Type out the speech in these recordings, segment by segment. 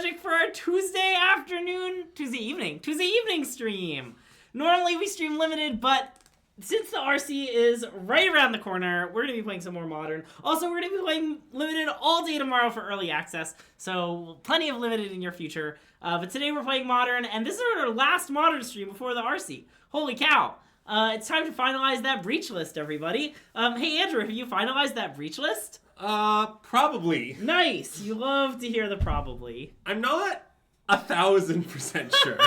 SystemMagic for our Tuesday evening stream. Normally we stream limited, but since the RC is right around the corner, we're going to be playing some more Modern. Also, we're going to be playing limited all day tomorrow for early access, so plenty of limited in your future. But today we're playing Modern, and this is our last Modern stream before the RC. Holy cow. It's time to finalize that breach list, everybody. Hey, Andrew, have you finalized that breach list? Probably. Nice. You love to hear the probably. I'm not 1,000% sure,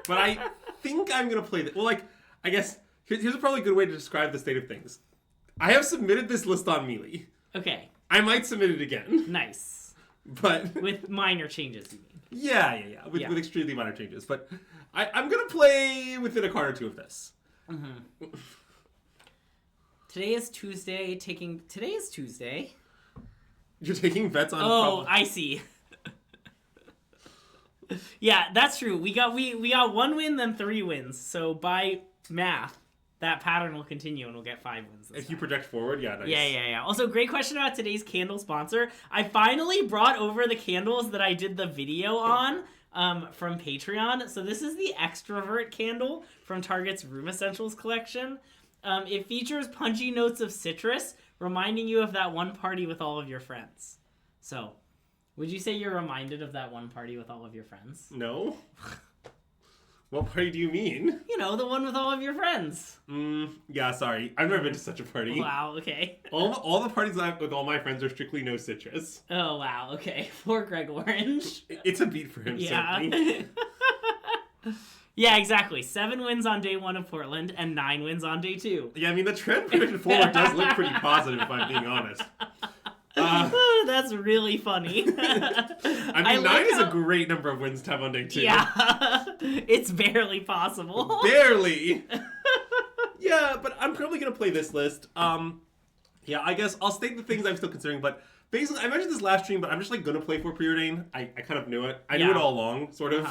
but I think I'm going to play this. Well, I guess here's a probably good way to describe the state of things. I have submitted this list on Melee. Okay. I might submit it again. Nice. But with minor changes, you mean? Yeah. With extremely minor changes. But I'm going to play within a card or two of this. Mm-hmm. Today is Tuesday. You're taking bets on... Oh, I see. Yeah, that's true. We got one win, then 3 wins. So by math, that pattern will continue and we'll get 5 wins. If you project forward, yeah, nice. Yeah. Also, great question about today's candle sponsor. I finally brought over the candles that I did the video on from Patreon. So this is the Extrovert candle from Target's Room Essentials collection. It features punchy notes of citrus, reminding you of that one party with all of your friends. So, would you say you're reminded of that one party with all of your friends? No. What party do you mean? You know, the one with all of your friends. Yeah, sorry. I've never been to such a party. Wow, okay. All the parties I have with all my friends are strictly no citrus. Oh, wow, okay. Poor Greg Orange. It's a beat for him, certainly. Yeah, exactly. 7 wins on day 1 of Portland and 9 wins on day 2. Yeah, I mean, the trend prediction forward does look pretty positive, if I'm being honest. That's really funny. I mean, 9 is a great number of wins to have on day 2. Yeah, it's barely possible. Barely. Yeah, but I'm probably going to play this list. Yeah, I guess I'll state the things I'm still considering, but basically, I mentioned this last stream, but I'm just, going to play for Preordain. I kind of knew it. I knew it all along, sort of.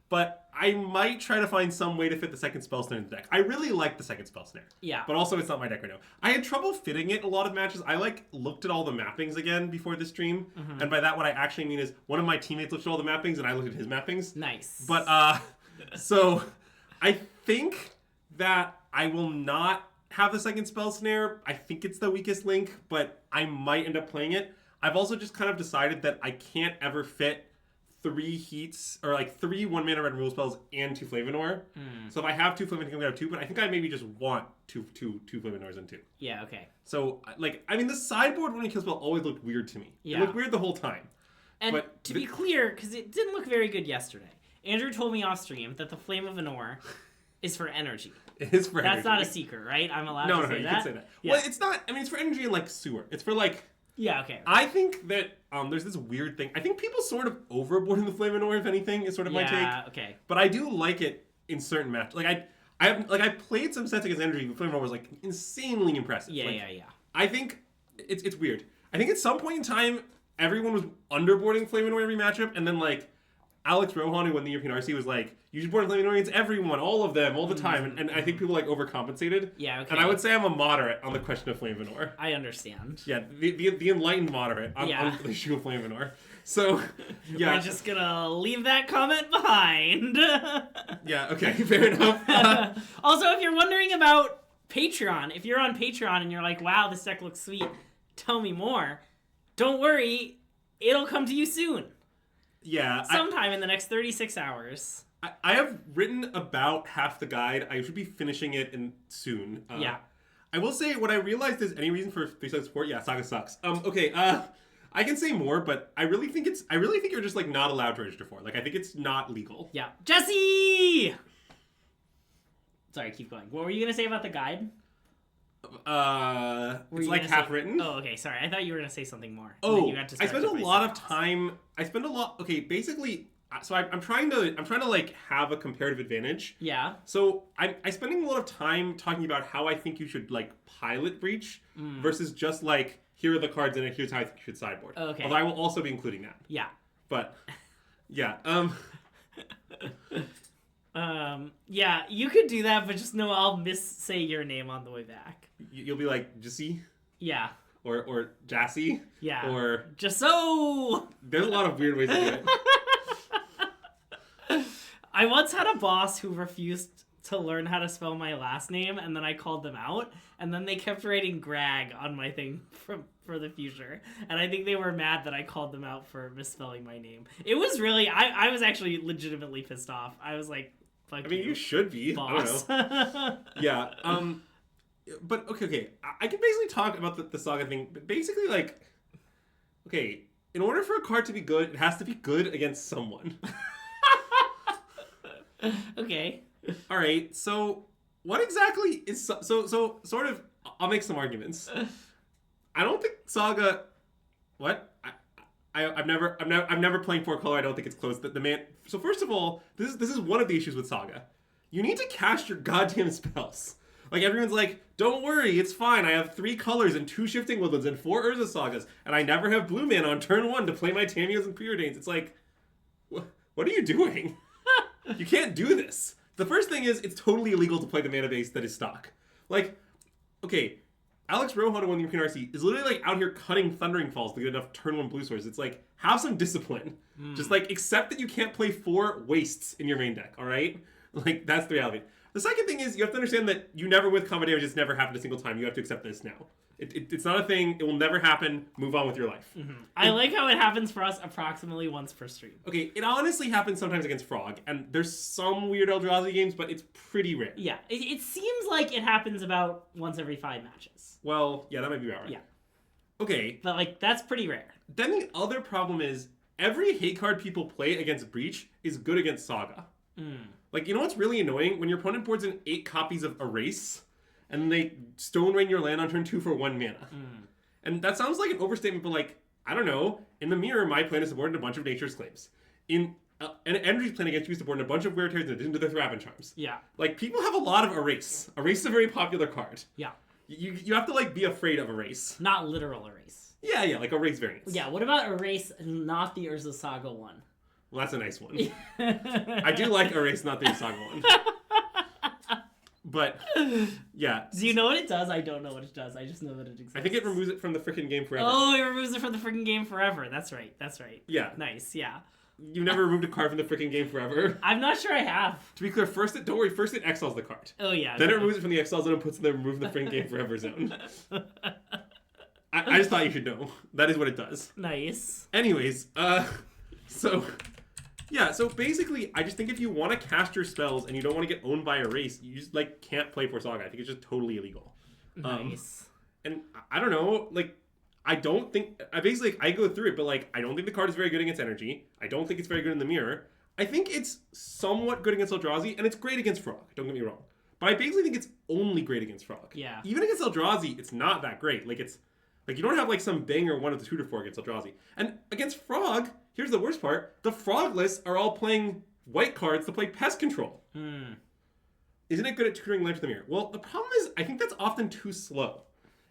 But I might try to find some way to fit the second Spell Snare in the deck. I really like the second Spell Snare. Yeah. But also, it's not my deck right now. I had trouble fitting it in a lot of matches. I, looked at all the mappings again before the stream. Mm-hmm. And by that, what I actually mean is one of my teammates looked at all the mappings, and I looked at his mappings. Nice. But, so, I think that I will not have the second Spell Snare. I think it's the weakest link, but I might end up playing it. I've also just kind of decided that I can't ever fit 3 heats, or 3 1-mana red removal spells and 2 Flavanor. So if I have 2 Flavanor, I'm going to have 2, but I think I maybe just want two Flavanors and 2. Yeah, okay. So, I mean, the sideboard when it kills spell always looked weird to me. Yeah. It looked weird the whole time. And but to be clear, because it didn't look very good yesterday, Andrew told me off stream that the Flame of Anor is for energy. It is for energy. That's not a secret, right? I'm allowed to say that? No, you can say that. Yeah. Well, it's not, I mean, it's for energy in, sewer. It's for, Yeah, okay. I think that there's this weird thing. I think people sort of overboard the Flame of Anor, if anything, is sort of my take. Yeah, okay. But I do like it in certain matches. I played some sets against energy, but Flame of Anor was insanely impressive. Yeah. I think it's weird. I think at some point in time, everyone was underboarding Flame of Anor every matchup, and then Alex Rohan, who won the European RC, was you should board Flame of Anor against everyone, all of them, all the time. And I think people overcompensated. Yeah, okay. And I would say I'm a moderate on the question of Flame of Anor. I understand. Yeah, the enlightened moderate on the issue of Flame of Anor. So, yeah. We're just gonna leave that comment behind. Yeah, okay, fair enough. Also, if you're wondering about Patreon, if you're on Patreon and you're like, wow, this deck looks sweet, tell me more, don't worry, it'll come to you soon. Yeah. Sometime in the next 36 hours. I have written about half the guide. I should be finishing it soon. Yeah. I will say, what I realized is any reason for 3-side support, Saga sucks. Okay, I can say more, but I really think you're just not allowed to register for it. I think it's not legal. Yeah. Jesse! Sorry, keep going. What were you gonna say about the guide? It's half written. Oh, okay, sorry. I thought you were gonna say something more. Oh, I spend a lot of time. Okay, basically, so I'm trying to have a comparative advantage. Yeah. So I'm spending a lot of time talking about how I think you should pilot breach versus just here are the cards in it. Here's how I think you should sideboard. Okay. Although I will also be including that. Yeah. But yeah. Yeah, you could do that, but just know I'll say your name on the way back. You'll be Jesse? Yeah. Or Jassy? Yeah. Or... Just so... There's a lot of weird ways to do it. I once had a boss who refused to learn how to spell my last name, and then I called them out, and then they kept writing Greg on my thing for the future, and I think they were mad that I called them out for misspelling my name. It was really, I was actually legitimately pissed off. I was like, fuck you should be. boss. I don't know. Yeah. But okay. I can basically talk about the Saga thing, but basically, like, okay, in order for a card to be good, it has to be good against someone. Okay. All right, so what exactly is so sort of? I'll make some arguments. I don't think Saga. What? I'm never playing 4-color. I don't think it's close. The man. So first of all, this is one of the issues with Saga. You need to cast your goddamn spells. Like everyone's like, don't worry, it's fine. I have 3 colors and 2 shifting woodlands and 4 Urza Sagas, and I never have blue mana on turn 1 to play my Tamios and preordains. It's like, what are you doing? You can't do this. The first thing is, it's totally illegal to play the mana base that is stock. Like, okay, Alex Rohan, who won the European RC, is literally like out here cutting Thundering Falls to get enough turn 1 blue source. It's like, have some discipline. Just like, accept that you can't play 4 wastes in your main deck, alright? Like, that's the reality. The second thing is, you have to understand that you never with combat damage, it's never happened a single time. You have to accept this now. It's not a thing. It will never happen. Move on with your life. I like how it happens for us approximately once per stream. Okay, it honestly happens sometimes against Frog, and there's some weird Eldrazi games, but it's pretty rare. Yeah, it seems like it happens about once every 5 matches. Well, yeah, that might be about right. Yeah. Okay. But, like, that's pretty rare. Then the other problem is, every hate card people play against Breach is good against Saga. Like, you know what's really annoying? When your opponent boards in 8 copies of Erase, and then they Stone Rain your land on turn 2 for 1 mana. And that sounds like an overstatement, but like, I don't know. In the mirror, my plan is supported a bunch of Nature's Claims. In an Energy's plan against you is supported a bunch of Weird Tears in addition to their Thraben Charms. Yeah. Like, people have a lot of Erase. Erase is a very popular card. Yeah. You have to, like, be afraid of Erase. Not literal erase. Yeah, like Erase variants. Yeah, what about erase, not the Urza Saga one? Well, that's a nice one. I do like Erase, not the Saga one. But, yeah. Do you know what it does? I don't know what it does. I just know that it exists. I think it removes it from the freaking game forever. Oh, it removes it from the freaking game forever. That's right. Yeah. Nice, yeah. You've never removed a card from the freaking game forever? I'm not sure I have. To be clear, first it exiles the card. Oh, yeah. Then it removes it from the exile zone and puts it in the remove the freaking game forever zone. I just thought you should know. That is what it does. Nice. Anyways, so... Yeah, so basically, I just think if you want to cast your spells and you don't want to get owned by a race, you just, like, can't play for Saga. I think it's just totally illegal. Nice. And I don't know, like, I don't think... I go through it, but, like, I don't think the card is very good against Energy. I don't think it's very good in the mirror. I think it's somewhat good against Eldrazi, and it's great against Frog. Don't get me wrong. But I basically think it's only great against Frog. Yeah. Even against Eldrazi, it's not that great. Like, it's... Like, you don't have, like, some banger one of the 2-4 against Eldrazi. And against Frog, here's the worst part. The Frog lists are all playing white cards to play Pest Control. Isn't it good at tutoring Land to the Mirror? Well, the problem is, I think that's often too slow.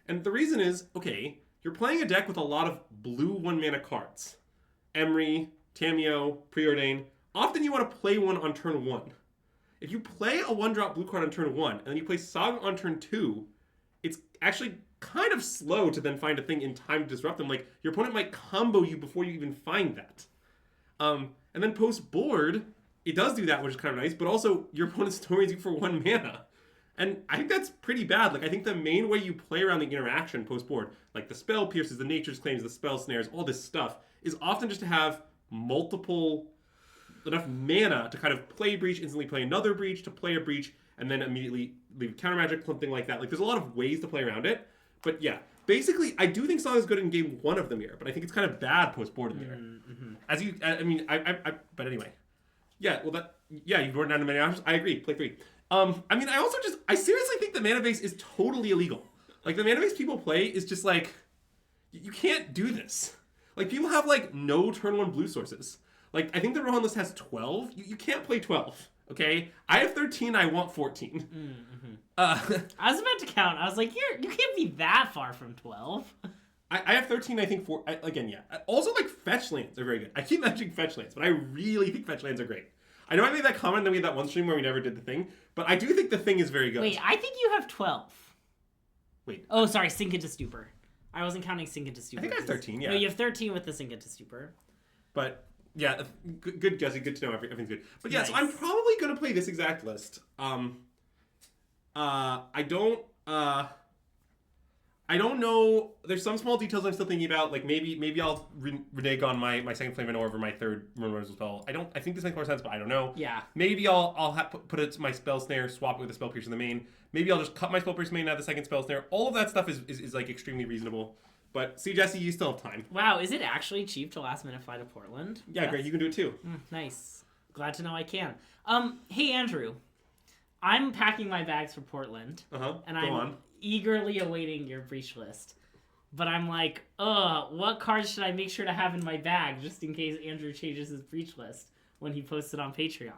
And the reason is, okay, you're playing a deck with a lot of blue 1-mana cards. Emry, Tamio, Preordain. Often you want to play one on turn 1. If you play a 1-drop blue card on turn 1, and then you play Saga on turn 2, it's actually kind of slow to then find a thing in time to disrupt them. Like, your opponent might combo you before you even find that. And then post-board, it does do that, which is kind of nice, but also your opponent stories you for 1 mana. And I think that's pretty bad. Like, I think the main way you play around the interaction post-board, like the spell pierces, the nature's claims, the spell snares, all this stuff, is often just to have enough mana to kind of play Breach, instantly play another Breach, to play a Breach, and then immediately leave Countermagic, something like that. Like, there's a lot of ways to play around it. But yeah, basically, I do think Song is good in game 1 of the mirror, but I think it's kind of bad post-board in the mirror. But anyway. Yeah, well, you've worn down to many options. I agree, play 3. I seriously think the mana base is totally illegal. Like, the mana base people play is just like, you can't do this. Like, people have, like, no turn 1 blue sources. Like, I think the Rohan list has 12. You can't play 12. Okay, I have 13. I want 14. I was about to count. I was like, you can't be that far from 12. I have 13. I think Also, like, fetch lands are very good. I keep mentioning fetch lands, but I really think fetch lands are great. I know I made that comment, and then we had that one stream where we never did the thing, but I do think the thing is very good. Wait, I think you have 12. Wait. Oh, sorry, Sink into Stupor. I wasn't counting Sink into Stupor. I think I have 13. Yeah. No, you have 13 with the Sink into Stupor. But Yeah, good, Jesse. Good to know. Everything's good. But yeah, Nice. so I'm probably gonna play this exact list. I don't know. There's some small details I'm still thinking about. Like maybe I'll renege on my second flame over my third removal spell. I think this makes more sense, but I don't know. Yeah. Maybe I'll put it to my spell snare, swap it with a spell pierce in the main. Maybe I'll just cut my spell pierce main, add the second spell snare. All of that stuff is like extremely reasonable. But see, Jesse, you still have time. Wow, is it actually cheap to last minute fly to Portland? Yeah, great. You can do it too. Nice. Glad to know I can. Hey Andrew, I'm packing my bags for Portland, and I'm eagerly awaiting your breach list. But I'm like, what cards should I make sure to have in my bag just in case Andrew changes his breach list when he posts it on Patreon?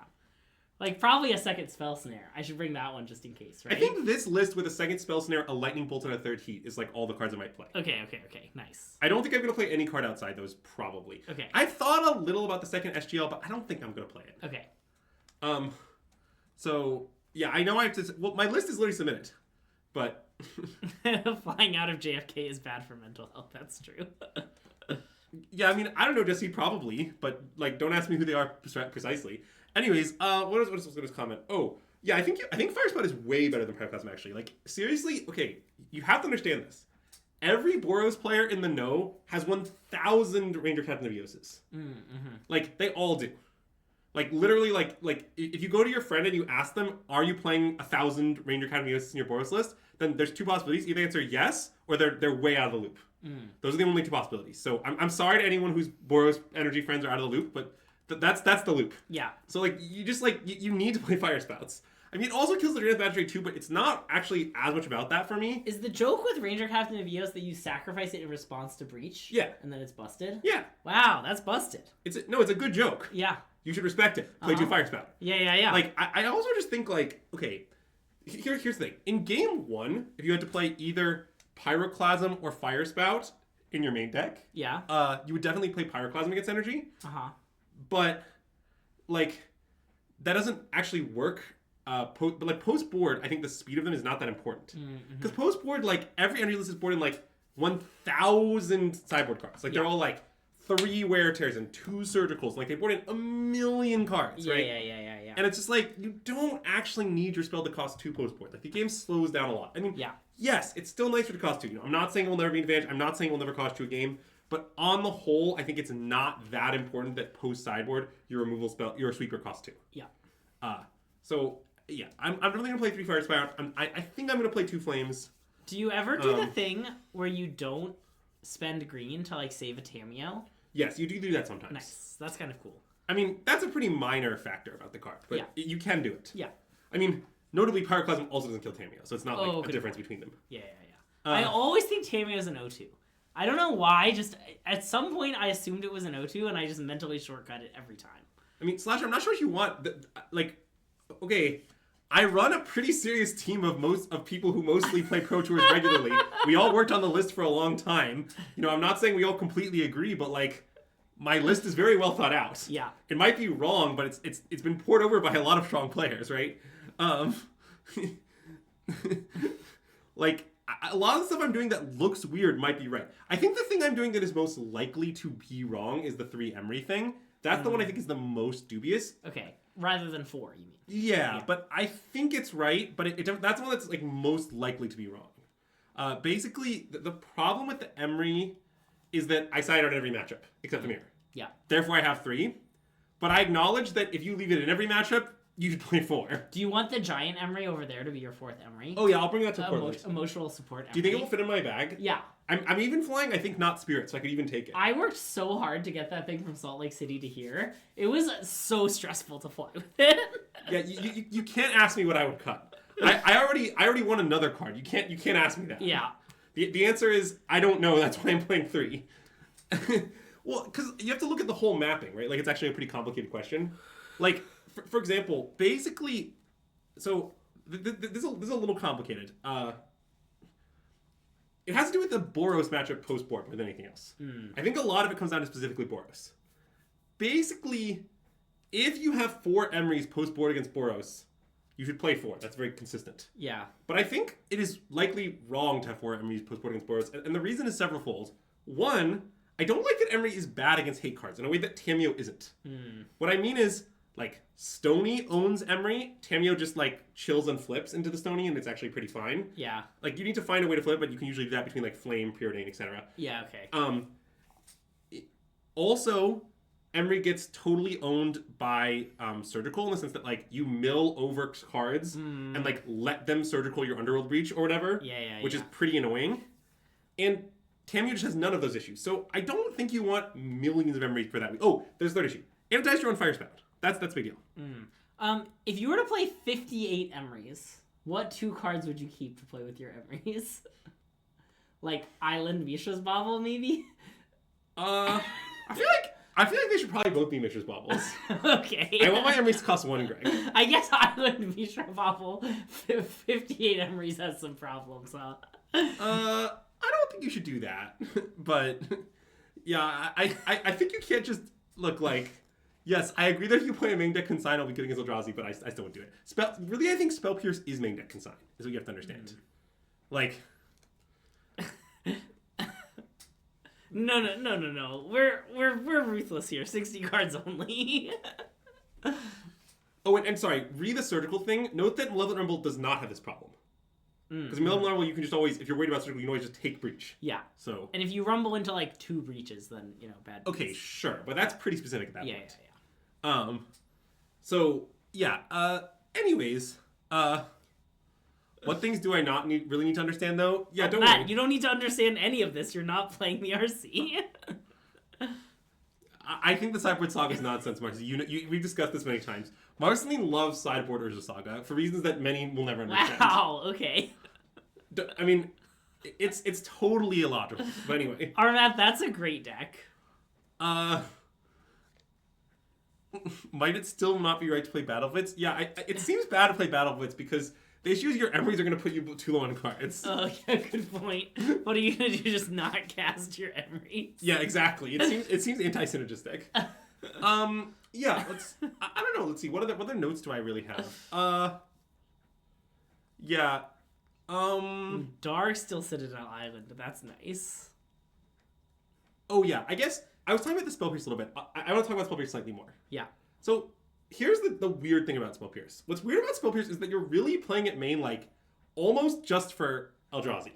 Like, probably a second spell snare. I should bring that one just in case, right? I think this list with a second spell snare, a lightning bolt, and a third heat is like all the cards I might play. Okay. Nice. I don't think I'm going to play any card outside those, probably. Okay. I've thought a little about the second SGL, but I don't think I'm going to play it. Okay. So, yeah, I know I have to... Well, my list is literally submitted, but... Flying out of JFK is bad for mental health. That's true. Yeah, I mean, I don't know, Jesse, probably, but, like, don't ask me who they are precisely. Anyways, what is this comment? Oh, yeah, I think Firespout is way better than Pyroclasm, actually. Like, seriously, okay, you have to understand this. Every Boros player in the know has 1,000 Ranger Captain of Eoses. Like, they all do. Like, literally, like if you go to your friend and you ask them, are you playing 1,000 Ranger Captain of Eoses in your Boros list? Then there's two possibilities. Either answer yes, or they're way out of the loop. Those are the only two possibilities. So I'm sorry to anyone whose Boros energy friends are out of the loop, but that's the loop. Yeah. So, like, you just, like, you need to play Fire Spouts. I mean, it also kills the Drain's Magic too, but it's not actually as much about that for me. Is the joke with Ranger Captain of Eos that you sacrifice it in response to Breach? Yeah. And then it's busted? Yeah. Wow, that's busted. It's a good joke. Yeah. You should respect it. Play two Fire Spout. Yeah. Like, I also just think, like, okay, here's the thing. In game one, if you had to play either Pyroclasm or Fire Spout in your main deck, you would definitely play Pyroclasm against energy. But, like, that doesn't actually work. But, like, post-board, I think the speed of them is not that important. Because post-board, like, every energy list is boarded in, like, 1,000 sideboard cards. Like, they're all, like, 3 wear tears and 2 surgicals. Like, they board in 1,000,000 cards, right? Yeah. And it's just, like, you don't actually need your spell to cost 2 post-board. Like, the game slows down a lot. I mean, yes, it's still nicer to cost 2. You know, I'm not saying it will never be an advantage. I'm not saying it will never cost you a game. But on the whole, I think it's not that important that post-sideboard, your sweeper costs 2. Yeah. So, yeah, I'm really going to play 3 Fire Spout. I think I'm going to play 2 Flames. Do you ever do the thing where you don't spend green to, like, save a Tamiyo? Yes, you do that sometimes. Nice. That's kind of cool. I mean, that's a pretty minor factor about the card, but you can do it. Yeah. I mean, notably, Pyroclasm also doesn't kill Tamiyo, so it's not like a difference between them. Yeah. I always think Tamiyo is an O2. I don't know why, just at some point I assumed it was an O2 and I just mentally shortcut it every time. I mean, Slasher, I'm not sure if you want, okay, I run a pretty serious team of people who mostly play Pro Tours regularly. We all worked on the list for a long time. You know, I'm not saying we all completely agree, but, like, my list is very well thought out. Yeah. It might be wrong, but it's been poured over by a lot of strong players, right? Like, a lot of the stuff I'm doing that looks weird might be right. I think the thing I'm doing that is most likely to be wrong is the 3 Emery thing. That's the one I think is the most dubious. Okay. Rather than 4, you mean? Yeah, but I think it's right, but that's the one that's, like, most likely to be wrong. Basically, the problem with the Emery is that I side out in every matchup, except the mirror. Yeah. Therefore, I have 3. But I acknowledge that if you leave it in every matchup, you should play 4. Do you want the giant Emery over there to be your 4th Emery? Oh, yeah, I'll bring that to Portland. Emotional support Emery. Do you think it will fit in my bag? Yeah. I'm even flying, I think, not Spirit, so I could even take it. I worked so hard to get that thing from Salt Lake City to here. It was so stressful to fly with it. Yeah, you can't ask me what I would cut. I already won another card. You can't ask me that. Yeah. The answer is, I don't know, that's why I'm playing 3. Well, because you have to look at the whole mapping, right? Like, it's actually a pretty complicated question. Like, for example, basically, so this is a little complicated. It has to do with the Boros matchup post-board more than anything else. I think a lot of it comes down to specifically Boros. Basically, if you have 4 Emerys post-board against Boros, you should play 4. That's very consistent. Yeah. But I think it is likely wrong to have 4 Emerys post-board against Boros, and the reason is severalfold. One, I don't like that Emery is bad against hate cards in a way that Tamiyo isn't. What I mean is, like, Stony owns Emery. Tamiyo just, like, chills and flips into the Stony, and it's actually pretty fine. Yeah. Like, you need to find a way to flip, but you can usually do that between, like, Flame, Preordain, etc. Yeah, okay. Also, Emery gets totally owned by Surgical in the sense that, like, you mill over cards and, like, let them Surgical your Underworld Breach or whatever. Which is pretty annoying. And Tamiyo just has none of those issues. So I don't think you want millions of Emery for that. Oh, there's a third issue. Anodize your own Firespell. That's a big deal. If you were to play 58 Emerys, what 2 cards would you keep to play with your Emerys? Like Island Mishra's Bauble, maybe? I feel like they should probably both be Mishra's Baubles. Okay. I want my Emerys to cost 1, Greg. I guess Island Mishra Bauble 58 Emerys has some problems, huh? I don't think you should do that. But yeah, I think you can't just look like. Yes, I agree that if you play a main deck Consign, I'll be good against Eldrazi, but I still wouldn't do it. Really, I think Spell Pierce is main deck Consign, is what you have to understand. Like... No. We're ruthless here. 60 cards only. Oh, and sorry, re the Surgical thing, note that Malevolent Rumble does not have this problem. Because Malevolent Rumble, you can just always, if you're worried about Surgical, you can always just take Breach. Yeah. So. And if you rumble into, like, 2 breaches, then, bad. Okay, sure, but that's pretty specific at that point. Yeah. So, yeah, anyways, what things do I not really need to understand, though? Yeah, don't worry. You don't need to understand any of this. You're not playing the RC. I think the Sideboard Saga is nonsense, Marcus. We've discussed this many times. Marceline loves Sideboard Urza Saga for reasons that many will never understand. Wow, okay. I mean, it's totally illogical. But anyway. Armat, that's a great deck. Might it still not be right to play Battle Blitz? Yeah, it seems bad to play Battle Blitz because the issue is your Emerys are going to put you too low on cards. Oh, yeah, good point. What are you going to do? Just not cast your Emerys? Yeah, exactly. It seems anti-synergistic. Yeah, I don't know. Let's see. What other notes do I really have? Yeah. Dark still sitting on island, but that's nice. Oh, yeah. I guess I was talking about the Spell Pierce a little bit. I want to talk about Spell Pierce slightly more. Yeah. So here's the weird thing about Spell Pierce. What's weird about Spell Pierce is that you're really playing it main, like, almost just for Eldrazi.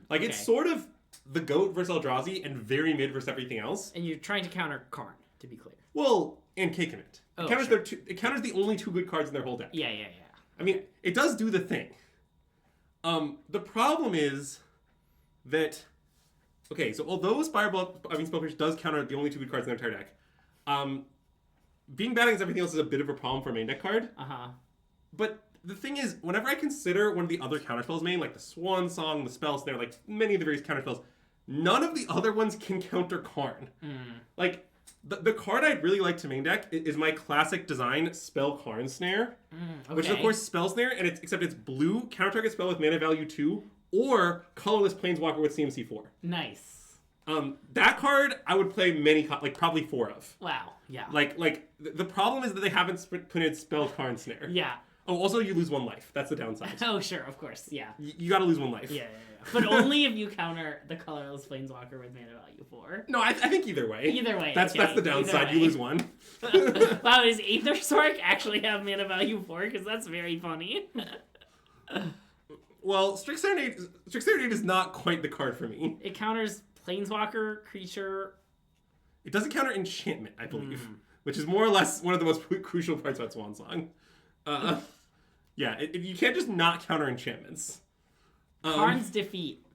Like, it's sort of the GOAT versus Eldrazi and very mid versus everything else. And you're trying to counter Karn, to be clear. Well, and K-Commit. Oh, it counters the only 2 good cards in their whole deck. Yeah. I mean, it does do the thing. The problem is that... Okay, so although Spell Pierce does counter the only 2 good cards in their entire deck, being bad against everything else is a bit of a problem for a main deck card. But the thing is, whenever I consider one of the other counterspells main, like the Swan Song, the Spell Snare, like many of the various counterspells, none of the other ones can counter Karn. Like, the card I'd really like to main deck is my classic design Spell Karn Snare, which is, of course, Spell Snare, and except it's blue, counter target spell with mana value 2, or colorless Planeswalker with CMC 4. Nice. That card I would play probably 4 of. Wow, yeah. Like the problem is that they haven't put in Spell Karn Snare. Yeah. Oh, also you lose 1 life. That's the downside. Oh, sure, of course, yeah. You gotta lose 1 life. Yeah. But only if you counter the colorless Planeswalker with mana value 4. No, I think either way. Either way. That's the downside. You lose 1. Wow, does Aether Sork actually have mana value 4? Because that's very funny. Well, Strict Serenade is not quite the card for me. It counters Planeswalker, creature... It doesn't counter enchantment, I believe. Which is more or less one of the most crucial parts about Swan Song. Yeah, you can't just not counter enchantments. Karn's Defeat.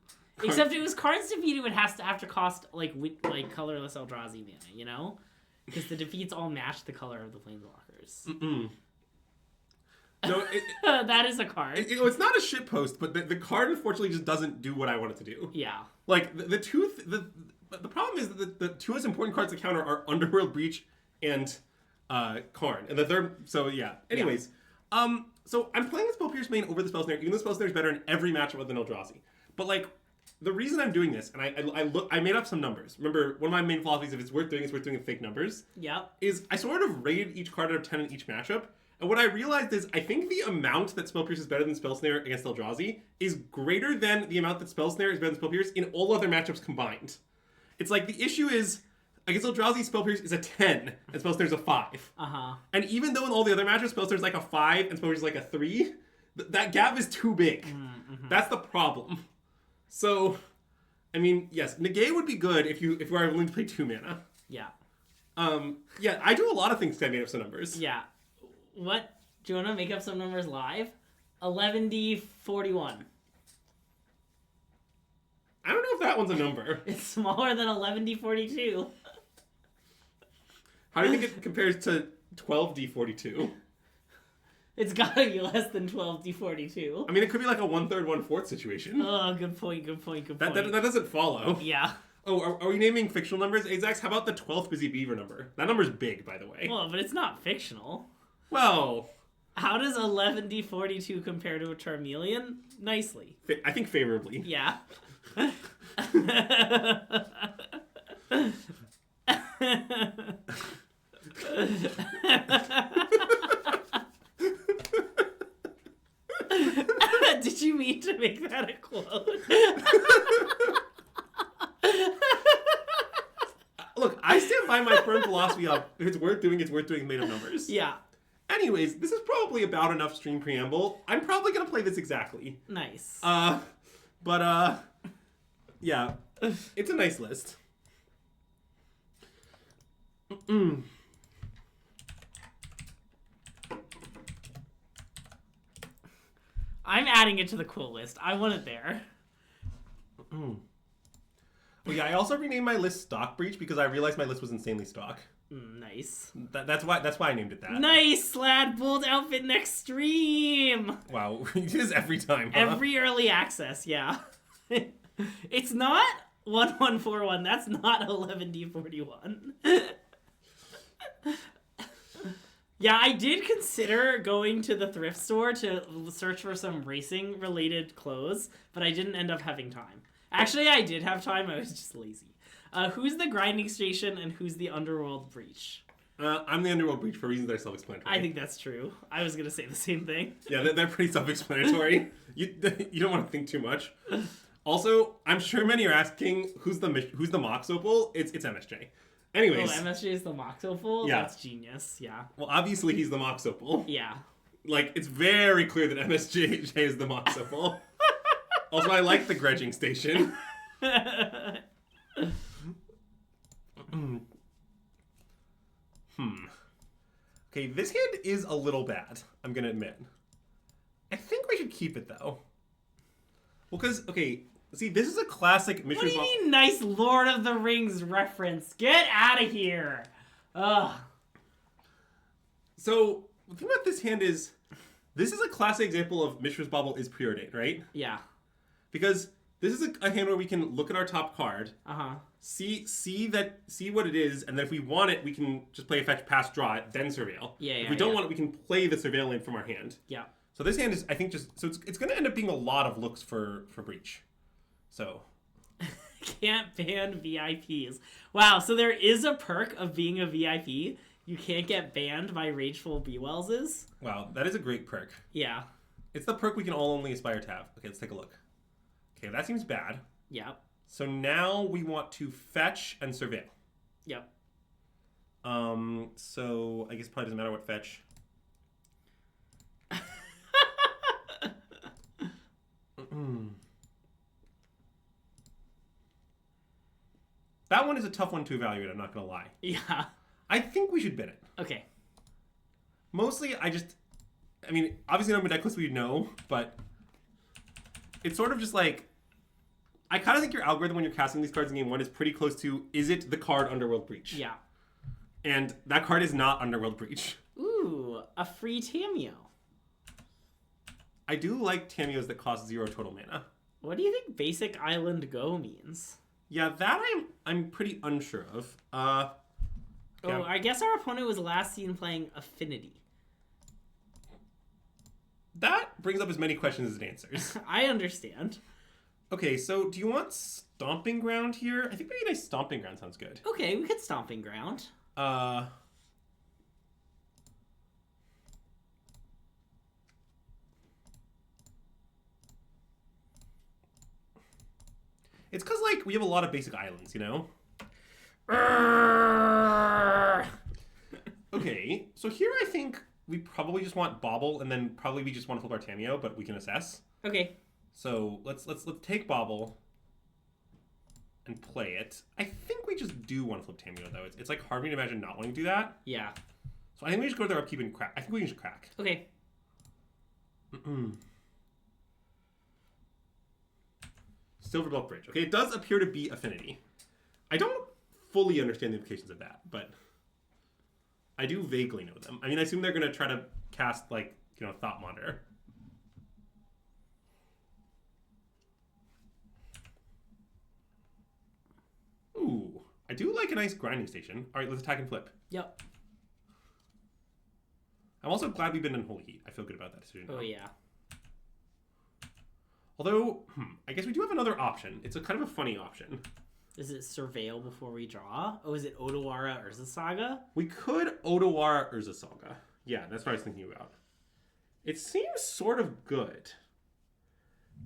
Except if it was Karn's Defeat, it would have to cost, like colorless Eldrazi mana, you know? Because the defeats all match the color of the Planeswalkers. No, that is a card. It's not a shitpost, but the card unfortunately just doesn't do what I want it to do. Yeah. Like the problem is that the 2 most important cards to counter are Underworld Breach and Karn, and the third. So yeah. Anyways, so I'm playing the Spell Pierce main over the Spell Snare, even though Spell Snare is better in every matchup than Eldrazi. But like, the reason I'm doing this, and I made up some numbers. Remember, one of my main philosophies, if it's worth doing in fake numbers. Yep. Is I sort of rated each card out of 10 in each matchup. And what I realized is, I think the amount that Spell Pierce is better than Spell Snare against Eldrazi is greater than the amount that Spell Snare is better than Spell Pierce in all other matchups combined. It's like the issue is, I guess Eldrazi Spell Pierce is a 10, and Spell Snare's a 5. And even though in all the other matchups, Spell Snare's like a 5, and Spell Pierce is like a 3, that gap is too big. That's the problem. So, I mean, yes, Negate would be good if you are willing to play 2 mana. Yeah. Yeah, I do a lot of things to make up some numbers. Yeah. What? Do you want to make up some numbers live? 11D41. I don't know if that one's a number. It's smaller than 11D42. How do you think it compares to 12D42? It's gotta be less than 12D42. I mean, it could be like a 1/3, 1/4 situation. Oh, good point, good point, good point. That doesn't follow. Yeah. Oh, are we naming fictional numbers? Azax, how about the 12th Busy Beaver number? That number's big, by the way. Well, but it's not fictional. Well... How does 11D42 compare to a Charmeleon? Nicely. I think favorably. Yeah. Did you mean to make that a quote? Look, I stand by my firm philosophy of if it's worth doing made of numbers. Yeah. Anyways, this is probably about enough stream preamble. I'm probably gonna play this exactly. Nice. Yeah, it's a nice list. I'm adding it to the cool list. I want it there. Well, yeah, I also renamed my list Stock Breach because I realized my list was insanely stock. Nice. That's why I named it that. Nice, lad. Bold outfit next stream. Wow, you do this every time, huh? Every early access, yeah. It's not 1141. That's not 11D41. Yeah, I did consider going to the thrift store to search for some racing-related clothes, but I didn't end up having time. Actually, I did have time. I was just lazy. Who's the grinding station and who's the underworld breach? I'm the underworld breach for reasons that are self-explanatory. I think that's true. I was gonna say the same thing. Yeah, they're pretty self-explanatory. You don't want to think too much. Also, I'm sure many are asking who's the Mox Opal. It's MSJ. Anyways. Oh, MSJ is the Mox Opal? Yeah. That's genius. Yeah. Well, obviously he's the Mox Opal. Yeah. Like, it's very clear that MSJ is the Mox Opal. Also, I like the Grudging Station. Okay, this hand is a little bad, I'm gonna admit. I think we should keep it, though. Well, because, okay, see, this is a classic Mission. What do you mean, nice Lord of the Rings reference? Get out of here! Ugh. So, the thing about this hand is, this is a classic example of Mishra's Bauble is preordained, right? Yeah. Because this is a hand where we can look at our top card, see what it is, and then if we want it, we can just play a fetch, pass, draw it, then surveil. Yeah, if we don't want it, we can play the surveil land from our hand. Yeah. So this hand is, I think, just so it's going to end up being a lot of looks for breach. So Can't ban VIPs. Wow, so there is a perk of being a VIP. You can't get banned by Rageful Bewellses. Wow, that is a great perk. Yeah. It's the perk we can all only aspire to have. Okay, let's take a look. Okay, that seems bad. Yep. So now we want to fetch and surveil. Yep. So I guess it probably doesn't matter what fetch. That one is a tough one to evaluate, I'm not going to lie. Yeah. I think we should bin it. Okay. Mostly, I mean, obviously on my deck list we know, but it's sort of just like, I kind of think your algorithm when you're casting these cards in game one is pretty close to, is it the card Underworld Breach? Yeah. And that card is not Underworld Breach. Ooh, a free Tameo. I do like Tameos that cost 0 total mana. What do you think Basic Island Go means? Yeah, that I'm pretty unsure of. Oh, I guess our opponent was last seen playing Affinity. That brings up as many questions as it answers. I understand. Okay, so do you want Stomping Ground here? I think maybe a nice Stomping Ground sounds good. Okay, we could Stomping Ground. It's because, like, we have a lot of basic islands, you know? Okay, so here I think we probably just want Bobble, and then probably we just want to flip our Tameo, but we can assess. Okay. So let's take Bobble and play it. I think we just do want to flip Tameo though. It's like hard for me to imagine not wanting to do that. Yeah. So I think we just go to their upkeep and crack. I think we can just crack. Okay. Silverbelt Bridge. Okay, it does appear to be Affinity. I don't fully understand the implications of that, but I do vaguely know them. I mean, I assume they're going to try to cast, like, Thought Monitor. Ooh, I do like a nice grinding station. All right, let's attack and flip. Yep. I'm also glad we've been in Holy Heat. I feel good about that decision. Oh, yeah. Although, I guess we do have another option. It's a kind of a funny option. Is it Surveil before we draw? Oh, is it Odawara Urza Saga? We could Odawara Urza Saga. Yeah, that's what I was thinking about. It seems sort of good.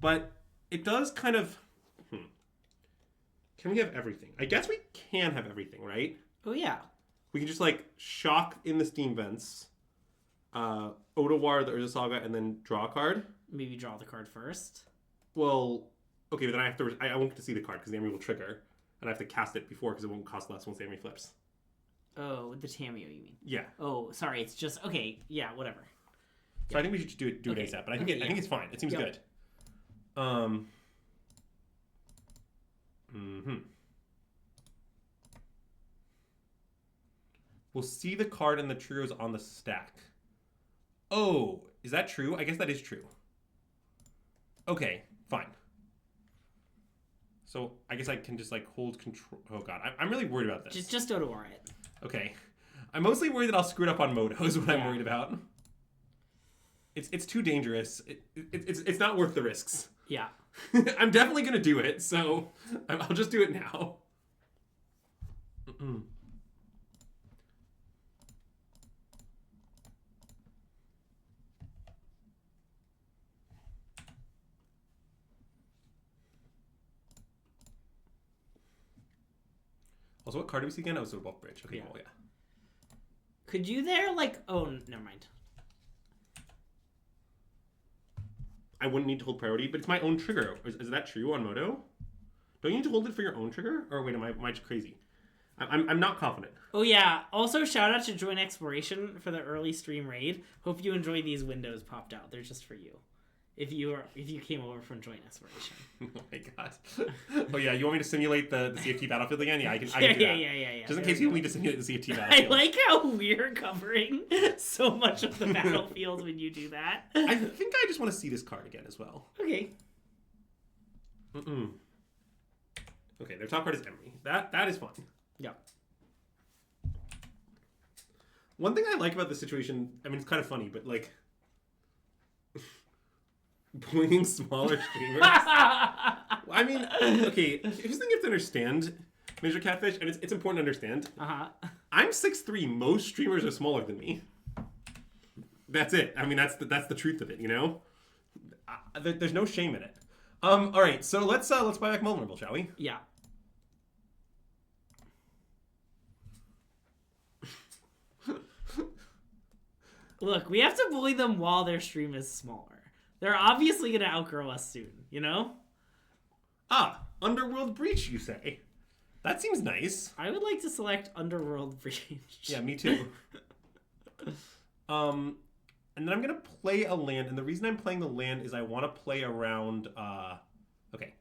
But it does kind of... Can we have everything? I guess we can have everything, right? Oh, yeah. We can just, like, shock in the Steam Vents, Odawara the Urza Saga, and then draw a card. Maybe draw the card first. Well, okay, but then I have to... I won't get to see the card because the Emery will trigger. And I have to cast it before because it won't cost less once the Emery flips. Oh, the Tameo, you mean? Yeah. Oh, sorry, it's just... Okay, yeah, whatever. So I think we should do it ASAP, but I think I think it's fine. It seems good. We'll see the card and the trios on the stack. Oh, is that true? I guess that is true. Okay, fine. So I guess I can just like hold control. Oh god, I'm really worried about this. Just Odawara it. Okay, I'm mostly worried that I'll screw it up on Moto. Is what I'm worried about. It's too dangerous. It's not worth the risks. Yeah. I'm definitely gonna do it, so I'll just do it now. Also, what card do we see again? Oh, so Silverbelt Bridge. Okay, well, yeah. Could you there, like... Oh, never mind. I wouldn't need to hold priority, but it's my own trigger. Is that true on Moto? Don't you need to hold it for your own trigger? Or wait, am I just crazy? I'm not confident. Oh, yeah. Also, shout out to Join Exploration for the early stream raid. Hope you enjoy these windows popped out. They're just for you. If you came over from Joint Exploration. Oh my god. Oh yeah, you want me to simulate the CFT battlefield again? Yeah, I can do that. Yeah. Just in case you need to simulate the CFT battlefield. I like how we're covering so much of the battlefield when you do that. I think I just want to see this card again as well. Okay. Okay, their top card is Emery. That is fine. Yeah. One thing I like about this situation, I mean, it's kind of funny, but like... Pointing smaller streamers. I mean, okay, here's the thing you have to understand, Major Catfish, and it's important to understand. I'm 6'3". Most streamers are smaller than me. That's it. I mean, that's the truth of it, you know? There's no shame in it. All right, so let's buy back Vulnerable, shall we? Yeah. Look, we have to bully them while their stream is smaller. They're obviously going to outgrow us soon, you know? Underworld Breach, you say? That seems nice. I would like to select Underworld Breach. Yeah, me too. And then I'm going to play a land, and the reason I'm playing the land is I want to play around, okay.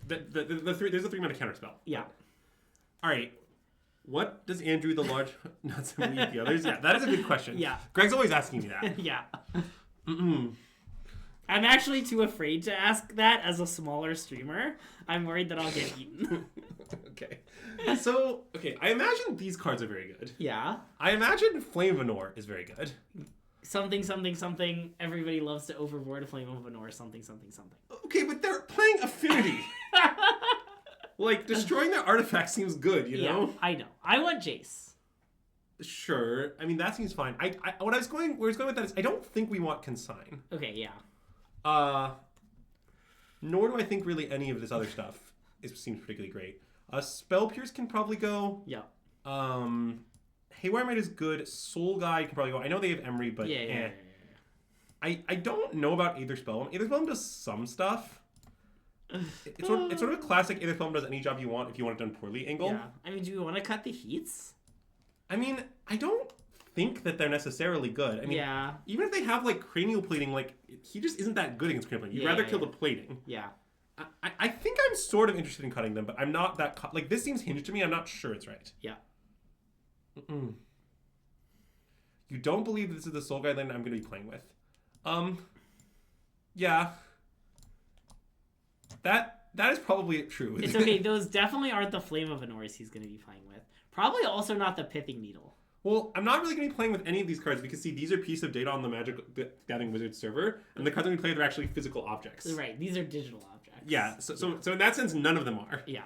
There's a 3-mana counterspell. Yeah. All right. What does Andrew the Large... Not some weak the others? Yeah, that is a good question. Yeah. Greg's always asking me that. Yeah. I'm actually too afraid to ask that as a smaller streamer. I'm worried that I'll get eaten. Okay. So, I imagine these cards are very good. Yeah. I imagine Flame of Anor is very good. Something. Everybody loves to overboard a Flame of Anor. Something. Okay, but they're playing Affinity. Like, destroying their artifact seems good, you know? Yeah, I know. I want Jace. Sure. I mean, that seems fine. Where I was going with that is I don't think we want Consign. Okay, yeah. Nor do I think really any of this other stuff seems particularly great. Spell Pierce can probably go. Yeah. Haywire Might is good. Soul Guide can probably go. I know they have Emery, but Yeah. I don't know about Aether Spellbomb. Aether Spellbomb does some stuff. It's sort of a classic Aether Spellbomb does any job you want if you want it done poorly angle. Yeah. I mean, do we want to cut the heats? I mean, I don't think that they're necessarily good. I mean, even if they have like cranial plating, like he just isn't that good against cranial plating. You'd rather kill the plating. Yeah. I think I'm sort of interested in cutting them, but I'm not that like this seems hinged to me. I'm not sure it's right. Yeah. You don't believe this is the Soul Guide land I'm going to be playing with. Yeah. That is probably true. It's okay. Those definitely aren't the Flame of Anoris he's going to be playing with. Probably also not the Pithing Needle. Well, I'm not really going to be playing with any of these cards because, see, these are pieces of data on the Magic Gathering Wizard server, and the cards I'm going to play with are actually physical objects. Right. These are digital objects. Yeah. So in that sense, none of them are. Yeah.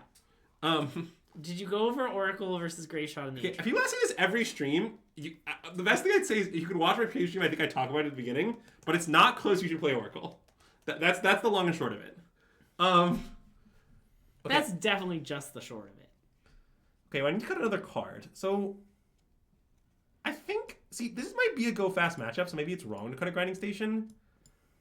Did you go over Oracle versus Greyshot in the intro? If you ask me this every stream, the best thing I'd say is you could watch my previous stream. I think I talk about it at the beginning, but it's not close. You should play Oracle. That's the long and short of it. Okay. That's definitely just the short of it. Okay, well, I need to cut another card. So I think, see, this might be a go fast matchup, so maybe it's wrong to cut a Grinding Station.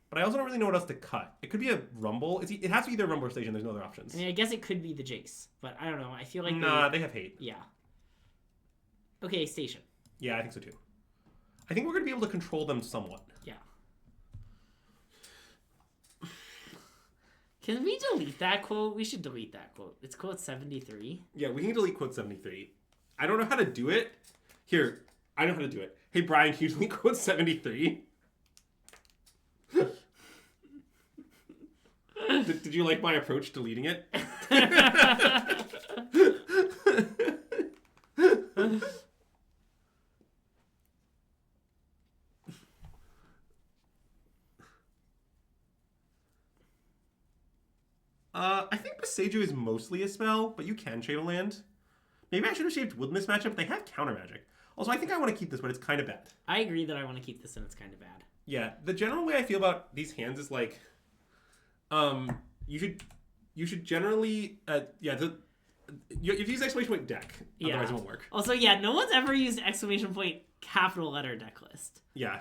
But I also don't really know what else to cut. It could be a Rumble. It has to be either a Rumble or Station. There's no other options. I mean, I guess it could be the Jace, but I don't know. I feel like they have hate. Yeah. Okay, Station. Yeah, I think so too. I think we're going to be able to control them somewhat. Yeah. Can we delete that quote? We should delete that quote. It's quote 73. Yeah, we can delete quote 73. I don't know how to do it. Here, I know how to do it. Hey, Brian, can you delete quote 73? Did you like my approach deleting it? I think Boseiju is mostly a spell, but you can shave a land. Maybe I should have shaved Wood in this matchup. They have Countermagic. Also, I think I want to keep this, but it's kind of bad. I agree that I want to keep this, and it's kind of bad. Yeah, the general way I feel about these hands is like, you should generally, you have to use exclamation point deck. Otherwise, it won't work. Also, yeah, no one's ever used exclamation point capital letter deck list. Yeah.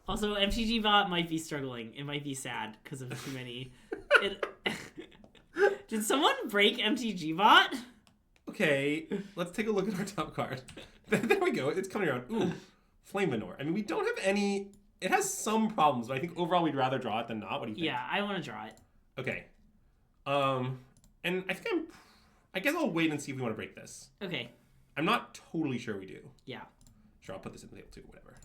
Also, MTG bot might be struggling. It might be sad because of too many. Did someone break MTG bot? Okay, let's take a look at our top card. There we go. It's coming around. Ooh, Flame Manor. I mean, we don't have any. It has some problems, but I think overall we'd rather draw it than not. What do you think? Yeah, I want to draw it. Okay. And I think I guess I'll wait and see if we want to break this. Okay. I'm not totally sure we do. Yeah. Sure, I'll put this in the table too. Whatever.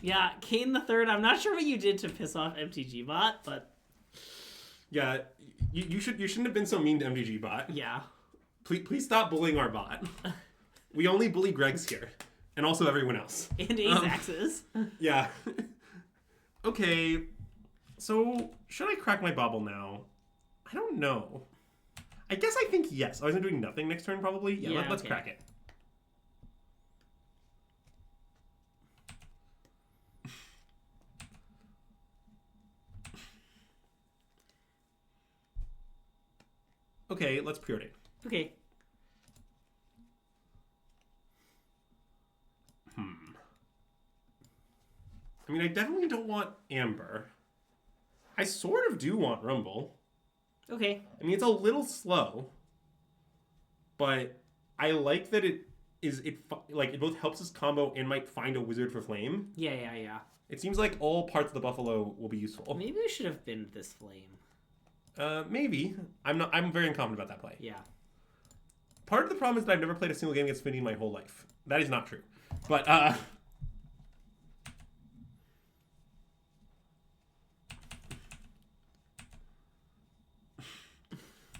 Yeah, Kane the Third. I'm not sure what you did to piss off MTG bot, but yeah, you shouldn't have been so mean to MTG bot. Yeah. Please stop bullying our bot. We only bully Greg's here, and also everyone else. And Azax's. Yeah. Okay. So should I crack my bauble now? I don't know. I guess I think yes. I wasn't doing nothing next turn probably. Yeah, let's crack it. Okay, let's preordain. Okay. I mean, I definitely don't want Amber. I sort of do want Rumble. Okay. I mean, it's a little slow, but I like that it both helps us combo and might find a wizard for flame. Yeah. It seems like all parts of the buffalo will be useful. Maybe we should have been this flame. Maybe. I'm very unconfident about that play. Yeah. Part of the problem is that I've never played a single game against Affinity in my whole life. That is not true. But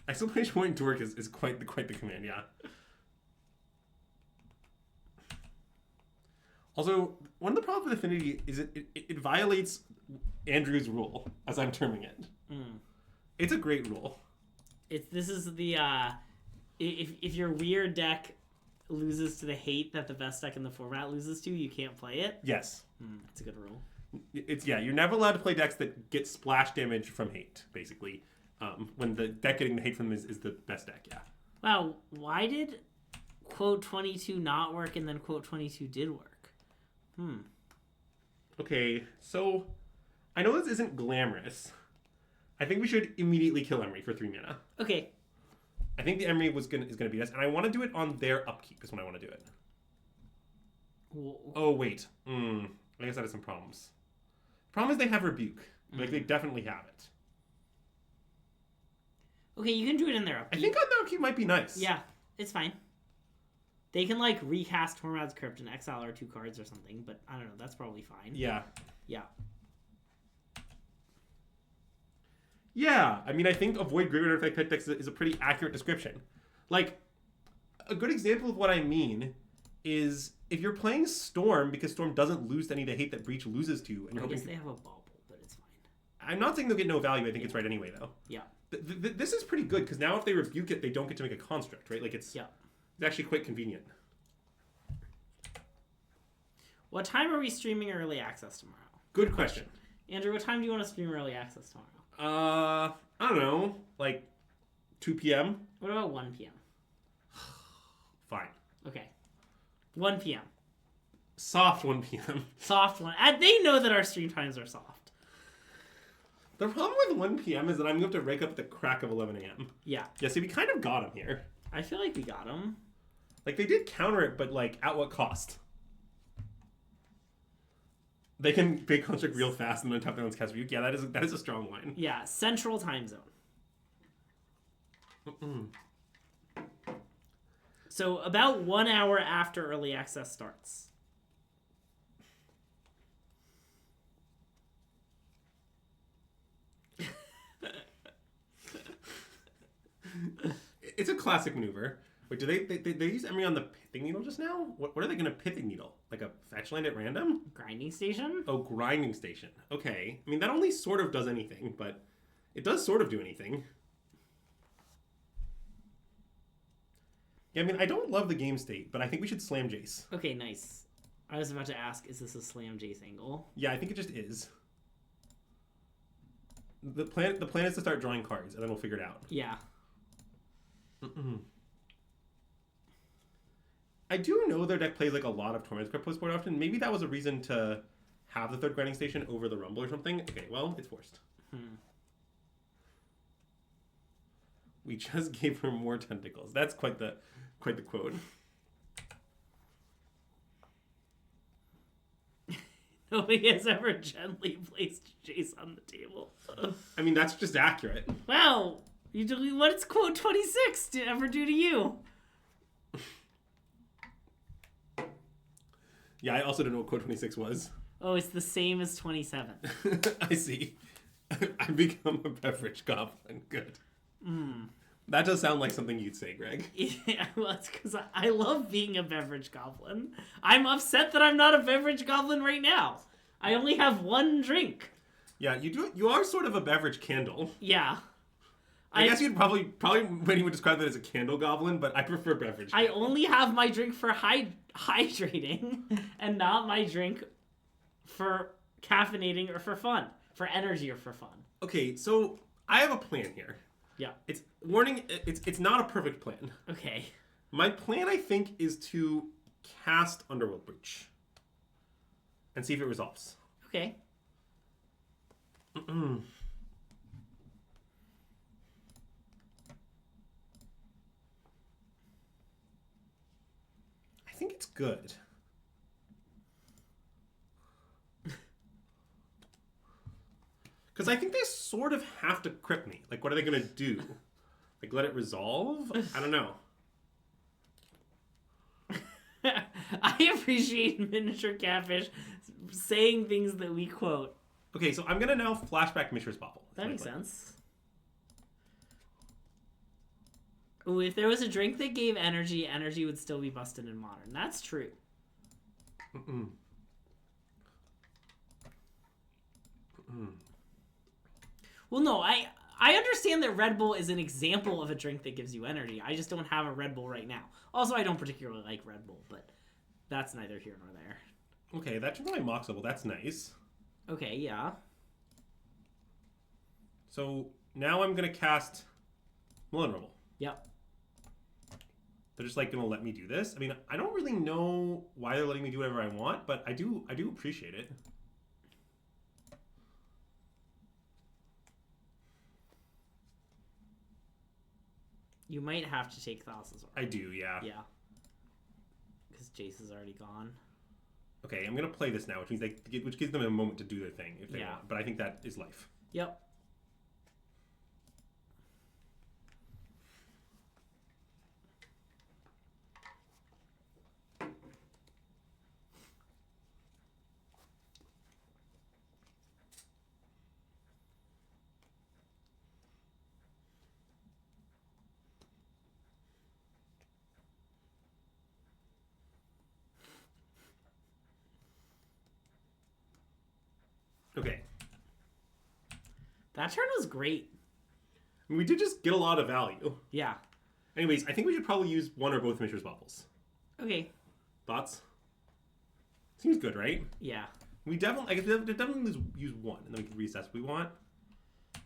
exclamation point dork is quite the command, yeah. Also, one of the problems with Affinity is it violates Andrew's rule, as I'm terming it. It's a great rule. This is the if your weird deck loses to the hate that the best deck in the format loses to, you can't play it. Yes. That's a good rule. You're never allowed to play decks that get splash damage from hate, basically. when the deck getting the hate from them is the best deck. Yeah. Wow, why did quote 22 not work and then quote 22 did work? Okay, so I know this isn't glamorous. I think we should immediately kill Emery for 3 mana. Okay. I think the Emery is gonna beat us, and I want to do it on their upkeep. Is when I want to do it. Whoa. Oh wait, I guess that has some problems. Problem is they have Rebuke. Like they definitely have it. Okay, you can do it in their upkeep. I think on their upkeep might be nice. Yeah, it's fine. They can like recast Tormad's Crypt and exile our 2 cards or something, but I don't know. That's probably fine. Yeah. Yeah. Yeah, I mean, I think avoid graveyard artifact pet decks is a pretty accurate description. Like, a good example of what I mean is if you're playing Storm because Storm doesn't lose to any of the hate that Breach loses to, and you're I hoping guess they have a bauble, but it's fine. I'm not saying they'll get no value. I think it's right anyway, though. Yeah. This is pretty good because now if they rebuke it, they don't get to make a construct, right? Like it's actually quite convenient. What time are we streaming early access tomorrow? Good question. Andrew, what time do you want to stream early access tomorrow? I don't know, like 2 p.m. What about 1 p.m.? Fine. Okay. 1 p.m. Soft 1 p.m. Soft one. They know that our stream times are soft. The problem with 1 p.m. is that I'm going to have to wake up at the crack of 11 a.m. Yeah. Yeah, see, we kind of got him here. I feel like we got him. Like, they did counter it, but, like, at what cost? They can big construct real fast and then top their own cast rebuke. Yeah, that is a strong line. Yeah, Central Time Zone. So about 1 hour after early access starts. It's a classic maneuver. Wait, do they use Emery on the Pithing Needle just now? What are they going to Pithing Needle? Like a fetch land at random? Grinding Station? Oh, Grinding Station. Okay. I mean, that only sort of does anything, but it does sort of do anything. Yeah, I mean, I don't love the game state, but I think we should slam Jace. Okay, nice. I was about to ask, is this a slam Jace angle? Yeah, I think it just is. The plan is to start drawing cards, and then we'll figure it out. Yeah. I do know their deck plays like a lot of Torment's Crypt post board often. Maybe that was a reason to have the third Grinding Station over the Rumble or something. Okay, well, it's forced. We just gave her more tentacles. That's quite the quote. Nobody has ever gently placed Jace on the table. I mean, that's just accurate. Wow. What does quote 26 ever do to you? Yeah, I also don't know what quote 26 was. Oh, it's the same as 27. I see. I've become a beverage goblin. Good. That does sound like something you'd say, Greg. Yeah, well, it's because I love being a beverage goblin. I'm upset that I'm not a beverage goblin right now. I only have 1 drink. Yeah, you are sort of a beverage candle. Yeah. I guess you'd probably when you would describe that as a candle goblin, but I prefer beverage. I only have my drink for hydrating and not my drink for caffeinating or for fun, for energy or for fun. Okay, so I have a plan here. Yeah. It's warning. It's not a perfect plan. Okay. My plan, I think, is to cast Underworld Breach and see if it resolves. Okay. I think it's good. Because I think they sort of have to crypt me. Like, what are they going to do? Like, let it resolve? I don't know. I appreciate Miniature Catfish saying things that we quote. Okay, so I'm going to now flashback Mishra's Bauble. That makes sense. Ooh, if there was a drink that gave energy, energy would still be busted in Modern. That's true. Well, no, I understand that Red Bull is an example of a drink that gives you energy. I just don't have a Red Bull right now. Also, I don't particularly like Red Bull, but that's neither here nor there. Okay, that turns out my Mox level. That's nice. Okay, yeah. So now I'm going to cast Mullen Rumble. Yep. They're just like going to let me do this. I mean, I don't really know why they're letting me do whatever I want, but I do appreciate it. You might have to take Thassa's Aura. I do, yeah. Yeah. Because Jace is already gone. Okay, I'm going to play this now, which means which gives them a moment to do their thing if they Yeah. want. But I think that is life. Yep. Okay. That turn was great. I mean, we did just get a lot of value. Yeah. Anyways, I think we should probably use one or both Mishra's Bubbles. Okay. Thoughts? Seems good, right? Yeah. We definitely, I guess, definitely use one, and then we can reassess what we want.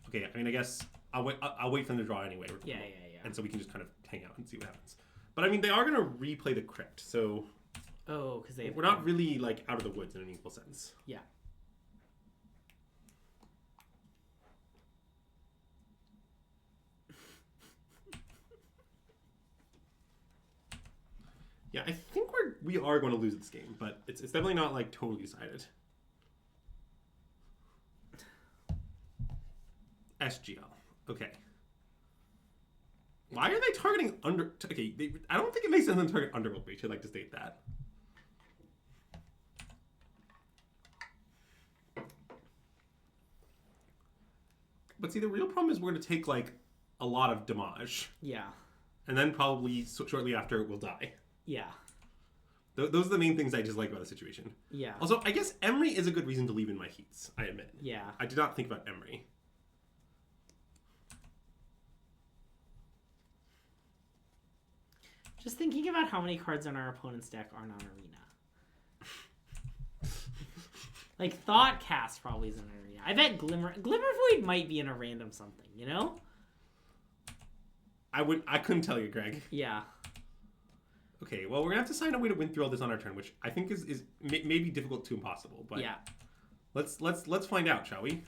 Okay, I mean, I guess I'll wait for them to draw anyway. Yeah. And so we can just kind of hang out and see what happens. But I mean, they are going to replay the crypt, so Oh, because we're not really like out of the woods in an equal sense. Yeah. Yeah, I think we are going to lose this game, but it's definitely not like totally decided. SGL. Okay. Why are they targeting under? Okay, I don't think it makes sense to target Underworld Breach. I'd like to state that. But see, the real problem is we're going to take like a lot of damage. Yeah. And then probably shortly after we'll die. Yeah. Those are the main things I just like about the situation. Yeah. Also, I guess Emery is a good reason to leave in my heats, I admit. Yeah. I did not think about Emery. Just thinking about how many cards on our opponent's deck are non-arena. Like, Thought Cast probably is in an arena. I bet Glimmer Void might be in a random something, you know? I couldn't tell you, Greg. Yeah. Okay, well, we're going to have to find a way to win through all this on our turn, which I think is maybe difficult to impossible. But yeah. Let's find out, shall we?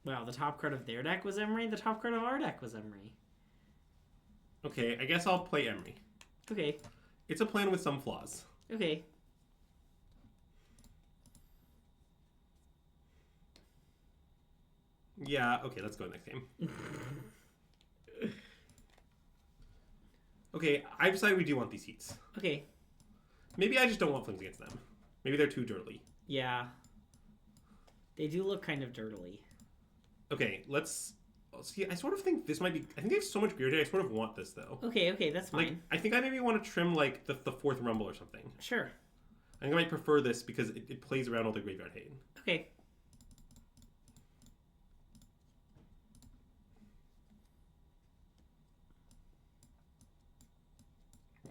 Wow, the top card of their deck was Emery. The top card of our deck was Emery. Okay, I guess I'll play Emery. Okay. It's a plan with some flaws. Okay. Yeah, okay, let's go next game. Okay, I decided we do want these heats. Okay. Maybe I just don't want flames against them. Maybe they're too dirty. Yeah. They do look kind of dirtily. Okay, let's see. I sort of think this might be. I think they have so much Gear Day. I sort of want this though. Okay, that's fine. Like, I think I maybe want to trim like the fourth Rumble or something. Sure. I think I might prefer this because it plays around all the graveyard hate. Okay.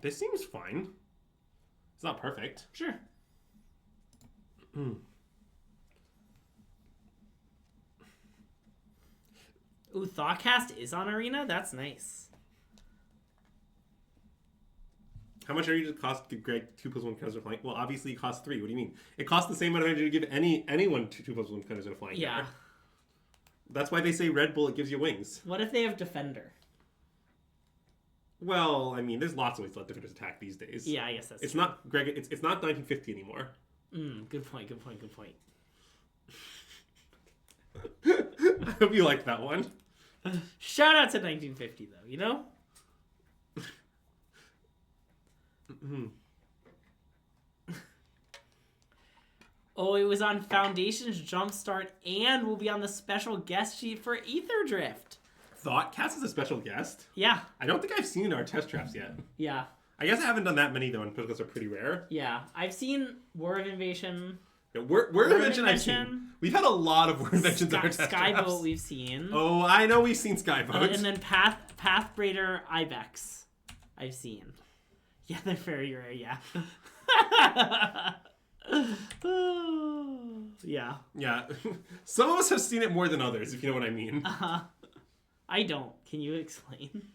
This seems fine. It's not perfect. Sure. Ooh, Thoughtcast is on Arena? That's nice. How much energy does it cost to give Greg 2+1 counters of flying? Well, obviously it costs 3. What do you mean? It costs the same amount of energy to give anyone 2+1 counters of flying. Yeah. Counter. That's why they say Red Bull, it gives you wings. What if they have Defender? Well, I mean, there's lots of ways to let defenders attack these days. Yeah, I guess that's It's true. not, Greg, it's not 1950 anymore. Good point. I hope you liked that one. Shout out to 1950, though, you know? Oh, it was on Foundation's Jumpstart and will be on the special guest sheet for Ether Drift. Thoughtcast is a special guest? Yeah. I don't think I've seen our test traps yet. Yeah. I guess I haven't done that many, though, and push are pretty rare. Yeah. I've seen War of Invasion. Yeah, Word Invention I've seen. We've had a lot of Word Inventions on our test traps. Skyboat we've seen. Oh, I know we've seen Skyboat. And then Pathbraider Ibex I've seen. Yeah, they're very rare, yeah. Yeah. Yeah. Some of us have seen it more than others, if you know what I mean. I don't. Can you explain?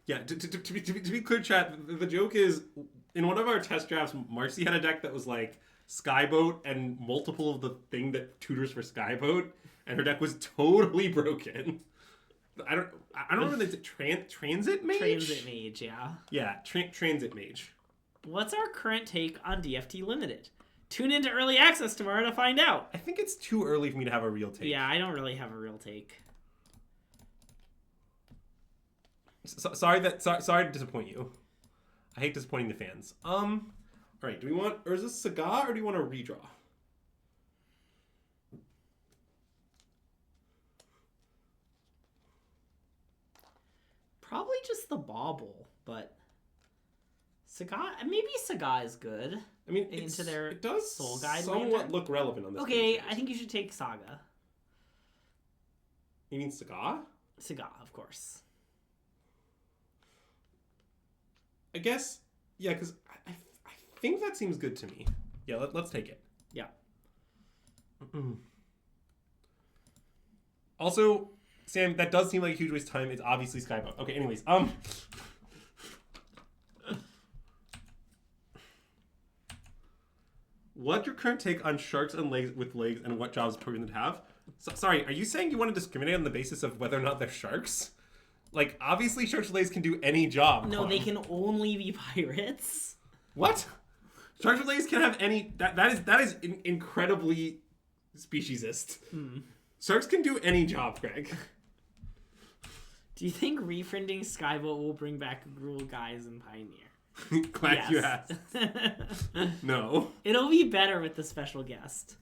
Yeah, to be clear, chat, the joke is, in one of our test drafts, Marcy had a deck that was like Skyboat and multiple of the thing that tutors for Skyboat, and her deck was totally broken. I don't remember the Transit Mage? Transit Mage, yeah. Yeah, Transit Mage. What's our current take on DFT Limited? Tune into early access tomorrow to find out. I think it's too early for me to have a real take. Yeah, I don't really have a real take. Sorry to disappoint you. I hate disappointing the fans. All right, do we want Urza's Saga or do you want to redraw? Probably just the Bauble, but Saga, maybe Saga is good. I mean, it does Soul Guide somewhat lantern? look relevant on this. Okay, I think you should take Saga. You mean Saga? Saga, of course. I guess, yeah, because I think that seems good to me. Yeah, let's take it. Yeah. Also, Sam, that does seem like a huge waste of time. It's obviously Skyboat. Okay, anyways, what's your current take on sharks and legs with legs and what jobs proven to have? Sorry, are you saying you want to discriminate on the basis of whether or not they're sharks? Like, obviously sharks with legs can do any job. No, they can only be pirates. What? Sharks with legs can have any... That is incredibly speciesist. Sharks can do any job, Greg. Do you think reprinting Skyboat will bring back Gruul Guys and Pioneer? Glad you asked. No. It'll be better with the special guest.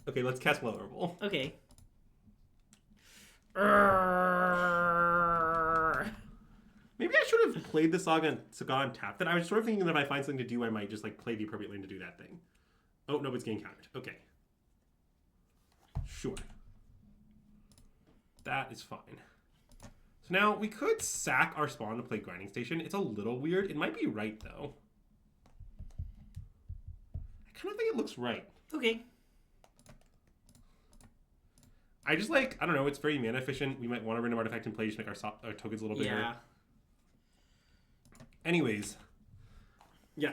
Okay, let's cast Vulnerable. Okay. Maybe I should have played the Saga and tapped it. I was sort of thinking that if I find something to do, I might just like play the appropriate lane to do that thing. Oh, no, it's getting countered. Okay. Sure. That is fine. So now we could sack our spawn to play Grinding Station. It's a little weird. It might be right, though. I kind of think it looks right. Okay. I just like, I don't know, it's very mana efficient. We might want to random artifact and play just make our tokens a little bigger. Yeah. Anyways. Yeah,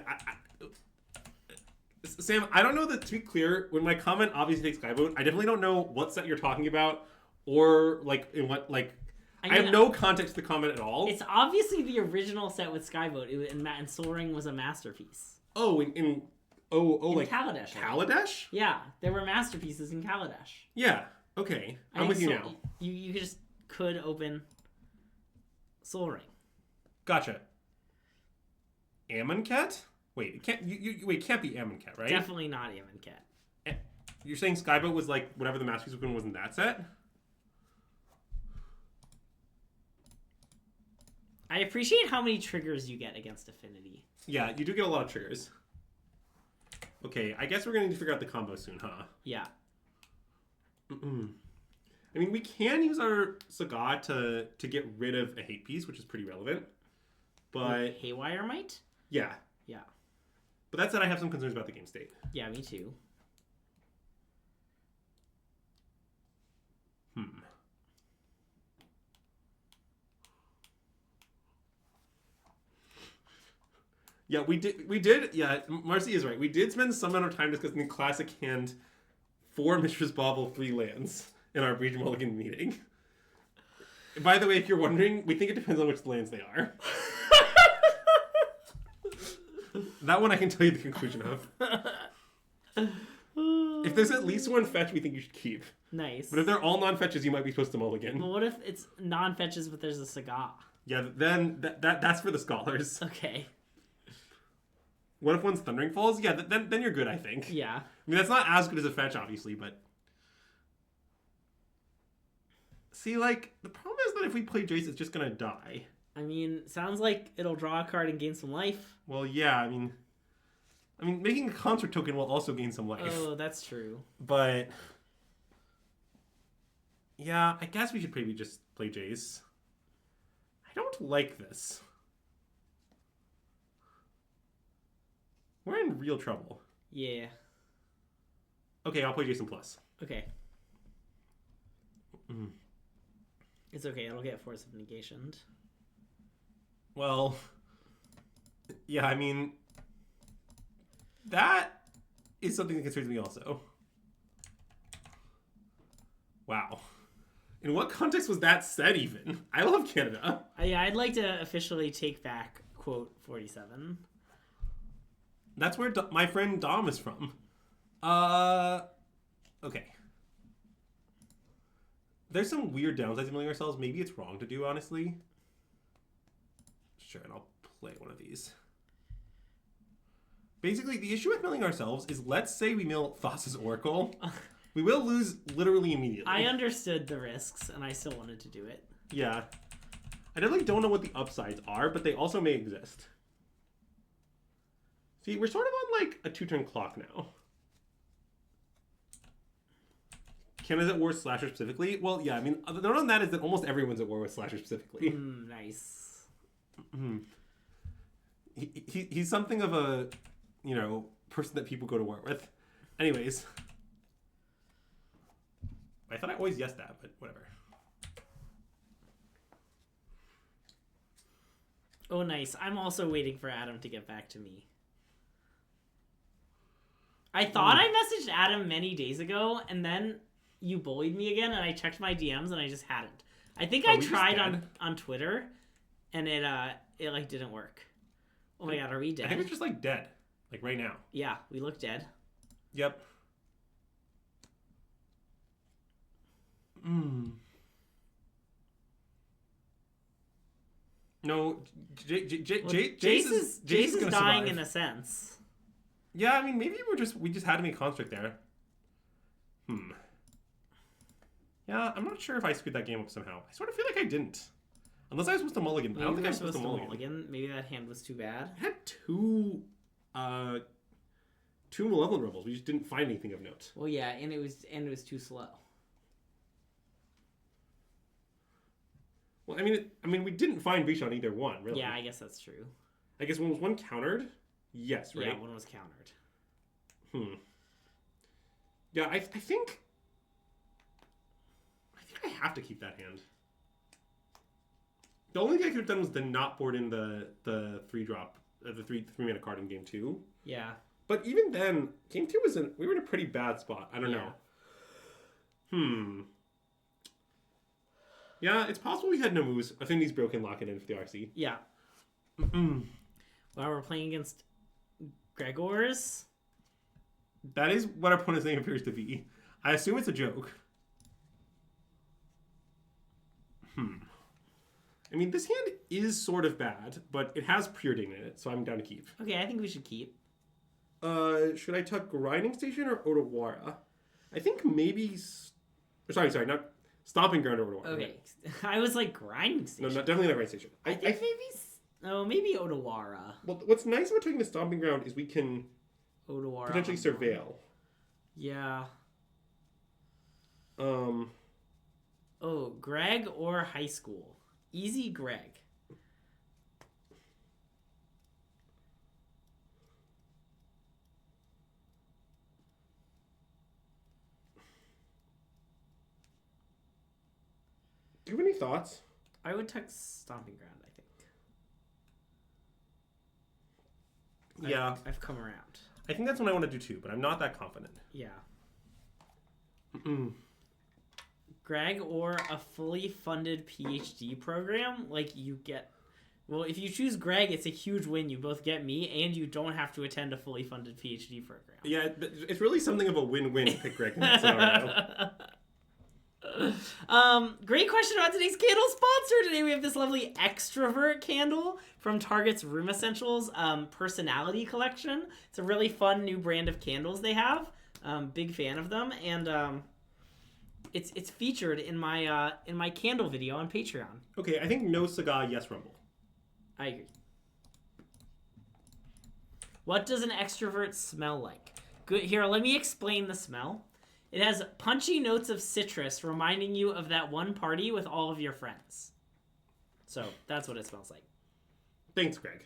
Sam, I don't know that, to be clear, when my comment obviously takes Skyboat, I definitely don't know what set you're talking about or, like, in what, like, I have no context to the comment at all. It's obviously the original set with Skyboat, and Soul Ring was a masterpiece. Oh, in like Kaladesh. Kaladesh? Yeah, there were masterpieces in Kaladesh. Yeah, okay. I'm with you now. You just could open Soul Ring. Gotcha. Amonkhet? Wait, it can't. Wait, it can't be Amonkhet, right? Definitely not Amonkhet. You're saying Skyboat was like whatever the masterpiece was in that set? I appreciate how many triggers you get against Affinity. Yeah, you do get a lot of triggers. Okay, I guess we're going to need to figure out the combo soon, huh? Yeah. I mean, we can use our Saga to get rid of a hate piece, which is pretty relevant. But With Haywire Might? Yeah. Yeah. But that said, I have some concerns about the game state. Yeah, me too. Yeah, we did. Yeah, Marcy is right. We did spend some amount of time discussing the classic hand 4 Mishra's Bauble 3 lands in our Breach Mulligan meeting. By the way, if you're wondering, we think it depends on which lands they are. That one I can tell you the conclusion of. If there's at least one fetch we think you should keep. Nice. But if they're all non-fetches, you might be supposed to mulligan. Well, what if it's non-fetches but there's a Saga? Yeah, then that's for the scholars. Okay. What if one's Thundering Falls? Yeah, then you're good, I think. Yeah. I mean, that's not as good as a fetch, obviously, but... See, like, the problem is that if we play Jace, it's just gonna die. I mean, sounds like it'll draw a card and gain some life. Well, yeah, I mean, making a concert token will also gain some life. Oh, that's true. But... yeah, I guess we should maybe just play Jace. I don't like this. We're in real trouble. Yeah. Okay, I'll play Jason Plus. Okay. Mm. It's okay. It'll get Force of Negation. Well, yeah, I mean, that is something that concerns me also. Wow. In what context was that said even? I love Canada. Yeah, I'd like to officially take back quote 47. That's where my friend Dom is from. Okay. There's some weird downsides to milling ourselves. Maybe it's wrong to do, honestly. Sure, and I'll play one of these. Basically, the issue with milling ourselves is, let's say we mill Thassa's Oracle. We will lose literally immediately. I understood the risks, and I still wanted to do it. Yeah. I definitely don't know what the upsides are, but they also may exist. See, we're sort of on, like, a 2-turn clock now. Canada's at war with Slasher specifically? Well, yeah, I mean, the note on that is that almost everyone's at war with Slasher specifically. Nice. He's something of a, you know, person that people go to war with. Anyways. I thought I always yes that, but whatever. Oh, nice. I'm also waiting for Adam to get back to me. I thought I messaged Adam many days ago, and then you bullied me again, and I checked my DMs, and I just hadn't. I think I tried on Twitter, and it like didn't work. Oh my god, are we dead? I think we're just like dead, like right now. Yeah, we look dead. Yep. No, Jace is dying in a sense. Yeah, I mean, maybe we just had to make construct there. Yeah, I'm not sure if I screwed that game up somehow. I sort of feel like I didn't. Unless I was supposed to mulligan. I don't think I was supposed to mulligan. Maybe that hand was too bad. I had two Malevolent Rebels. We just didn't find anything of note. Well, yeah, and it was too slow. Well, I mean, we didn't find Breach on either one, really. Yeah, I guess that's true. I guess was one countered? Yes, right? Yeah, one was countered. Yeah, I think I have to keep that hand. The only thing I could have done was to not board in the 3-drop, the 3-mana card in game 2. Yeah. But even then, game 2 we were in a pretty bad spot. I don't know. Yeah, it's possible we had no moves. Affinity's broken, lock it in for the RC. Yeah. Well, we're playing against Gregors. That is what our opponent's name appears to be. I assume it's a joke. I mean, this hand is sort of bad, but it has Preordain in it, so I'm down to keep. Okay, I think we should keep. Should I tuck Grinding Station or Otawara? I think maybe... Sorry, not Stomping Ground or Otawara. Okay, I was like Grinding Station. No, definitely not Grinding Station. I think maybe Otawara. Well, what's nice about taking the Stomping Ground is we can Otawara potentially surveil. Yeah. Oh, Greg or high school? Easy Greg. Do you have any thoughts? I would tuck Stomping Ground, I think. Yeah. I've come around. I think that's what I want to do too, but I'm not that confident. Yeah. Greg or a fully funded PhD program, like you get... Well, if you choose Greg, it's a huge win. You both get me, and you don't have to attend a fully funded PhD program. Yeah, it's really something of a win-win to pick Greg in that scenario. Great question about today's candle sponsor. Today we have this lovely extrovert candle from Target's Room Essentials personality collection. It's a really fun new brand of candles they have. Big fan of them, and it's featured in my candle video on Patreon. Okay, I think no cigar, yes rumble. I agree. What does an extrovert smell like? Good. Here, let me explain the smell. It has punchy notes of citrus, reminding you of that one party with all of your friends. So that's what it smells like. Thanks, Greg.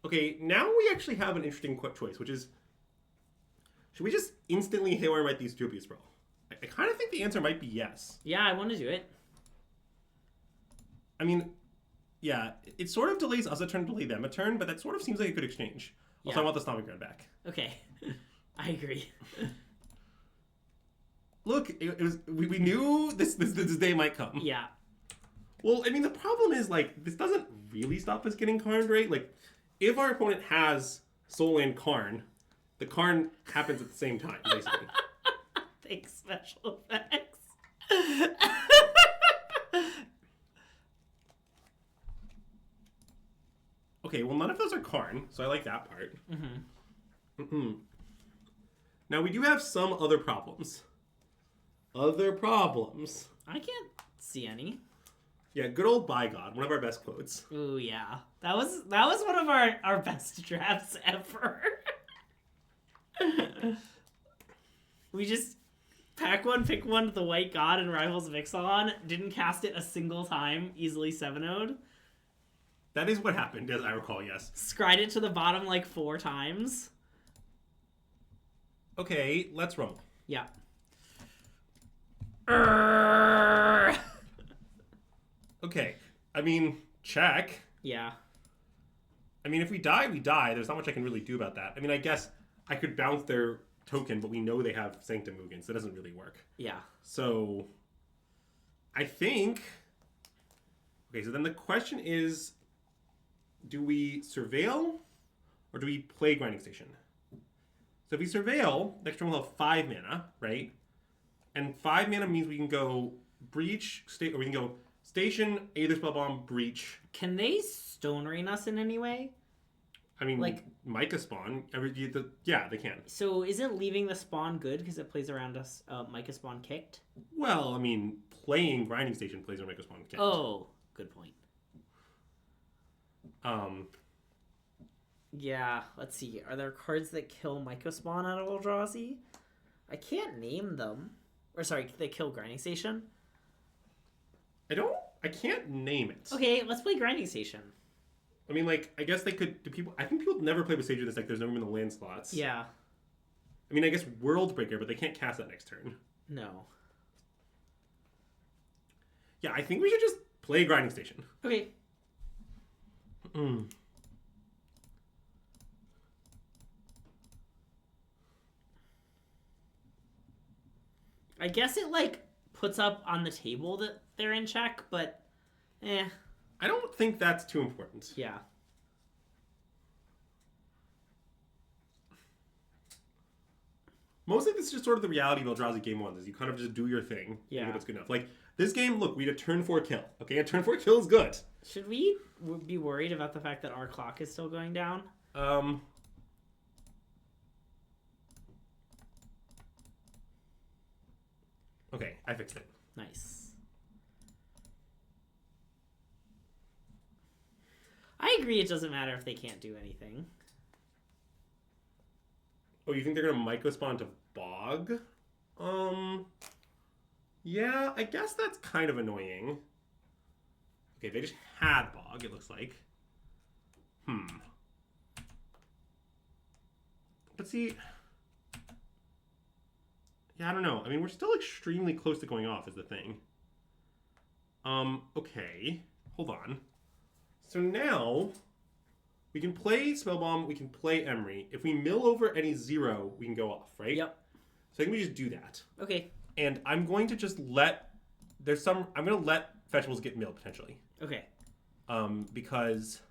Okay, now we actually have an interesting choice, which is, should we just instantly Haywire Might these Utopia Sprawl? I kind of think the answer might be yes. Yeah, I want to do it. I mean, yeah, it sort of delays us a turn, delay them a turn, but that sort of seems like a good exchange. Also, I want the Stomping Ground back. Okay, I agree. Look, we knew this day might come. Yeah. Well, I mean, the problem is, like, this doesn't really stop us getting Karned, right? Like, if our opponent has Soul and Karn, the Karn happens at the same time, basically. Thanks, special effects. Okay, well, none of those are Karn, so I like that part. Now, we do have some other problems. I can't see any. Yeah, good old By God, one of our best quotes. Ooh, yeah. That was one of our best drafts ever. We just pack one, pick one to the White God and Rivals Vixen, didn't cast it a single time, easily 7-0'd. That is what happened, as I recall, yes. Scried it to the bottom like 4 times. Okay, let's rumble. Yeah. Okay, I mean, check. Yeah. I mean, if we die, we die. There's not much I can really do about that. I mean, I guess I could bounce their token, but we know they have Sanctum Mugen, so that doesn't really work. Yeah. So, I think... Okay, so then the question is, do we Surveil, or do we play Grinding Station? So if we Surveil, next turn we'll have 5 mana, right? And 5 mana means we can go Breach, or we can go Station, Aether Spellbomb, Breach. Can they Stone Rain us in any way? I mean, like Micah Spawn. Yeah, they can. So isn't leaving the spawn good because it plays around us? Micah Spawn kicked. Well, I mean, playing Grinding Station plays around Micah Spawn kicked. Oh, good point. Yeah, let's see. Are there cards that kill Micah Spawn out of Elrazi? I can't name them. Or sorry, they kill Grinding Station? I can't name it. Okay, let's play Grinding Station. I mean, like, I guess they could... I think people never play with Sage in this deck. There's no room in the land slots. Yeah. I mean, I guess Worldbreaker, but they can't cast that next turn. No. Yeah, I think we should just play Grinding Station. Okay. I guess it, like, puts up on the table that they're in check, but I don't think that's too important. Yeah. Mostly this is just sort of the reality of Eldrazi Game 1, is you kind of just do your thing. Yeah. And it's good enough. Like, this game, look, we had a turn 4 kill. Okay, a turn 4 kill is good. Should we be worried about the fact that our clock is still going down? Okay, I fixed it. Nice. I agree it doesn't matter if they can't do anything. Oh, you think they're going to Micro-Spawn to Bog? Yeah, I guess that's kind of annoying. Okay, they just had Bog, it looks like. But see... Yeah, I don't know. I mean, we're still extremely close to going off is the thing. Okay. Hold on. So now, we can play Spellbomb, we can play Emery. If we mill over any 0, we can go off, right? Yep. So I think we just do that. Okay. And I'm going to just let... I'm going to let Fetchables get milled, potentially. Okay. Because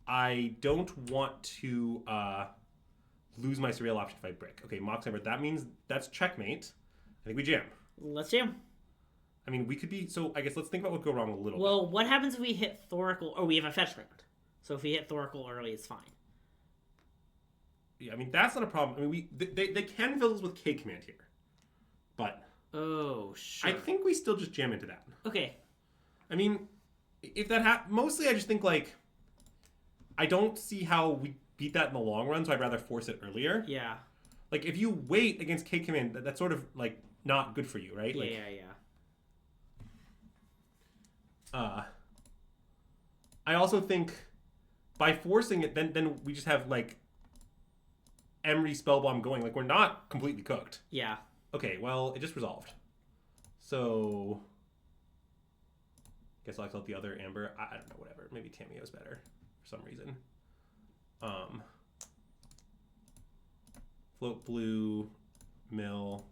I don't want to lose my Surreal option if I brick. Okay, Mox Ember. That means that's checkmate. I think we jam. Let's jam. I mean, we could be... So, I guess let's think about what could go wrong a little bit. Well, what happens if we hit Thoracle... Oh, we have a fetch round. So if we hit Thoracle early, it's fine. Yeah, I mean, that's not a problem. I mean, they can fill this with K command here. But... Oh, sure. I think we still just jam into that. Okay. I mean, if that happens... Mostly, I just think, like... I don't see how we beat that in the long run, so I'd rather force it earlier. Yeah. Like, if you wait against K command, that's sort of, like, not good for you, right? Yeah, like, yeah. I also think by forcing it, then we just have like Emery Spellbomb going. Like we're not completely cooked. Yeah. Okay, well it just resolved. So guess I'll select the other Amber. I don't know, whatever. Maybe Tamiyo's better for some reason. Float blue, mill.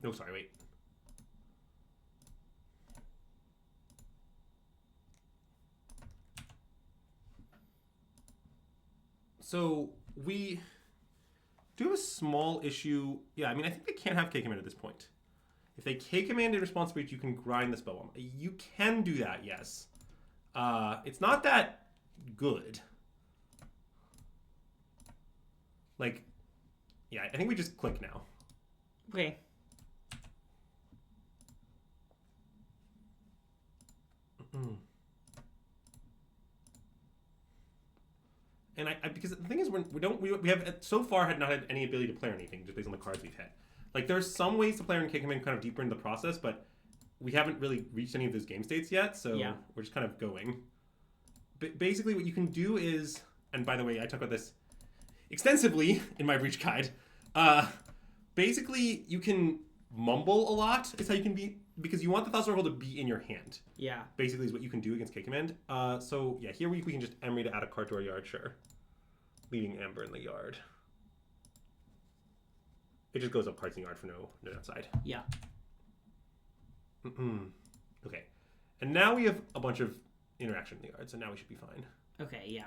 No, sorry, wait. So we do have a small issue. Yeah, I mean, I think they can't have K-Command at this point. If they K-Command in response breach, you can grind the Spellbomb. You can do that, yes. It's not that good. Like, yeah, I think we just click now. Okay. And because the thing is, we have so far had not had any ability to play or anything just based on the cards we've had. Like there's some ways to play and K-Command kind of deeper into the process, but we haven't really reached any of those game states yet, so yeah. We're just kind of going. Basically, what you can do is, and by the way, I talk about this extensively in my breach guide. Basically, you can mumble a lot. Is how you can be, because you want the Thousand Oracle to be in your hand. Yeah. Basically, is what you can do against K-Command. So yeah, here we can just Emery to add a card to our yard, sure. Leaving Amber in the yard. It just goes up parts in the yard for no downside. Yeah. Okay. And now we have a bunch of interaction in the yard, so now we should be fine. Okay, yeah.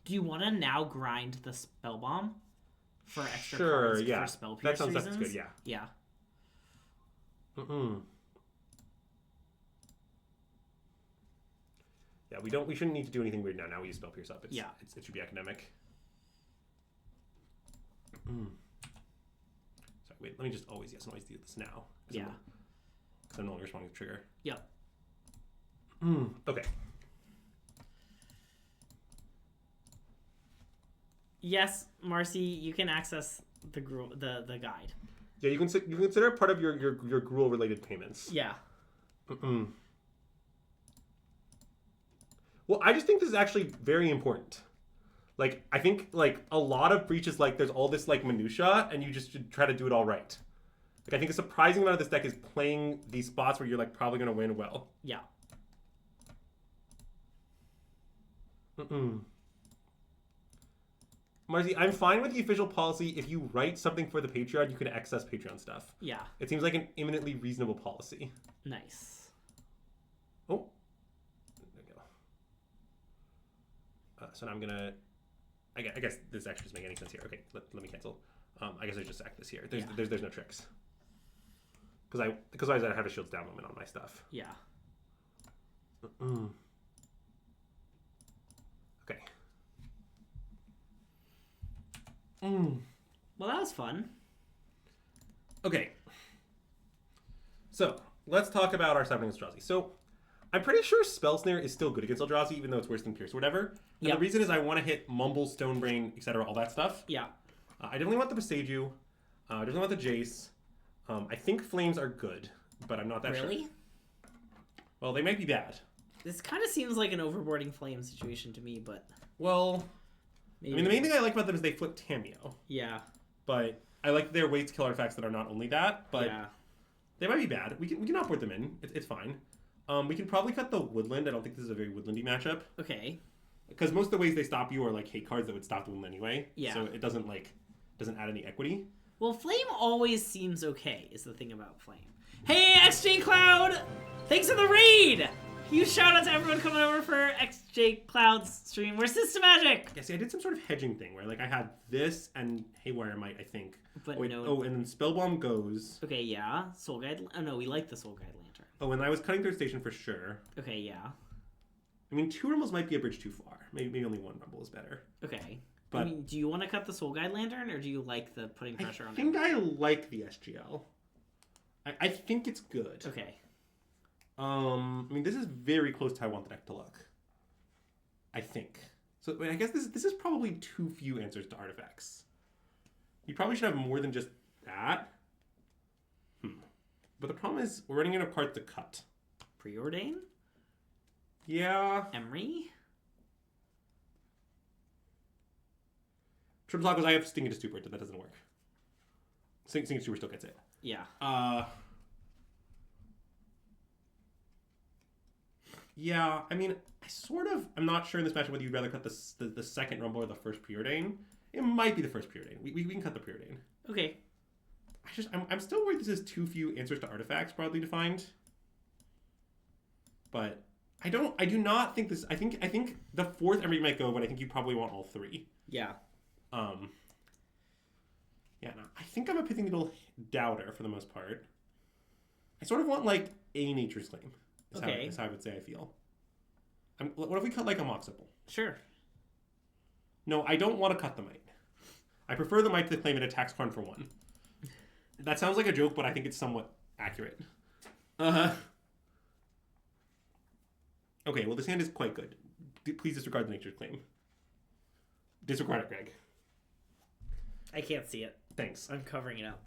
Do you want to now grind the Spellbomb for extra cards for spell pierce reasons? That's good, yeah. Yeah. Yeah, we shouldn't need to do anything weird now. Now we use spell pierce up. It should be academic. Sorry, wait, let me just always do this now. Yeah. Because I'm no longer responding to the trigger. Yep. Okay. Yes, Marcy, you can access the guide. Yeah, you consider it part of your Gruul related payments. Yeah. Well, I just think this is actually very important. Like, I think like a lot of breaches, like there's all this like minutia, and you just should try to do it all right. Like, I think a surprising amount of this deck is playing these spots where you're like probably gonna win well. Yeah. Marcy, I'm fine with the official policy. If you write something for the Patreon, you can access Patreon stuff. Yeah. It seems like an eminently reasonable policy. Nice. Oh. There we go. So now I'm gonna... I guess this actually doesn't make any sense here. Okay, let me cancel. I guess I just sack this here. There's no tricks. Because I have a shields down moment on my stuff. Yeah. Okay. Well, that was fun. Okay. So, let's talk about our stuff against Elrazi. So, I'm pretty sure Spell Snare is still good against Elrazi, even though it's worse than Pierce or whatever. And the reason is I want to hit Mumble, Stonebrain, etc., all that stuff. Yeah. I definitely want the Beseiju. I definitely want the Jace. I think Flames are good, but I'm not that sure. Really? Well, they might be bad. This kind of seems like an overboarding Flame situation to me, but... Well... Maybe. I mean, the main thing I like about them is they flip Tamiyo. Yeah. But I like their ways to kill artifacts that are not only that, but they might be bad. We can outboard them in. It's fine. We can probably cut the Woodland. I don't think this is a very Woodlandy matchup. Okay. Because most of the ways they stop you are like hate cards that would stop the Woodland anyway. Yeah. So it doesn't add any equity. Well, Flame always seems okay, is the thing about Flame. Hey, XJ Cloud! Thanks for the raid! Huge shout out to everyone coming over for XJ Cloud's stream. We're SystemMagic! Yeah, see, I did some sort of hedging thing where I had this and Haywire Might, I think. But and then Spellbomb goes. Okay, yeah. Soul Guide. Oh, no, we like the Soul Guide Lantern. Oh, and I was cutting Third Station for sure. Okay, yeah. I mean, 2 Rumbles might be a bridge too far. Maybe only 1 Rumble is better. Okay. But I mean, do you want to cut the Soul Guide Lantern, or do you like the putting pressure on it? I think I like the SGL. I think it's good. Okay. I mean, this is very close to how I want the deck to look. I think. So I guess this is probably too few answers to artifacts. You probably should have more than just that. But the problem is we're running out of cards to cut. Preordain? Yeah. Emery? Triple Talk was I have Sting into Stupor, that doesn't work. Sting into Stupor still gets it. Yeah. Yeah, I mean, I'm not sure in this matchup whether you'd rather cut the second Rumble or the first Preordain. It might be the first Preordain. We can cut the Preordain. Okay. I'm still worried this is too few answers to artifacts broadly defined. But I do not think this. I think the fourth Emery might go, but I think you probably want all three. Yeah. Yeah, no, I think I'm a Pithing Needle doubter for the most part. I sort of want like a Nature's Claim. Is how I would say I feel. What if we cut like a Moxable? Sure. No, I don't want to cut the Might. I prefer the Might to the claim it attacks Karn for 1. That sounds like a joke, but I think it's somewhat accurate. Okay, well this hand is quite good. Please disregard the Nature's Claim. Disregard it, Greg. I can't see it. Thanks. I'm covering it up.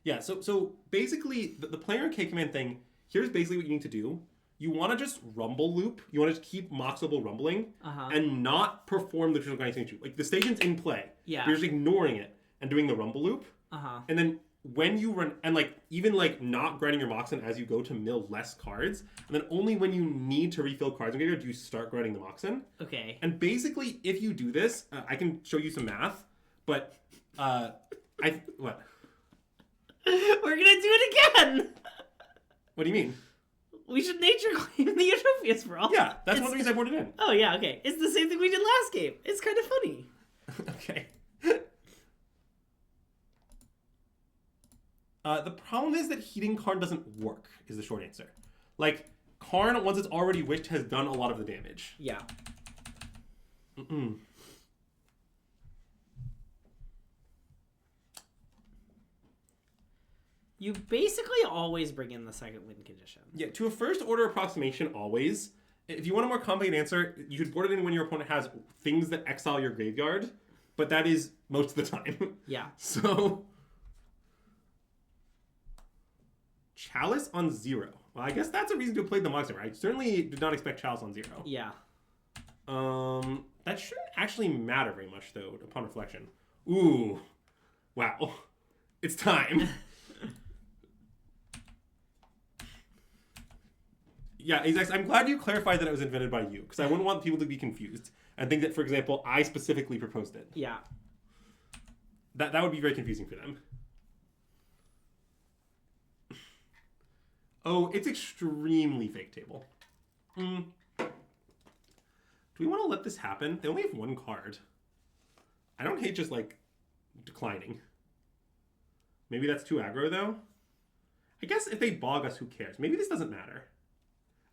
Yeah, so basically, the player and K-Command thing, here's basically what you need to do. You want to just rumble loop. You want to just keep Moxable rumbling and not perform the traditional grinding stage. Like, the station's in play. Yeah. You're just ignoring it and doing the rumble loop. And then when you run, and like, even like not grinding your Moxen as you go to mill less cards, and then only when you need to refill cards in graveyard do you start grinding the Moxen. Okay. And basically, if you do this, I can show you some math, but what? We're gonna do it again! What do you mean? We should nature claim the Utopias for all. Yeah, that's one of the reasons I boarded in. Oh, yeah, okay. It's the same thing we did last game. It's kind of funny. Okay. The problem is that heating Karn doesn't work, is the short answer. Like, Karn, once it's already wished, has done a lot of the damage. Yeah. You basically always bring in the second win condition. Yeah, to a first order approximation, always. If you want a more complicated answer, you should board it in when your opponent has things that exile your graveyard, but that is most of the time. Yeah. So, Chalice on 0. Well, I guess that's a reason to have played the Moxen, right? I certainly did not expect Chalice on 0. Yeah. That shouldn't actually matter very much, though, upon reflection. Ooh. Wow. It's time. Yeah, exactly. I'm glad you clarified that it was invented by you, because I wouldn't want people to be confused and think that, for example, I specifically proposed it. Yeah. That would be very confusing for them. Oh, it's extremely fake table. Do we want to let this happen? They only have one card. I don't hate just, like, declining. Maybe that's too aggro, though. I guess if they bog us, who cares? Maybe this doesn't matter.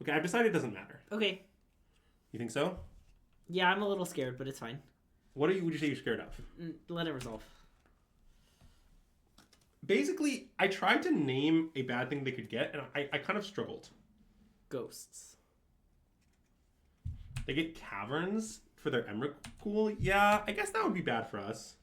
Okay, I've decided it doesn't matter. Okay. You think so? Yeah, I'm a little scared, but it's fine. Would you say you're scared of? Let it resolve. Basically, I tried to name a bad thing they could get, and I kind of struggled. Ghosts. They get Caverns for their Emrakul. Yeah, I guess that would be bad for us.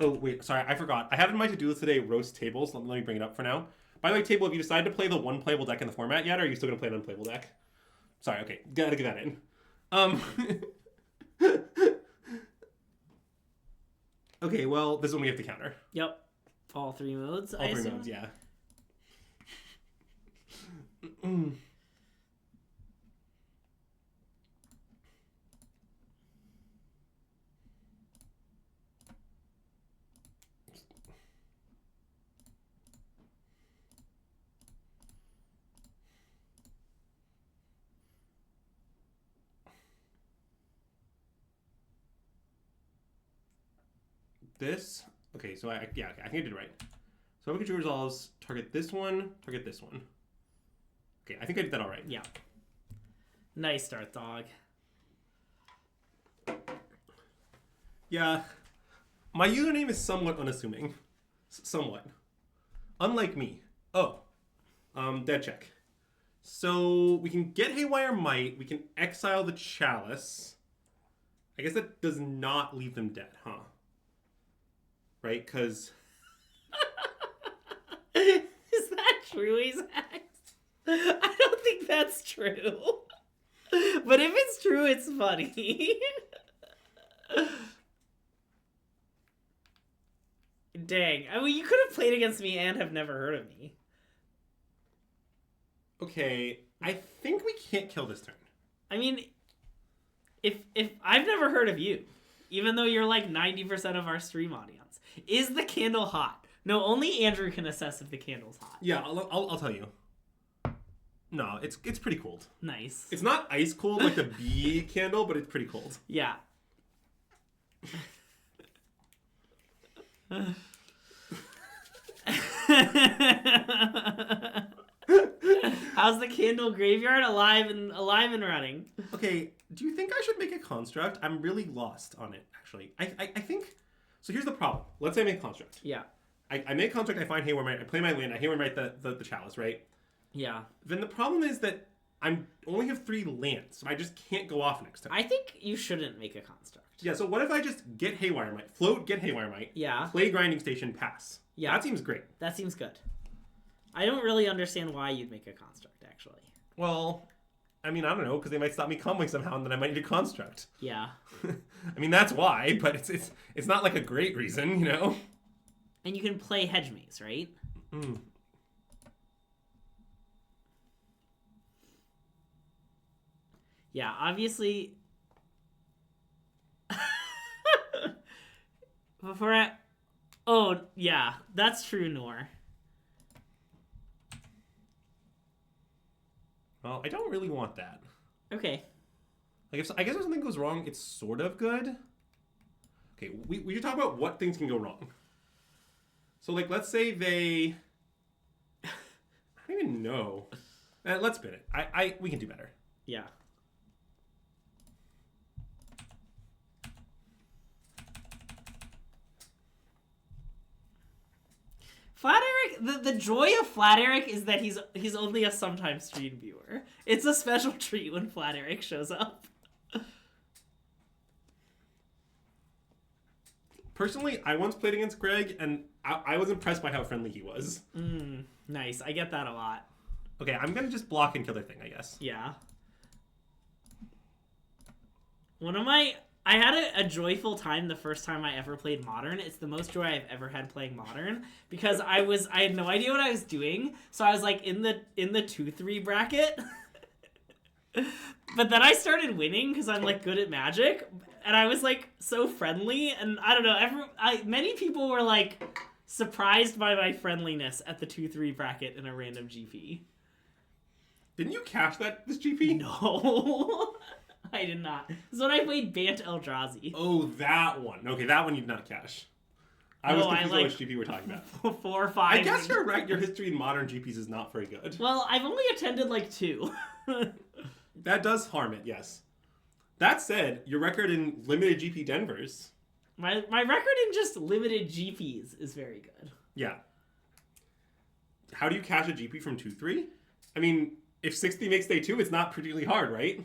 Oh, wait, sorry, I forgot. I had in my to-do list today roast tables. Let me bring it up for now. By the way, Table, have you decided to play the one playable deck in the format yet, or are you still going to play an unplayable deck? Sorry, okay. Gotta get that in. Okay, well, this is when we have to counter. Yep. All three modes, All three modes, yeah. this. Okay, so okay, I think I did it right. So Quick True resolves, target this one, target this one. Okay, I think I did that all right. Yeah. Nice start, dog. Yeah. My username is somewhat unassuming. Somewhat. Unlike me. Oh. Dead check. So we can get Haywire Might. We can exile the Chalice. I guess that does not leave them dead, huh? Right? Because... Is that true, Isaac? I don't think that's true. But if it's true, it's funny. Dang. I mean, you could have played against me and have never heard of me. Okay, I think we can't kill this turn. I mean, if I've never heard of you, even though you're like 90% of our stream audience, is the candle hot? No, only Andrew can assess if the candle's hot. Yeah, I'll tell you. No, it's pretty cold. Nice. It's not ice cold like the bee candle, but it's pretty cold. Yeah. How's the candle graveyard? Alive and running. Okay, do you think I should make a construct? I'm really lost on it, actually. I think... So here's the problem. Let's say I make a construct. Yeah. I make a construct, I find Haywire Might, I play my land, I Haywire Might the Chalice, right? Yeah. Then the problem is that I only have 3 lands, so I just can't go off next turn. I think you shouldn't make a construct. Yeah, so what if I just get Haywire Might, float, get Haywire Might, Yeah. play Grinding Station, pass? Yeah. That seems great. That seems good. I don't really understand why you'd make a construct, actually. Well, I mean, I don't know, because they might stop me comboing somehow, and then I might need a construct. Yeah. I mean, that's why, but it's not like a great reason, you know? And you can play Hedge Maze, right? Mm. Yeah, obviously... Before I... Oh, yeah, that's true, Nor. Well, I don't really want that. Okay. Like, I guess if something goes wrong, it's sort of good. Okay, we should talk about what things can go wrong. So, like, let's say they... I don't even know. Let's spin it. We can do better. Yeah. Flat Eric, the joy of Flat Eric is that he's only a sometimes stream viewer. It's a special treat when Flat Eric shows up. Personally, I once played against Greg, and I was impressed by how friendly he was. Nice. I get that a lot. Okay, I'm gonna just block and kill their thing, I guess. Yeah. I had a joyful time the first time I ever played Modern. It's the most joy I've ever had playing Modern because I had no idea what I was doing. So I was like in the 2-3 bracket. But then I started winning because I'm like good at Magic, and I was like so friendly, and I don't know, many people were like surprised by my friendliness at the 2-3 bracket in a random GP. Didn't you cash this GP? No. I did not. This is when I played Bant Eldrazi. Oh, that one. Okay, that one you did not cash. I was confused on which GP we're talking about. 4 or 5. I guess you're right. Your history in modern GPs is not very good. Well, I've only attended like 2. That does harm it, yes. That said, your record in limited GP Denvers. My record in just limited GPs is very good. Yeah. How do you cash a GP from 2-3? I mean, if 60 makes day 2, it's not particularly hard, right?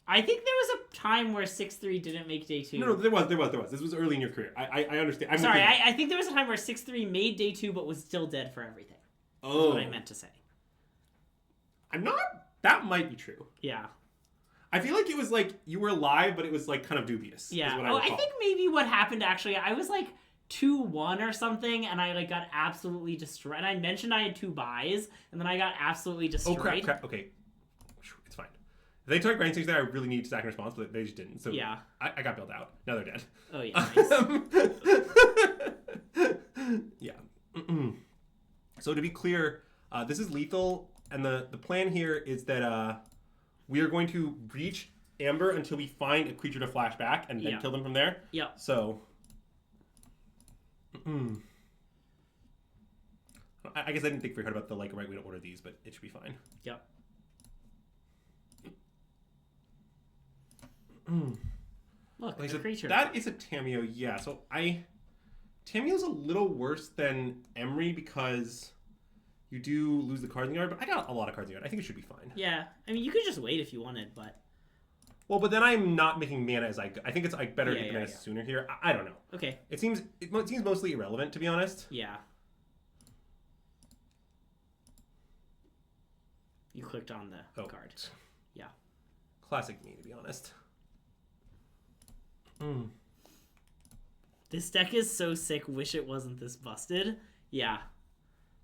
I think there was a time where 6-3 didn't make day 2. No, there was. This was early in your career. I understand. I think there was a time where 6-3 made day 2 but was still dead for everything. Oh. That's what I meant to say. That might be true. Yeah. I feel like it was like you were alive, but it was like kind of dubious. Yeah. I think maybe what happened actually, I was like 2-1 or something, and I like got absolutely destroyed. And I mentioned I had 2 buys, and then I got absolutely destroyed. Oh crap! Okay, it's fine. If they took Grinding Station there, I really need stack and response, but they just didn't. So yeah, I got bailed out. Now they're dead. Oh yeah. Nice. Yeah. So to be clear, this is lethal, and the plan here is that we are going to breach Amber until we find a creature to flash back and then kill them from there. Yeah. So I guess I didn't think very hard about the right way to order these, but it should be fine. Yep. Look, Okay, the creature. that is a Tamio, yeah. So Tamio's a little worse than Emery because you do lose the cards in the yard, but I got a lot of cards in the yard. I think it should be fine. Yeah, I mean, you could just wait if you wanted, but... Well, but then I'm not making mana as I go. I think it's better to get the mana sooner here. I don't know. Okay. It seems mostly irrelevant, to be honest. Yeah. You clicked on the card. Yeah. Classic me, to be honest. This deck is so sick. Wish it wasn't this busted. Yeah.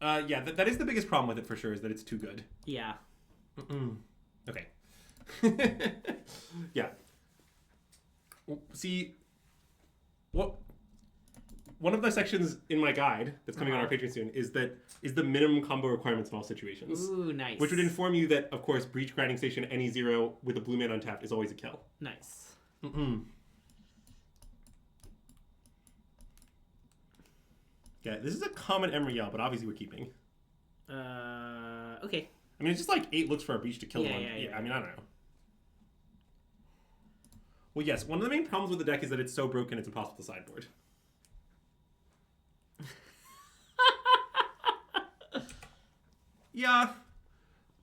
Yeah, that is the biggest problem with it for sure, is that it's too good. Yeah. Okay. Yeah. See, one of the sections in my guide that's coming on our Patreon soon is the minimum combo requirements in all situations. Ooh, nice. Which would inform you that, of course, Breach Grinding Station any 0 with a blue man untapped is always a kill. Nice. Yeah, this is a common Emery Yell, but obviously we're keeping. Okay. I mean, it's just like 8 looks for a Breach to kill one. Yeah. I mean, I don't know. Well, yes, one of the main problems with the deck is that it's so broken it's impossible to sideboard. Yeah.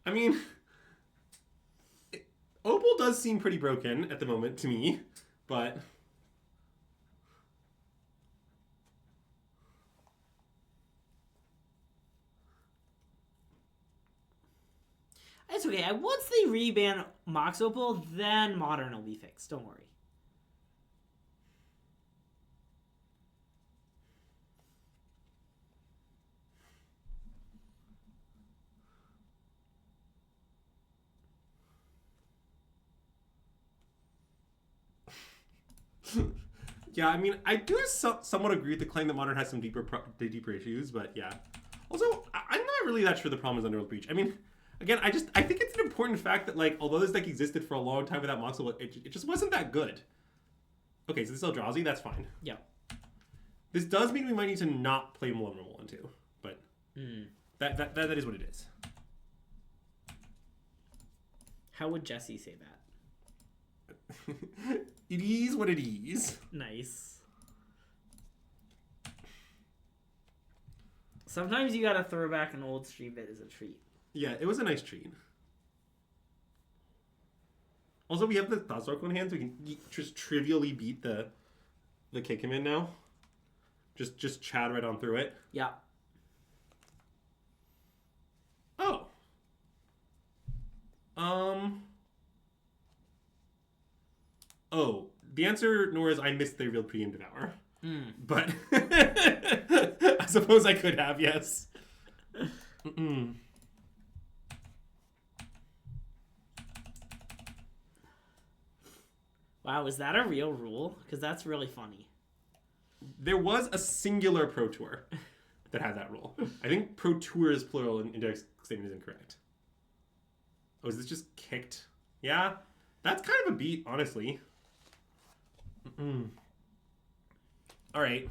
I mean, Opal does seem pretty broken at the moment to me, but... It's okay. Once they reban Mox Opal, then Modern will be fixed. Don't worry. Yeah, I mean, I do somewhat agree with the claim that Modern has some deeper issues, but yeah. Also, I'm not really that sure the problem is Underworld Breach. I mean, again, I think it's an important fact that, like, although this deck existed for a long time without Mox Opal, it just wasn't that good. Okay, so this is Eldrazi, that's fine. Yeah. This does mean we might need to not play Mulligan 1 2, but that is what it is. How would Jesse say that? It is what it is. Nice. Sometimes you gotta throw back an old stream bit as a treat. Yeah, it was a nice treat. Also, we have the Thought Oracle in hand, so we can just trivially beat the kick him in now. Just chat right on through it. Yeah. Oh. Oh, the answer, Nora, is I missed the real Preem Devour. But I suppose I could have, yes. Wow, is that a real rule? Because that's really funny. There was a singular Pro Tour that had that rule. I think Pro Tours plural in index statement is incorrect. Oh, is this just kicked? Yeah, that's kind of a beat, honestly. All right.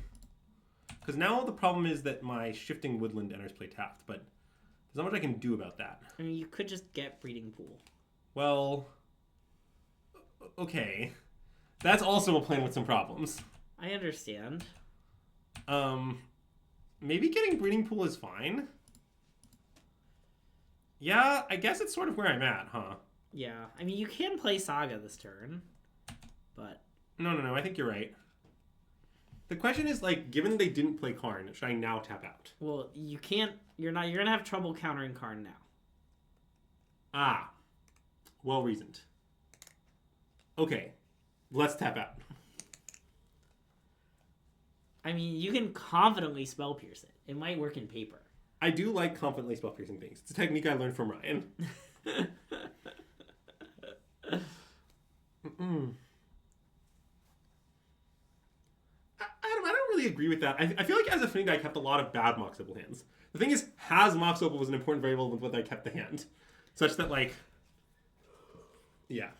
Because now the problem is that my Shifting Woodland enters play tapped, but there's not much I can do about that. I mean, you could just get Breeding Pool. Well, okay. That's also a plan with some problems. I understand. Maybe getting Breeding Pool is fine. Yeah, I guess it's sort of where I'm at, huh? Yeah, I mean, you can play Saga this turn, but... No, I think you're right. The question is, like, given they didn't play Karn, should I now tap out? Well, you can't... You're gonna have trouble countering Karn now. Ah. Well reasoned. Okay. Let's tap out. I mean, you can confidently Spell Pierce it. It might work in paper. I do like confidently spell piercing things. It's a technique I learned from Ryan. I don't really agree with that. I feel like as Affinity, I kept a lot of bad Mox Opal hands. The thing is, has Mox Opal was an important variable with whether I kept the hand. Such that, like... Yeah.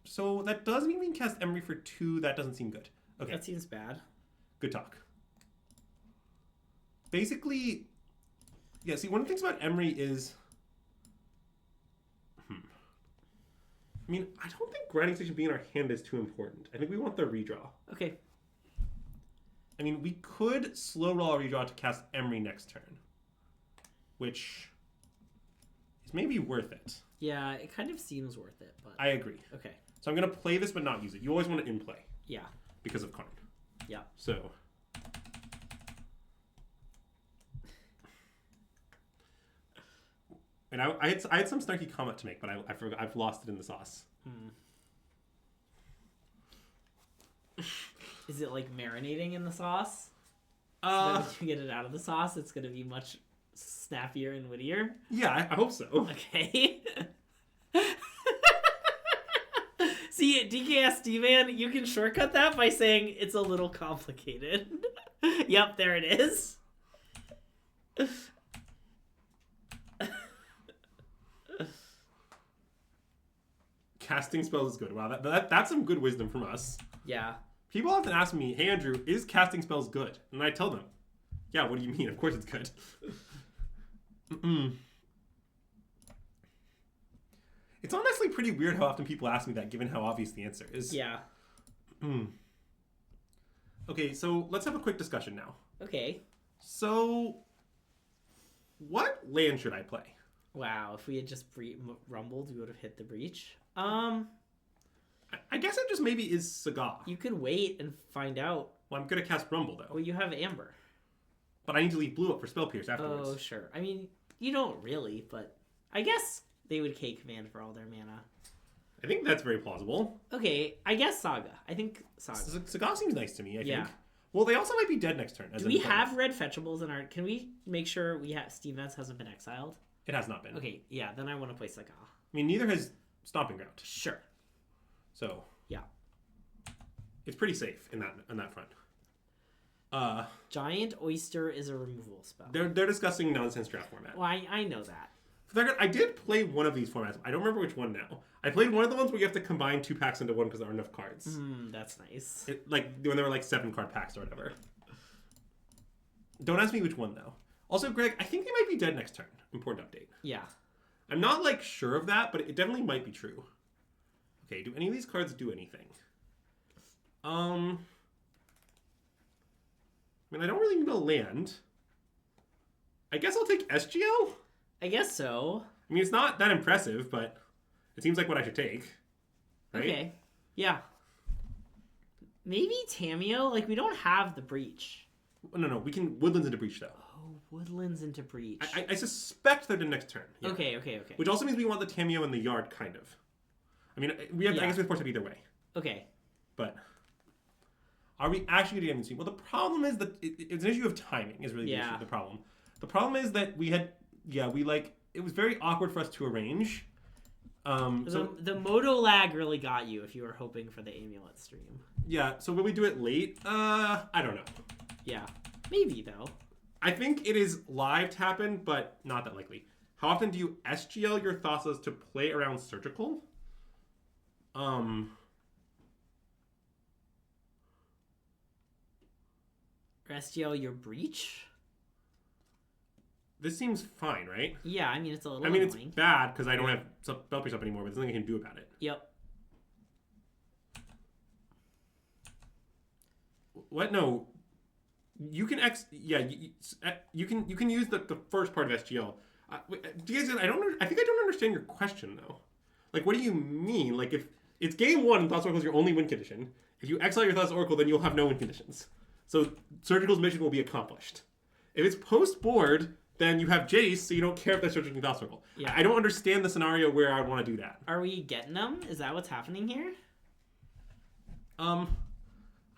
So that does mean we can cast Emery for 2. That doesn't seem good. Okay. That seems bad. Good talk. Basically, yeah, see, one of the things about Emery is... I mean, I don't think Grinding Station being in our hand is too important. I think we want the redraw. Okay. I mean, we could slow roll a redraw to cast Emery next turn, which is maybe worth it. Yeah, it kind of seems worth it, but... I agree. Okay. So I'm going to play this but not use it. You always want it in play. Yeah. Because of Karn. Yeah. So... And I had some snarky comment to make, but I forgot. I've lost it in the sauce. Is it like marinating in the sauce? So that when you get it out of the sauce, it's going to be much snappier and wittier? Yeah, I hope so. Okay. See, DKSD man, you can shortcut that by saying it's a little complicated. Yep, there it is. Casting spells is good. Wow, that's some good wisdom from us. Yeah. People often ask me, hey Andrew, is casting spells good? And I tell them, yeah, what do you mean? Of course it's good. It's honestly pretty weird how often people ask me that, given how obvious the answer is. Yeah. Okay, so let's have a quick discussion now. Okay. So, what land should I play? Wow, if we had just rumbled, we would have hit the breach. I guess it just maybe is Saga. You could wait and find out. Well, I'm going to cast Rumble, though. Well, you have Amber. But I need to leave blue up for Spell Pierce afterwards. Oh, sure. I mean, you don't really, but I guess they would K command for all their mana. I think that's very plausible. Okay, I guess Saga. I think Saga. Saga seems nice to me, I Yeah. think. Well, they also might be dead next turn. Do we have red fetchables in our... Can we make sure we have Steam Vents hasn't been exiled? It has not been. Okay, yeah, then I want to play Saga. I mean, neither has Stomping Ground. Sure. So... Yeah. It's pretty safe in that front. Giant Oyster is a removal spell. They're discussing nonsense draft format. Well, I know that. For the record, I did play one of these formats. I don't remember which one now. I played one of the ones where you have to combine 2 packs into one because there aren't enough cards. That's nice. Like when there were like 7 card packs or whatever. Don't ask me which one though. Also, Greg, I think they might be dead next turn. Important update. Yeah. I'm not like sure of that, but it definitely might be true. Okay, do any of these cards do anything? I mean, I don't really need a land. I guess I'll take SGL? I guess so. I mean, it's not that impressive, but it seems like what I should take. Right? Okay. Yeah. Maybe Tamiyo? Like, we don't have the Breach. No, we can Woodlands into Breach, though. Oh, Woodlands into Breach. I suspect they're the next turn. Yeah. Okay. Which also means we want the Tamiyo in the yard, kind of. I mean, I guess we have to force it either way. Okay. But are we actually going to get... Well, the problem is that it's an issue of timing is really the problem. The problem is that it was very awkward for us to arrange. The Moto lag really got you if you were hoping for the Amulet stream. Yeah, so will we do it late? I don't know. Yeah, maybe though. I think it is live to happen, but not that likely. How often do you SGL your Thassa's to play around Surgical? Or SGL your Breach? This seems fine, right? Yeah, I mean, it's a little annoying. It's bad because I don't have Spell Pierce up anymore, but there's nothing I can do about it. Yep. What? No. You can you can use the first part of SGL. Do you guys? I think I don't understand your question though. Like, what do you mean? Like, if it's game 1 and Thoughts Oracle is your only win condition, if you exile your Thoughts Oracle, then you'll have no win conditions. So Surgical's mission will be accomplished. If it's post board, then you have Jace, so you don't care if that's Surgical Thoughts Oracle. Yeah. I don't understand the scenario where I would want to do that. Are we getting them? Is that what's happening here? I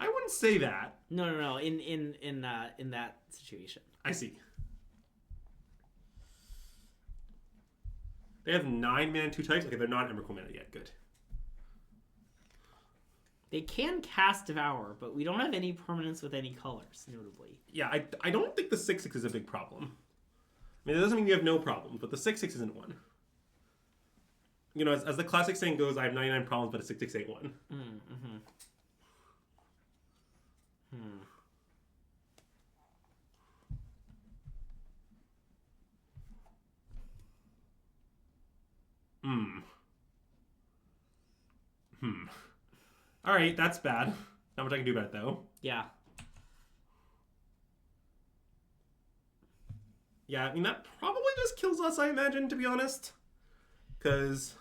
wouldn't say that. No. In that situation. I see. They have 9 mana, 2 types. Okay, they're not Emrakul mana yet. Good. They can cast Devour, but we don't have any permanents with any colors, notably. Yeah, I don't think the 6/6 is a big problem. I mean, it doesn't mean you have no problems, but the 6/6 isn't one. You know, as the classic saying goes, I have 99 problems, but a 6/6 ain't one. Hmm. All right, that's bad. Not much I can do about it, though. Yeah. Yeah, I mean, that probably just kills us, I imagine, to be honest. Because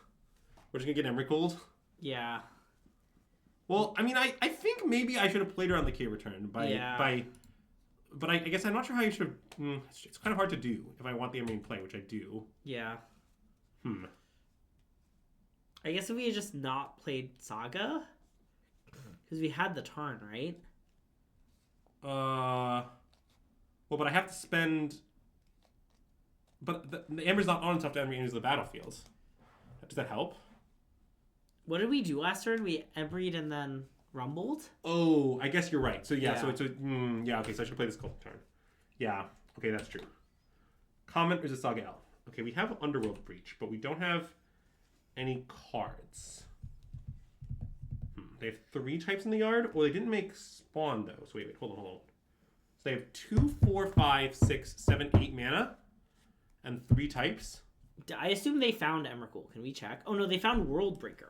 we're just going to get Emrakul. Yeah. Well, I mean, I think maybe I should have played around the K return by but I guess I'm not sure how you should have... it's kind of hard to do if I want the Emery in play, which I do. Yeah. I guess if we had just not played Saga, because we had the Tarn, right? Well, but I have to spend... But the Ember's not on enough to enter the battlefield. Does that help? What did we do last turn? We Embreed and then Rumbled? Oh, I guess you're right. So yeah, Yeah. so it's yeah, okay, so I should play this cold turn. Yeah, okay, that's true. Comment is a Saga L. Okay, we have Underworld Breach, but we don't have any cards. They have 3 types in the yard, or they didn't make spawn though. So wait, hold on. So they have 2, 4, 5, 6, 7, 8 mana, and 3 types. I assume they found Emrakul. Can we check? Oh no, they found Worldbreaker,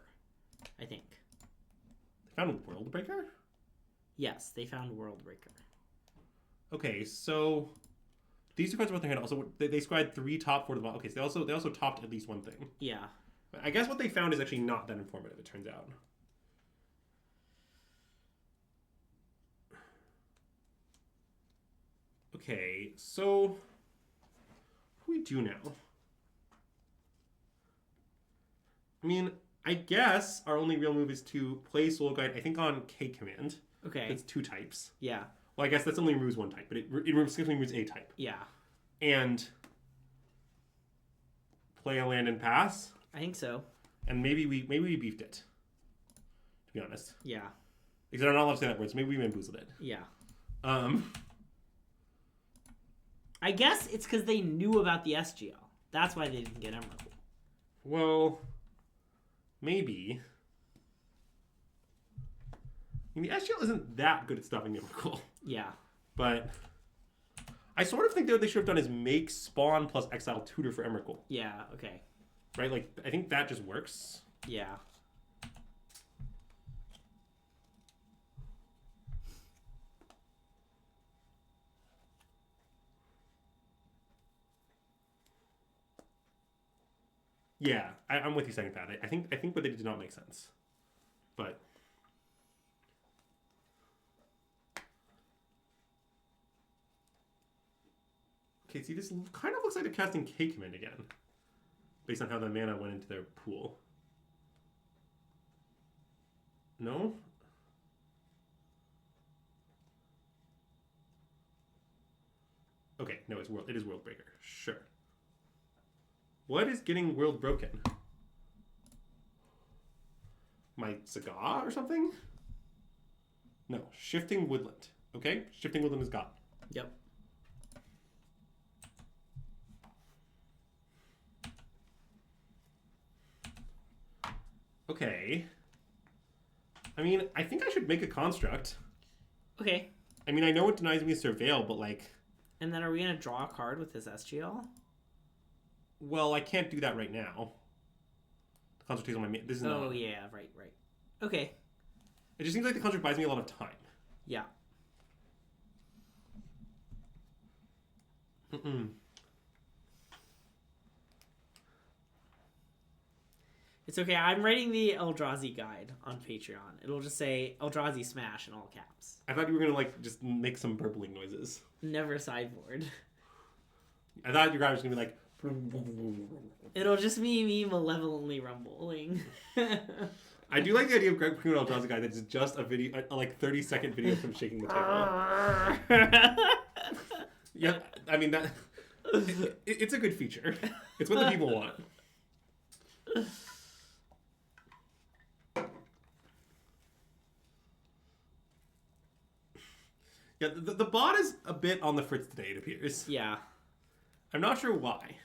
I think. They found Worldbreaker? Yes, they found Worldbreaker. Okay, so these 2 cards are what they had. Also, they squad 3 top 4 to the bottom. Okay, so they also topped at least one thing. Yeah. I guess what they found is actually not that informative, it turns out. Okay, so what do we do now? I mean, I guess our only real move is to play Soul Guide, I think, on K command. Okay. It's 2 types. Yeah. Well, I guess that's only removes 1 type, but it simply removes a type. Yeah. And play a land and pass. I think so. And maybe we beefed it. To be honest. Yeah. Because I'm not allowed to say that word, so maybe we bamboozled it. Yeah. I guess it's because they knew about the SGL. That's why they didn't get Emrakul. Well, maybe. I mean, the SGL isn't that good at stopping Emrakul. Yeah. But I sort of think that what they should have done is make spawn plus exile tutor for Emrakul. Yeah, okay. Right? Like, I think that just works. Yeah. Yeah, I'm with you saying that. I think what they did not make sense. But okay, see, this kind of looks like they're casting K command again, based on how the mana went into their pool. No? Okay, no, it is Worldbreaker. Sure. What is getting world broken? My Saga or something? No, Shifting Woodland. Okay, Shifting Woodland is gone. Yep. Okay. I mean, I think I should make a construct. Okay. I mean, I know it denies me Surveil, but like... And then are we going to draw a card with this SGL? Well, I can't do that right now. The construct takes on my... This is not... Oh, yeah, right. Okay. It just seems like the construct buys me a lot of time. Yeah. It's okay. I'm writing the Elrazi guide on Patreon. It'll just say Elrazi smash in all caps. I thought you were going to, like, just make some burbling noises. Never sideboard. I thought your guy was going to be like... It'll just be me malevolently rumbling. I do like the idea of Greg putting an Eldrazi guy that's just a video, a like 30-second video of him shaking the table. Yeah, I mean that. It's a good feature. It's what the people want. Yeah, the bot is a bit on the fritz today, it appears. Yeah. I'm not sure why.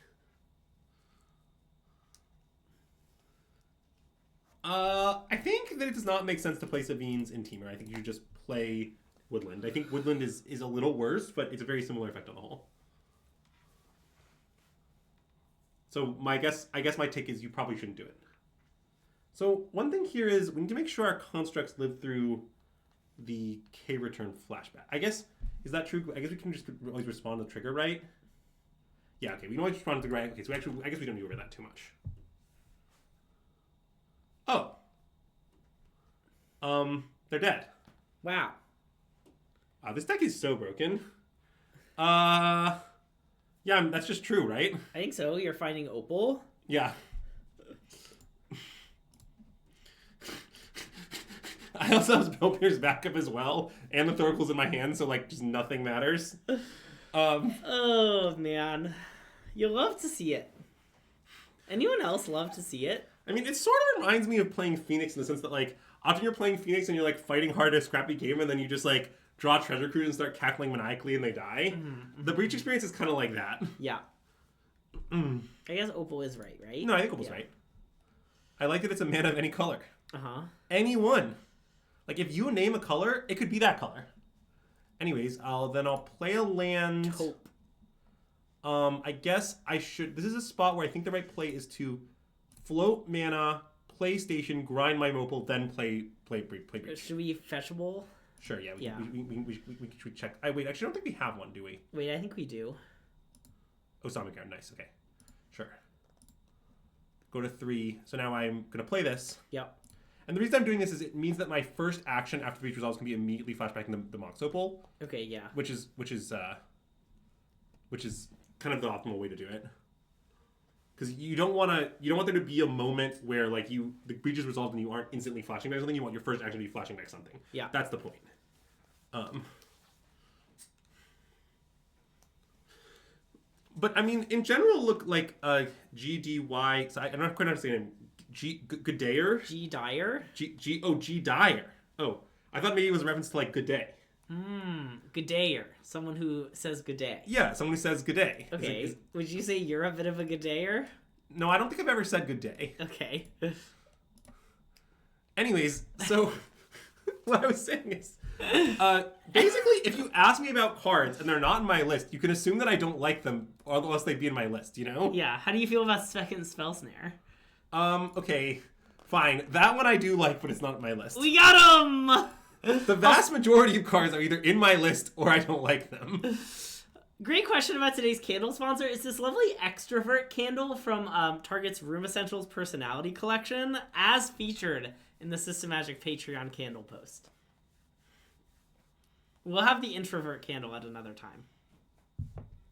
I think that it does not make sense to play Savines in Temur. I think you should just play Woodland. I think Woodland is a little worse, but it's a very similar effect on the whole. So I guess my take is you probably shouldn't do it. So one thing here is we need to make sure our constructs live through the K return flashback. I guess, is that true? I guess we can just always respond to the trigger, right? Yeah, okay, we can always respond to the right. Okay, so actually, I guess we don't need to worry about that too much. Oh. They're dead. Wow. Wow, this deck is so broken. Yeah, that's just true, right? I think so. You're finding Opal. Yeah. I also have Spellpier's backup as well, and the Thoracle's in my hand, so like just nothing matters. Oh man, you love to see it. Anyone else love to see it? I mean, it sort of reminds me of playing Phoenix in the sense that like often you're playing Phoenix and you're like fighting hard at a scrappy game, and then you just like draw Treasure Cruise and start cackling maniacally and they die. Mm-hmm. The Breach experience is kind of like that. Yeah. I guess Opal is right? No, I think Opal's right. I like that it's a mana of any color. Uh-huh. Any one. Like, if you name a color, it could be that color. Anyways, I'll play a land. Cope. I guess I should... This is a spot where I think the right play is to float mana, play station, grind my Opal, then play Breach. Should we fetchable? Sure, yeah. We should check. Wait, actually, I don't think we have one, do we? Wait, I think we do. Oh, Sonic Guard. Nice, okay. Sure. Go to 3. So now I'm going to play this. Yep. And the reason I'm doing this is it means that my first action after Breach resolves can be immediately flashbacking the Mox Opal. Okay, yeah. Which is kind of the optimal way to do it. Because you don't want there to be a moment where like the Breach is resolved and you aren't instantly flashing back something. You want your first action to be flashing back something. Yeah. That's the point. But I mean, in general, look like GDY. So I'm not quite understanding. Good Dayer? G Dyer? G Dyer. Oh, I thought maybe it was a reference to like good day. Good dayer. Someone who says good day. Yeah, someone who says good day. Okay. Would you say you're a bit of a good dayer? No, I don't think I've ever said good day. Okay. Anyways, so what I was saying is, basically, if you ask me about cards and they're not in my list, you can assume that I don't like them, or else they'd be in my list. You know? Yeah. How do you feel about second spell snare? Okay, fine. That one I do like, but it's not on my list. We got him! The vast majority of cards are either in my list or I don't like them. Great question about today's candle sponsor. It's this lovely extrovert candle from Target's Room Essentials Personality Collection, as featured in the SystemMagic Patreon candle post. We'll have the introvert candle at another time.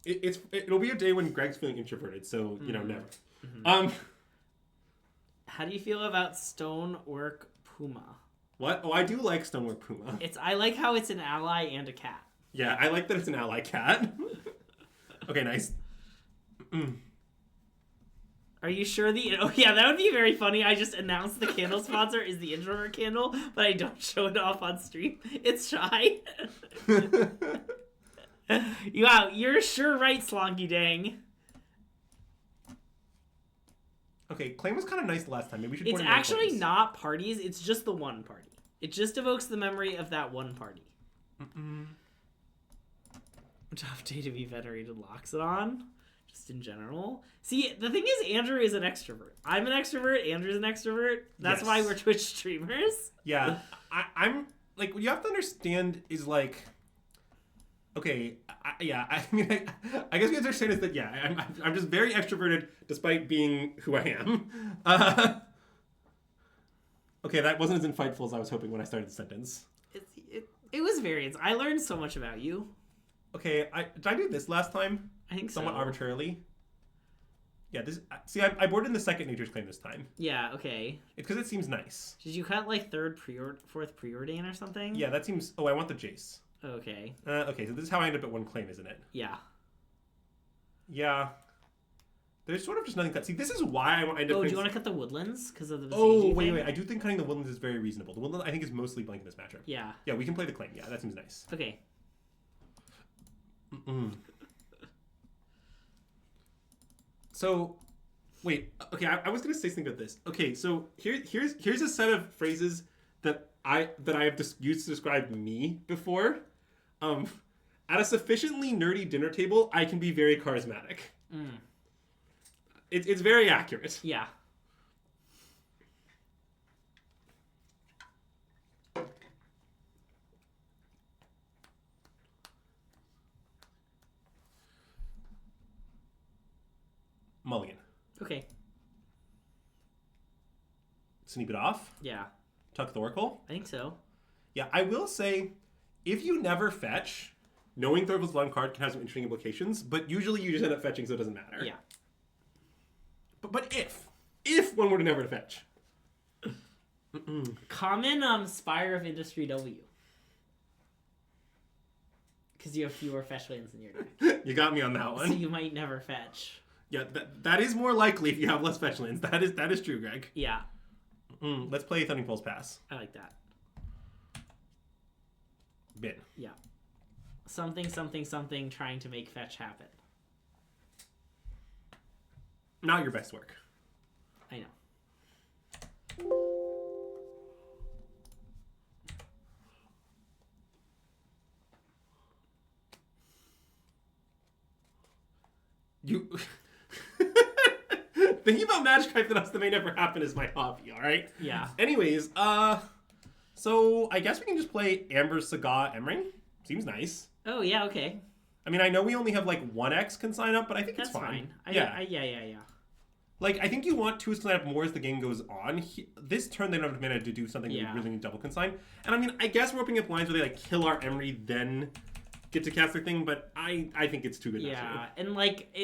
It'll be a day when Greg's feeling introverted, so, never. Mm-hmm. How do you feel about Stonework Puma? What? Oh, I do like Stonework Puma. I like how it's an ally and a cat. Yeah, I like that it's an ally cat. Okay, nice. Are you sure Oh, yeah, that would be very funny. I just announced the candle sponsor is the introvert candle, but I don't show it off on stream. It's shy. Wow, you're sure right, Slonky Dang. Okay, Claim was kind of nice the last time. Maybe we should. It's actually not parties. It's just the one party. It just evokes the memory of that one party. Tough day to be venerated locks it on. Just in general. See, the thing is, Andrew is an extrovert. I'm an extrovert. Andrew's an extrovert. That's why we're Twitch streamers. Yeah, I'm like, what you have to understand is like. Okay, I mean, I guess what you understand is that, yeah, I'm just very extroverted despite being who I am. Okay, that wasn't as insightful as I was hoping when I started the sentence. It was variance. I learned so much about you. Okay, did I do this last time? I think somewhat so. arbitrarily. Yeah, see, I boarded in the second Nature's Claim this time. Yeah, okay. It's because it seems nice. Did you cut, like, fourth preordain or something? Yeah, that seems... Oh, I want the Jace. Okay. Okay, so this is how I end up at one claim, isn't it? Yeah. Yeah. There's sort of just nothing cut. See, this is why I end up... Oh, do you want to cut the Woodlands? Because of the wait. I do think cutting the Woodlands is very reasonable. The Woodlands, I think, is mostly blank in this matchup. Yeah. Yeah, we can play the claim. Yeah, that seems nice. Okay. So, wait. Okay, I was going to say something about this. Okay, so here's a set of phrases that I have used to describe me before. At a sufficiently nerdy dinner table, I can be very charismatic. It's very accurate. Yeah. Mulligan. Okay. Sneak it off. Yeah. Tuck the Oracle. I think so. Yeah, I will say, if you never fetch, knowing Thorkel's one card can have some interesting implications, but usually you just end up fetching, so it doesn't matter. Yeah. But if one were to never fetch. Common Spire of Industry W. Because you have fewer fetch lands in your deck. You got me on that one. So you might never fetch. Yeah, that is more likely if you have less fetch lands. That is true, Greg. Yeah. Let's play Thundering Pulse Pass. I like that. Bin. Yeah. Something, something, something trying to make fetch happen. Not your best work. I know. You thinking about Magic Hypnosis that may never happen is my hobby, alright? Yeah. Anyways, so I guess we can just play Amber Saga Emring. Seems nice. Oh, yeah, okay. I mean, I know we only have like 1x can sign up, but I think That's it's fine. Yeah. Like, I think you want 2 to sign up more as the game goes on. This turn, they don't have mana to do something we really need double consign. And I mean, I guess we're opening up lines where they like kill our Emery, then get to cast their thing, but I think it's too good. Yeah, and like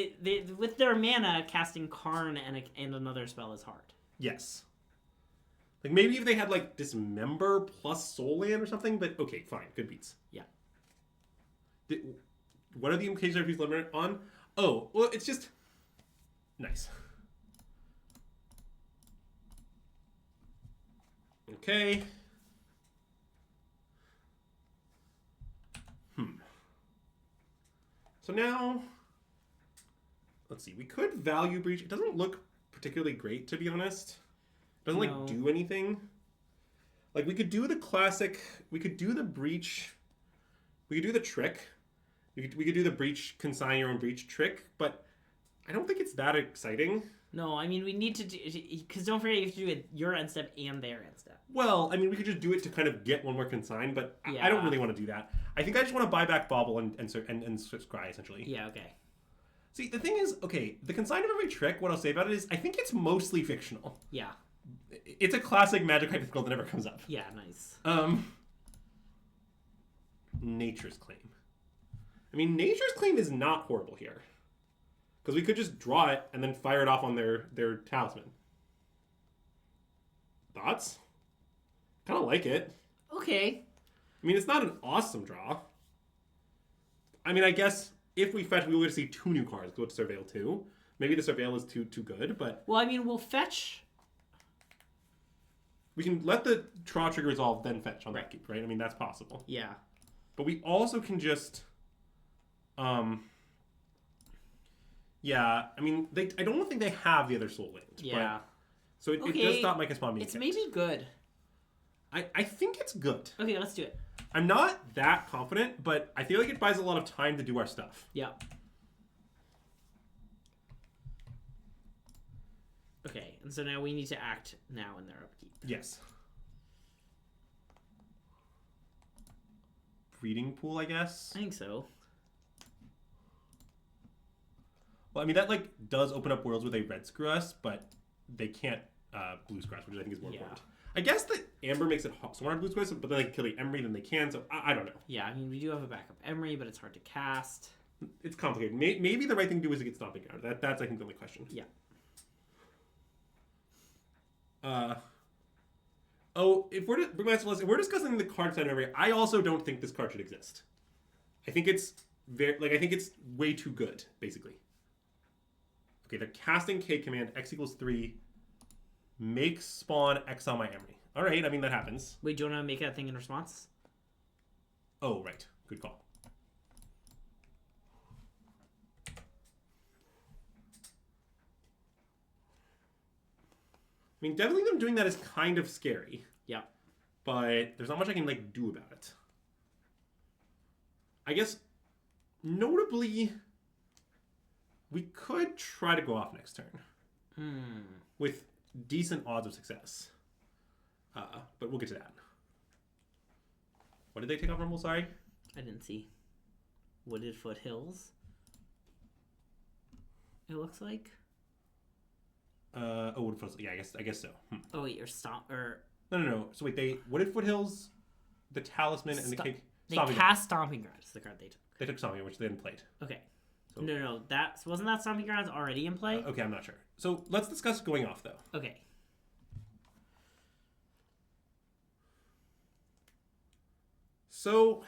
with their mana, casting Karn and another spell is hard. Yes. Like maybe if they had like Dismember plus Soul Land or something, but okay, fine, good beats. Yeah. What are the implications of these limit on? Oh, well, it's just nice. Okay. So now, let's see. We could value breach. It doesn't look particularly great, to be honest. It doesn't like do anything. Like we could do the classic. We could do the breach. We could do the trick. We could do the breach, consign your own breach trick, but I don't think it's that exciting. No, I mean we need to do, because don't forget you have to do it your end step and their end step. Well, I mean we could just do it to kind of get one more consign, but I don't really want to do that. I think I just want to buy back Bobble and Scry essentially. Yeah. Okay. See, the thing is, okay, the consign of every trick. What I'll say about it is, I think it's mostly fictional. Yeah. It's a classic Magic hypothetical that never comes up. Yeah. Nice. Nature's Claim. I mean, Nature's Claim is not horrible here. Because we could just draw it and then fire it off on their talisman. Thoughts? Kind of like it. Okay. I mean, it's not an awesome draw. I mean, I guess if we fetch, we would see 2 new cards go to Surveil 2. Maybe the Surveil is too good, but... Well, I mean, we'll fetch... We can let the draw trigger resolve, then fetch on that keep, right? I mean, that's possible. Yeah. But we also can just... Yeah, I mean, I don't think they have the other Soul Land. Yeah. So it does stop my Caspon being It's maybe good. I think it's good. Okay, let's do it. I'm not that confident, but I feel like it buys a lot of time to do our stuff. Yeah. Okay, and so now we need to act now in their upkeep. Yes. Breeding Pool, I guess? I think so. Well, I mean, that, like, does open up worlds where they red screw us, but they can't blue screw us, which I think is more important. I guess that Amber makes it so hard to blue screw us, but then they can kill the Emery, then they can, so I don't know. Yeah, I mean, we do have a backup Emery, but it's hard to cast. It's complicated. Maybe the right thing to do is to get Stomping Ground. That's, I think, the only question. Yeah. If we're discussing the card sign Emery, I also don't think this card should exist. I think it's I think it's way too good, basically. Okay, they're casting K command, X equals 3, make spawn, exile my Emery. All right, I mean, that happens. Wait, do you want to make that thing in response? Oh, right. Good call. I mean, definitely them doing that is kind of scary. Yeah. but there's not much I can like do about it. I guess notably, we could try to go off next turn with decent odds of success. But we'll get to that. What did they take off Rumble? Sorry, I didn't see. Wooded Foothills. It looks like. Wooded Foothills. Yeah, I guess so. Oh wait, or No. So wait, they Wooded Foothills, the Talisman, and the cake. They cast Stomping Grounds. The card they took. They took Stomping, which they hadn't played. Okay. So, no. Wasn't that Stomping Grounds already in play? Okay, I'm not sure. So let's discuss going off though. Okay. So,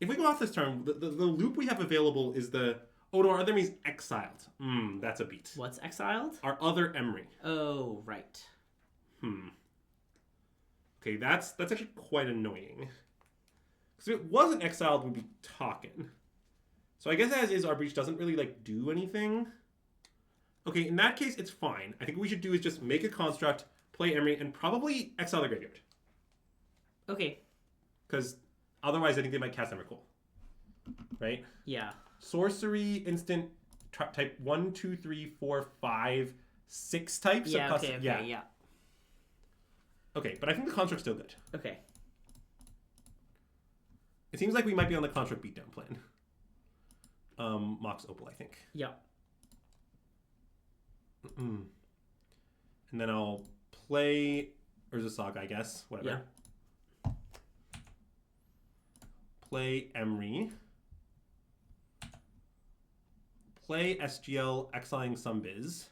if we go off this turn, the loop we have available is the our other enemy's exiled. That's a beat. What's exiled? Our other Emery. Oh, right. Okay, that's actually quite annoying. Because if it wasn't exiled, we'd be talking. So I guess as is, our breach doesn't really like do anything. Okay, in that case, it's fine. I think what we should do is just make a construct, play Emery, and probably exile the graveyard. Okay. Because otherwise, I think they might cast Emrakul. Right? Yeah. Sorcery, instant, type 1, 2, 3, 4, 5, 6 types. Yeah, okay, yeah. Okay, but I think the construct's still good. Okay. It seems like we might be on the construct beatdown plan. Mox Opal, I think. Yeah. And then I'll play Urza Saga, I guess. Whatever. Yeah. Play Emery. Play SGL, exiling some biz.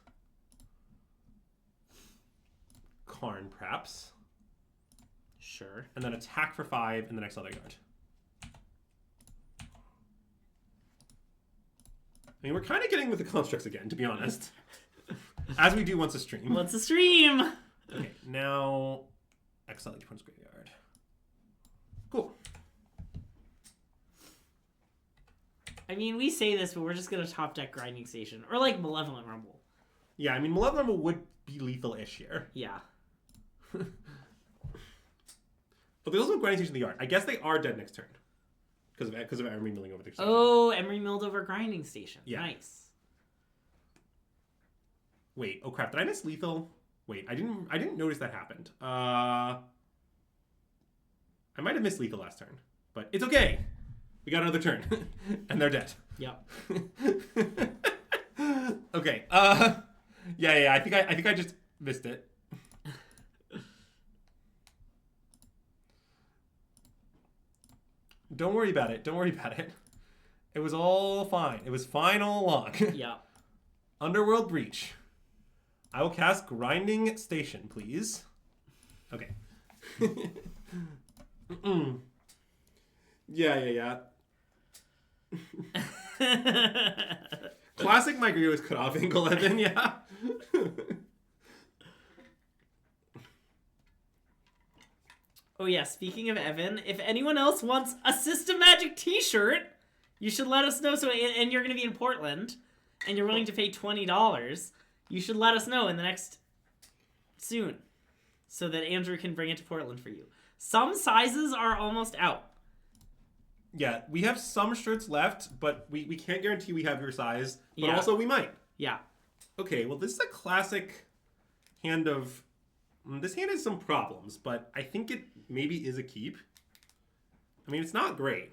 Karn, perhaps. Sure. And then attack for 5, and then exile their yard. I mean, we're kind of getting with the constructs again, to be honest. As we do once a stream. Once a stream! Okay, now exile each opponent's graveyard. Cool. I mean, we say this, but we're just gonna top deck Grinding Station. Or like Malevolent Rumble. Yeah, I mean, Malevolent Rumble would be lethal-ish here. Yeah. But there's also Grinding Station in the yard. I guess they are dead next turn. Because of Emery milling over their station. Oh, Emery milled over Grinding Station. Yeah. Nice. Wait, oh crap, did I miss lethal? Wait, I didn't notice that happened. I might have missed lethal last turn. But it's okay. We got another turn. And they're dead. Yep. Okay. Yeah, I think I just missed it. Don't worry about it. It was all fine. It was fine all along. Yeah. Underworld Breach. I will cast Grinding Station, please. Okay. Yeah. Classic My Griot is cut off angle, Evan, yeah. Oh yeah, speaking of Evan, if anyone else wants a SystemMagic t-shirt, you should let us know. And you're going to be in Portland, and you're willing to pay $20, you should let us know in the next soon, so that Andrew can bring it to Portland for you. Some sizes are almost out. Yeah, we have some shirts left, but we can't guarantee we have your size. But Yeah. also we might. Yeah. Okay, well, this is a classic hand of... This hand has some problems, but I think it maybe is a keep. I mean, it's not great.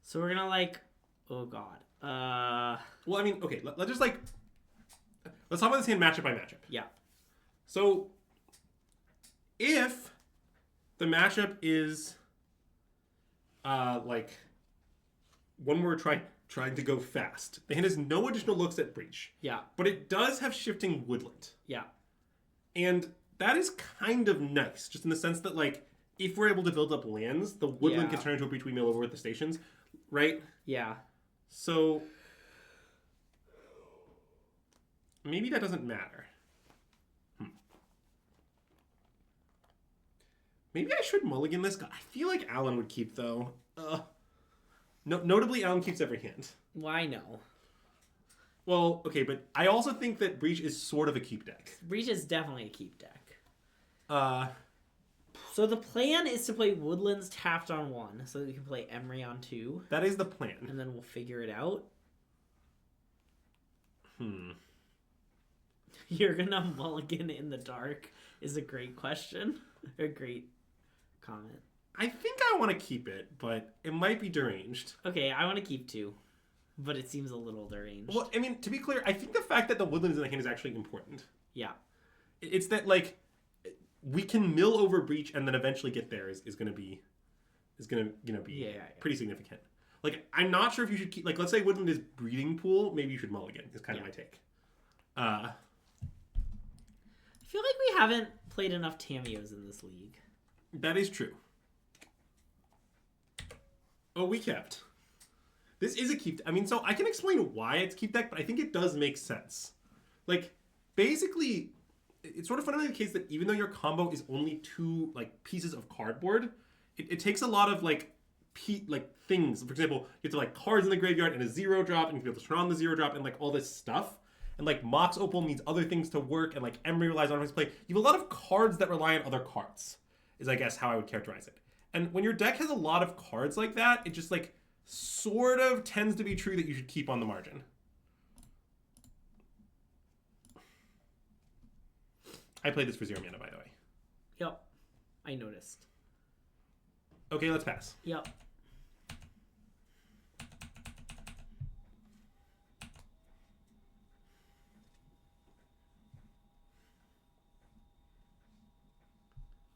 So we're gonna oh god. Well, I mean, okay, let's just let's talk about this hand matchup by matchup. Yeah. So, if the matchup is one where we're trying to go fast, the hand has no additional looks at breach. Yeah. But it does have shifting woodland. Yeah. And that is kind of nice, just in the sense that, if we're able to build up lands, the woodland can turn into a breach we mill over with the stations, right? Yeah. So, maybe that doesn't matter. Maybe I should mulligan this guy. I feel like Alan would keep, though. Notably, Alan keeps every hand. Why no? Well, okay, but I also think that Breach is sort of a keep deck. Breach is definitely a keep deck. So the plan is to play Woodlands tapped on 1, so that we can play Emery on 2. That is the plan. And then we'll figure it out. You're gonna mulligan in the dark is a great question. A great comment. I think I want to keep it, but it might be deranged. Okay, I want to keep 2. But it seems a little deranged. Well, I mean, to be clear, I think the fact that the Woodlands in the hand is actually important. Yeah. It's that, like, we can mill over Breach and then eventually get there is going to be pretty significant. Like, I'm not sure if you should keep, like, let's say Woodland is Breeding Pool, maybe you should mulligan, is kind of my take. I feel like we haven't played enough Tamios in this league. That is true. Oh, we kept. This is a keep. I mean, so I can explain why it's keep deck, but I think it does make sense. Like, basically, it's sort of fundamentally the case that even though your combo is only 2 like pieces of cardboard, it takes a lot of like things. For example, you have to like cards in the graveyard and a 0-drop, and you have to be able to turn on the 0-drop and like all this stuff. And like Mox Opal needs other things to work, and like Emery relies on his play. You have a lot of cards that rely on other cards, is I guess how I would characterize it. And when your deck has a lot of cards like that, it just like sort of tends to be true that you should keep on the margin. I played this for 0 mana, by the way. Yep. I noticed. Okay, let's pass. Yep.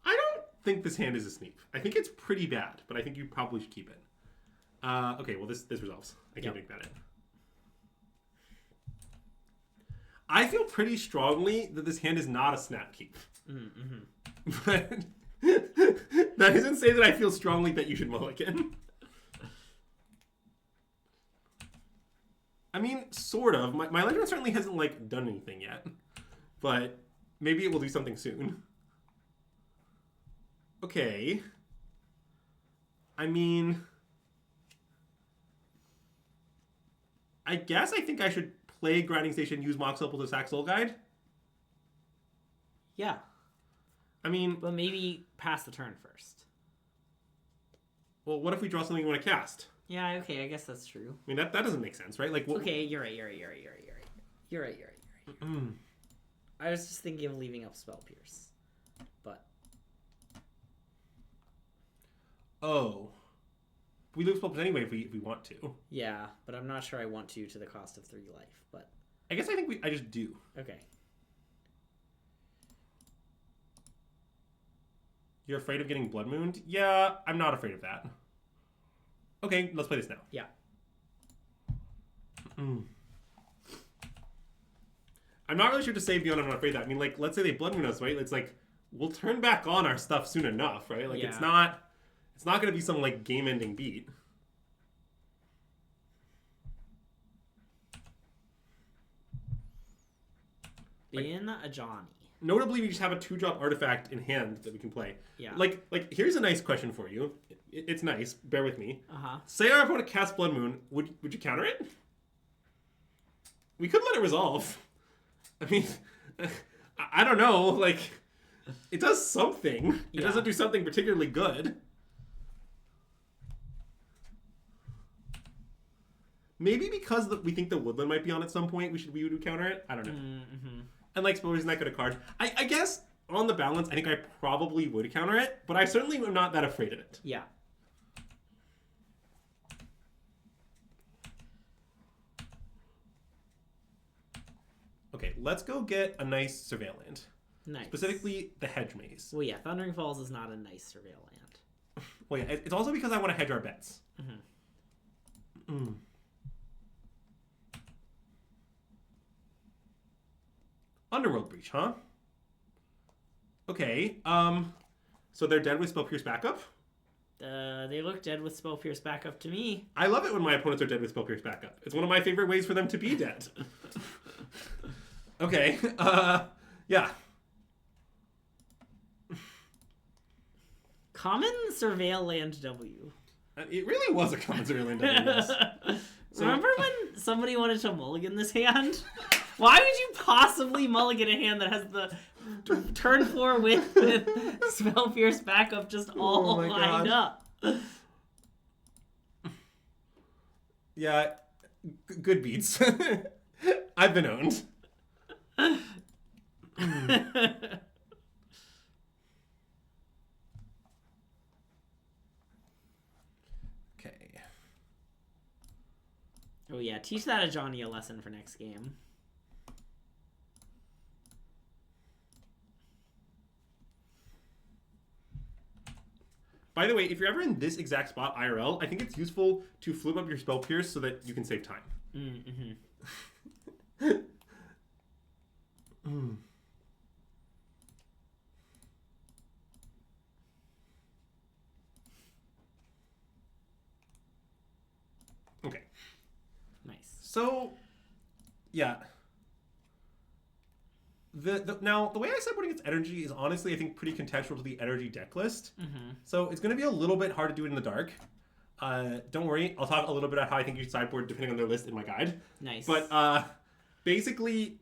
I don't think this hand is a sneak. I think it's pretty bad, but I think you probably should keep it. Okay, well, this resolves. I can't make that in. I feel pretty strongly that this hand is not a snap keep. But that doesn't say that I feel strongly that you should mulligan. I mean, sort of. My Legend certainly hasn't, like, done anything yet. But maybe it will do something soon. Okay. I mean, I guess I think I should play Grinding Station, use Mox Opal to sack Soul Guide. Yeah. I mean, But maybe pass the turn first. well, what if we draw something we want to cast? Yeah, okay, I guess that's true. I mean, that doesn't make sense, right? Like, what, Okay, you're right. I was just thinking of leaving up Spell Pierce. But oh, we lose Spell anyway if we want to. yeah, but I'm not sure I want to the cost of 3 life. But I guess I think I just do. okay. You're afraid of getting Blood Mooned? Yeah, I'm not afraid of that. Okay, let's play this now. Yeah. I'm not really sure to say beyond I'm not afraid of that. I mean, like, let's say they Blood Moon us, right? It's like, we'll turn back on our stuff soon enough, right? Like, Yeah. it's not going to be some, like, game-ending beat. In a Johnny. Notably, we just have a 2-drop artifact in hand that we can play. Yeah. Like here's a nice question for you. It's nice. Bear with me. Uh-huh. Say our opponent casts Blood Moon. Would you counter it? We could let it resolve. I mean, I don't know. Like, it does something. It Yeah. doesn't do something particularly good. Maybe because we think the Woodland might be on at some point, we would counter it. I don't know. Mm-hmm. And like, suppose isn't that good a card? I guess on the balance, I think I probably would counter it, but I certainly am not that afraid of it. Yeah. Okay, let's go get a nice Surveil land. Nice. Specifically, the Hedge Maze. Well, yeah, Thundering Falls is not a nice Surveil land. Well, yeah, it's also because I want to hedge our bets. Underworld Breach, huh? Okay, so they're dead with Spell Pierce backup? They look dead with Spell Pierce backup to me. I love it when my opponents are dead with Spell Pierce backup. It's one of my favorite ways for them to be dead. Okay, yeah. Common Surveil Land W. It really was a common Surveil land. Remember when somebody wanted to mulligan this hand? Why would you possibly mulligan a hand that has the turn 4 with Spell Pierce backup just all lined up? Yeah, good beats. I've been owned. Okay. Oh yeah, teach that a Johnny a lesson for next game. By the way, if you're ever in this exact spot IRL, I think it's useful to flip up your Spell Pierce so that you can save time. Okay. Nice. So, yeah. Now, the way I sideboarding its energy is honestly, I think, pretty contextual to the energy deck list. So it's going to be a little bit hard to do it in the dark. Don't worry, I'll talk a little bit about how I think you should sideboard depending on their list in my guide. Nice. But basically,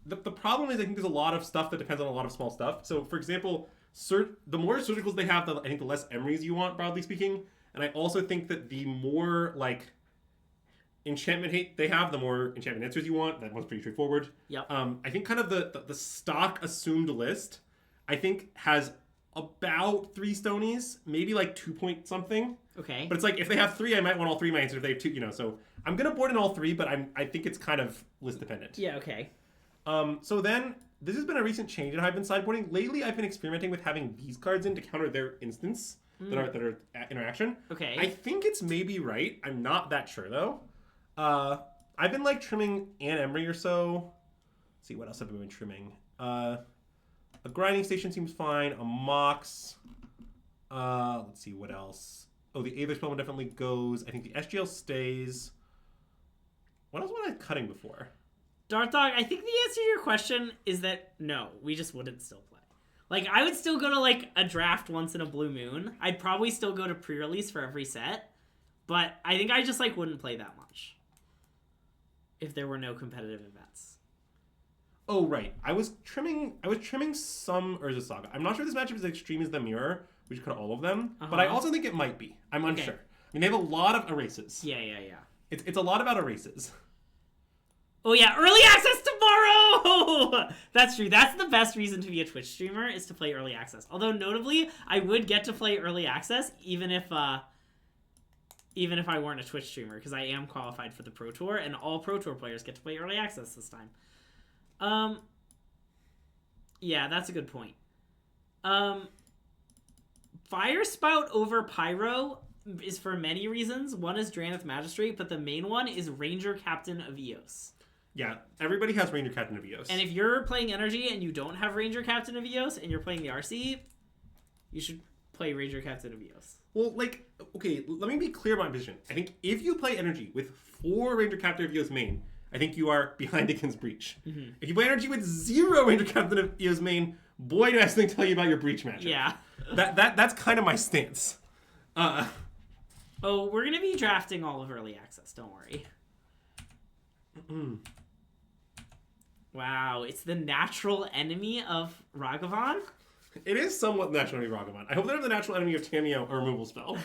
the problem is I think there's a lot of stuff that depends on a lot of small stuff. So, for example, the more surgicals they have, I think the less emeries you want, broadly speaking. And I also think that the more, like, enchantment hate they have, the more enchantment answers you want. That one's pretty straightforward. Yep. I think kind of the stock assumed list, I think, has about 3 stonies, maybe like 2 point something. Okay. But it's like, if they have 3, I might want all 3 of my answers. If they have 2, you know, so I'm going to board in all 3, but I think it's kind of list dependent. Yeah, okay. So then, this has been a recent change in how I've been sideboarding. Lately, I've been experimenting with having these cards in to counter their instants that are interaction. Okay. I think it's maybe right. I'm not that sure, though. I've been like trimming an emery or so. Let's see, what else have I been trimming? A grinding station seems fine. A mox. Let's see, what else? Oh, the Aether Spell definitely goes. I think the SGL stays. What else was I cutting before? Darth Dog, I think the answer to your question is that no, we just wouldn't still play. Like, I would still go to, like, a draft once in a blue moon. I'd probably still go to pre-release for every set. But I think I just, like, wouldn't play that much if there were no competitive events. Oh, right. I was trimming some Urza Saga. I'm not sure this matchup is as extreme as the Mirror. We should cut all of them. But I also think it might be. I'm unsure. I mean, they have a lot of erases. Yeah. It's a lot about erases. Oh, yeah. Early access tomorrow! That's true. That's the best reason to be a Twitch streamer, is to play early access. Although, notably, I would get to play early access even if I weren't a Twitch streamer, because I am qualified for the Pro Tour, and all Pro Tour players get to play early access this time. Yeah, that's a good point. Fire Spout over Pyro is for many reasons. One is Drannith Magistrate, but the main one is Ranger Captain of Eos. Yeah, everybody has Ranger Captain of Eos. And if you're playing Energy and you don't have Ranger Captain of Eos, and you're playing the RC, you should play Ranger Captain of Eos. Well, like, okay, let me be clear about my position. I think if you play Energy with 4 Ranger Captain of Eos main, I think you are behind against Breach. If you play Energy with 0 Ranger Captain of Eos main, boy, do I have something to tell you about your Breach matchup. Yeah. That's kind of my stance. Oh, we're going to be drafting all of early access, don't worry. Wow, it's the natural enemy of Ragavan? It is somewhat natural enemy of Ragavan. I hope they're the natural enemy of Tamiyo, a removal spell.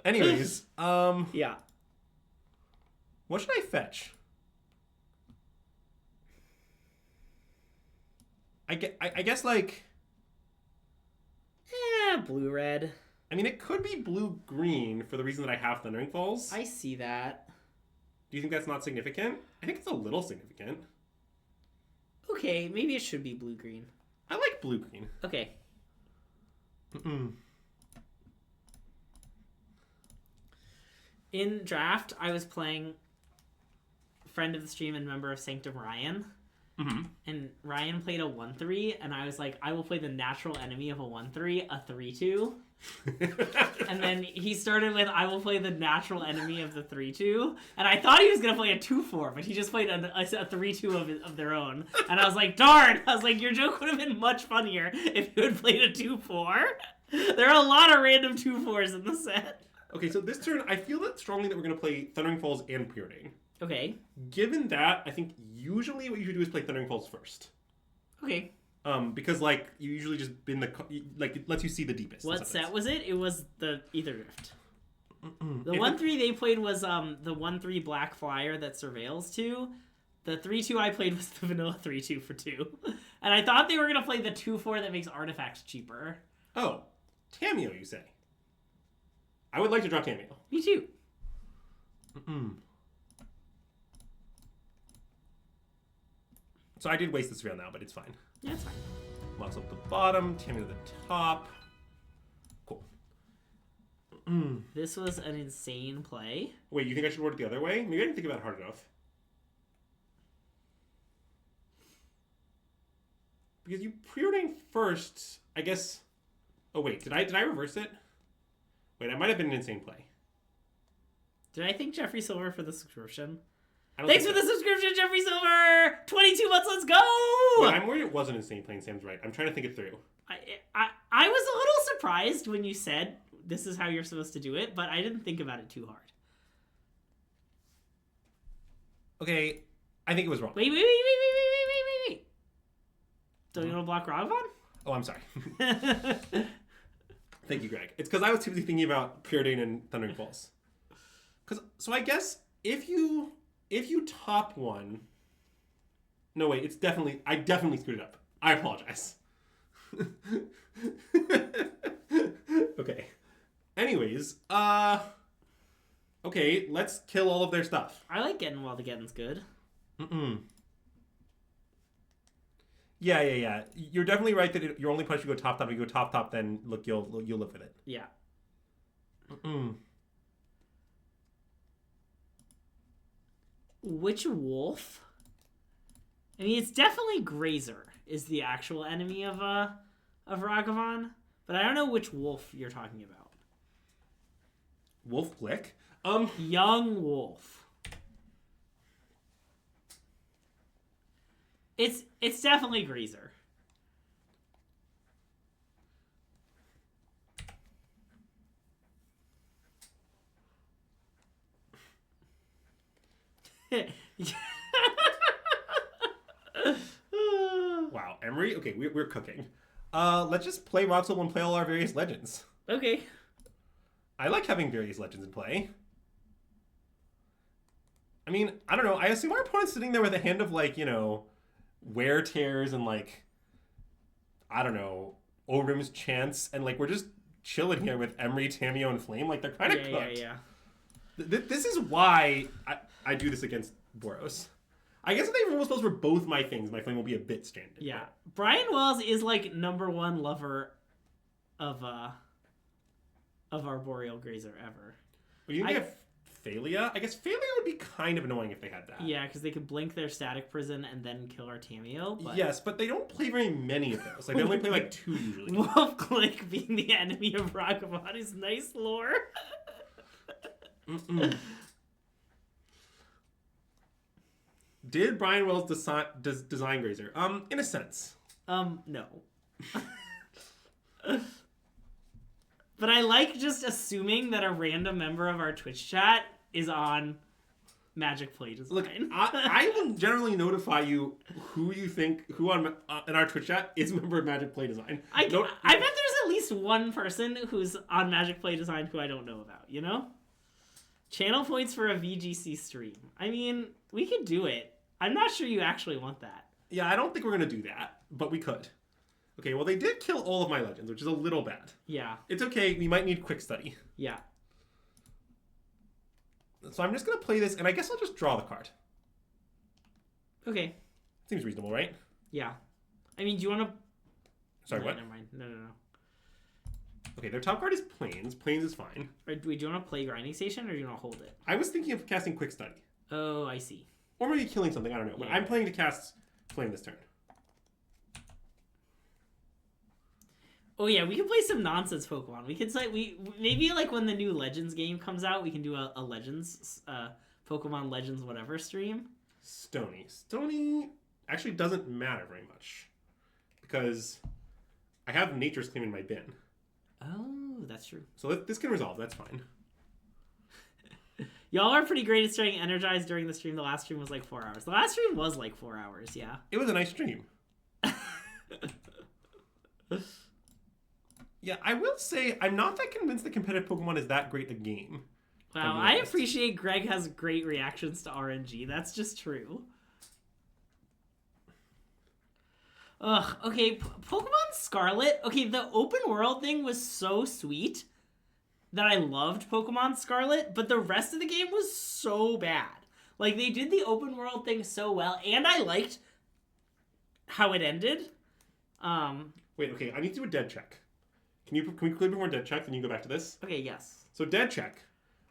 Anyways, yeah. What should I fetch? I guess, like... blue-red. I mean, it could be blue-green for the reason that I have Thundering Falls. I see that. Do you think that's not significant? I think it's a little significant. Okay, maybe it should be blue-green. I like blue-green. Okay. In draft, I was playing friend of the stream and member of Sanctum Ryan. And Ryan played a 1/3, and I was like, I will play the natural enemy of a 1/3, a 3/2. And then he started with, I will play the natural enemy of the 3/2. And I thought he was going to play a 2/4, but he just played a 3/2 of their own. And I was like, darn! I was like, your joke would have been much funnier if you had played a 2/4. There are a lot of random 2/4s in the set. Okay, so this turn, I feel that strongly that we're going to play Thundering Falls and Preordain. Okay. Given that, I think usually what you should do is play Thundering Falls first. Okay. Because like you usually just bin the like it lets you see the deepest. What set was it? It was the Ether Drift. The If 1/3 they played was the 1/3 Black Flyer that surveils 2. The 3/2 I played was the vanilla 3/2 for 2. And I thought they were gonna play the 2/4 that makes artifacts cheaper. Oh, Tamiyo, you say? I would like to draw Tamiyo. Me too. So I did waste this round now, but it's fine. Yeah, it's fine. Mox up the bottom, Tamiyo to the top. Cool. This was an insane play. Wait, you think I should word it the other way? Maybe I didn't think about it hard enough. Because you preordained first, I guess. Oh wait, did I reverse it? Wait, I might have been an insane play. Did I thank Jeffrey Silver for the subscription? I don't Thanks think for so. the subscription, Jeffrey Silver! 22 months, let's go! Wait, I'm worried it was an insane play, and Sam's right. I'm trying to think it through. I was a little surprised when you said this is how you're supposed to do it, but I didn't think about it too hard. Okay, I think it was wrong. Wait. Don't you want to block Ragavan? Oh, I'm sorry. Thank you, Greg. It's because I was too busy thinking about Preordain and Thundering Falls. So I guess if you top one, no wait, I definitely screwed it up. I apologize. Okay. Anyways, okay, let's kill all of their stuff. I like getting while the getting's good. Yeah. You're definitely right that you're only punished if you go top. If you go top, then look, you'll live with it. Yeah. Which wolf? I mean, it's definitely Grazer is the actual enemy of Ragavan, but I don't know which wolf you're talking about. Wolf Glick? Young wolf. It's definitely Grazer. Wow, Emery? Okay, we're cooking. Let's just play Roxel and play all our various legends. Okay. I like having various legends in play. I mean, I don't know. I assume our opponent's sitting there with a hand of, like, you know, Wear Tears and, like, I don't know, Orim's Chance, and, like, we're just chilling here with Emery, Tamiyo, and Flame. Like, they're kind of cooked. Yeah. This is why I do this against Boros. I guess if they remove spells for both my things, my Flame will be a bit stranded. Yeah. Brian Wells is, like, #1 lover of Arboreal Grazer ever. But you think they have Thalia? I guess Thalia would be kind of annoying if they had that. Yeah, because they could blink their Static Prison and then kill our Tamiyo. But... Yes, but they don't play very many of those. Like, they only play, like, 2 usually. Wolf Click being the enemy of Ragavan is nice lore. Did Brian Wells design Grazer? In a sense. No. But I like just assuming that a random member of our Twitch chat is on Magic Play Design. Look, I will generally notify you who you think, who on in our Twitch chat is a member of Magic Play Design. I bet there's at least one person who's on Magic Play Design who I don't know about, you know? Channel points for a VGC stream. I mean, we could do it. I'm not sure you actually want that. Yeah, I don't think we're going to do that, but we could. Okay, well, they did kill all of my legends, which is a little bad. Yeah. It's okay. We might need quick study. Yeah. So I'm just going to play this, and I guess I'll just draw the card. Okay. Seems reasonable, right? Yeah. I mean, do you want to... Sorry, what? Never mind. No. Okay, their top card is Plains. Plains is fine. Or do you want to play Grinding Station, or do you want to hold it? I was thinking of casting quick study. Oh, I see. Or maybe killing something, I don't know. But I'm planning to cast Flame this turn. Oh yeah, we can play some nonsense Pokemon. We could say maybe like when the new Legends game comes out, we can do a Legends Pokemon Legends whatever stream. Stony actually doesn't matter very much because I have Nature's Claim in my bin. Oh, that's true. So this can resolve. That's fine. Y'all are pretty great at staying energized during the stream. The last stream was like 4 hours. The last stream was like 4 hours, yeah. It was a nice stream. Yeah, I will say I'm not that convinced that competitive Pokemon is that great a game. Wow, I appreciate Greg has great reactions to RNG. That's just true. Ugh, okay, Pokemon Scarlet. Okay, the open world thing was so sweet that I loved Pokemon Scarlet, but the rest of the game was so bad. Like, they did the open world thing so well, and I liked how it ended. Wait, okay, I need to do a dead check. Can we click before dead check, then you go back to this? Okay, yes. So dead check.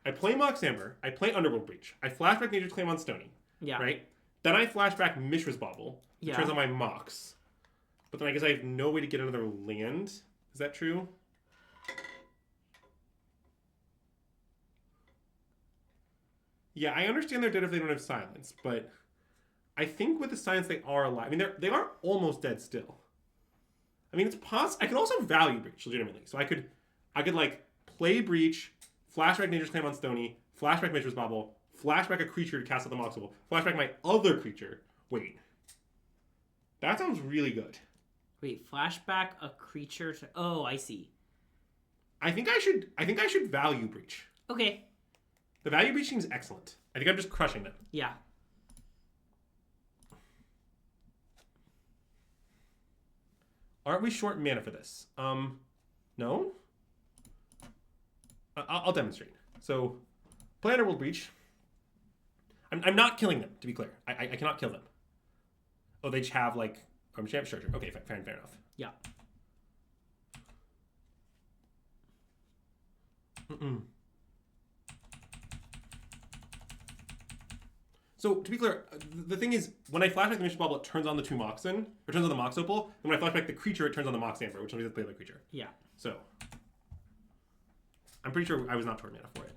I play Mox Amber. I play Underworld Breach. I flashback Nature's Claim on Stony. Yeah. Right? Then I flashback Mishra's Bauble. Which turns on my Mox. But then I guess I have no way to get another land. Is that true? Yeah, I understand they're dead if they don't have silence, but I think with the silence they are alive. I mean, they are almost dead still. I mean, it's possible. I could also value Breach legitimately. So I could like play Breach, flashback Nature's Claim on Stony, flashback Mishra's Bauble, flashback a creature to cast out the Mox Bauble, flashback my other creature. Wait, that sounds really good. Wait, flashback a creature to... Oh, I see. I think I should value Breach. Okay. The value Breach seems excellent. I think I'm just crushing them. Yeah. Aren't we short mana for this? No? I'll demonstrate. So, play Underworld Breach. I'm not killing them, to be clear. I cannot kill them. Oh, they just have, like... Sure. Okay, fair enough. Yeah. So, to be clear, the thing is, when I flashback the Mishra's Bauble, it turns on the 2 Moxen, or turns on the Mox Opal, and when I flashback the creature, it turns on the Mox Amber, which means I play the creature. Yeah. So, I'm pretty sure I was not short mana for it.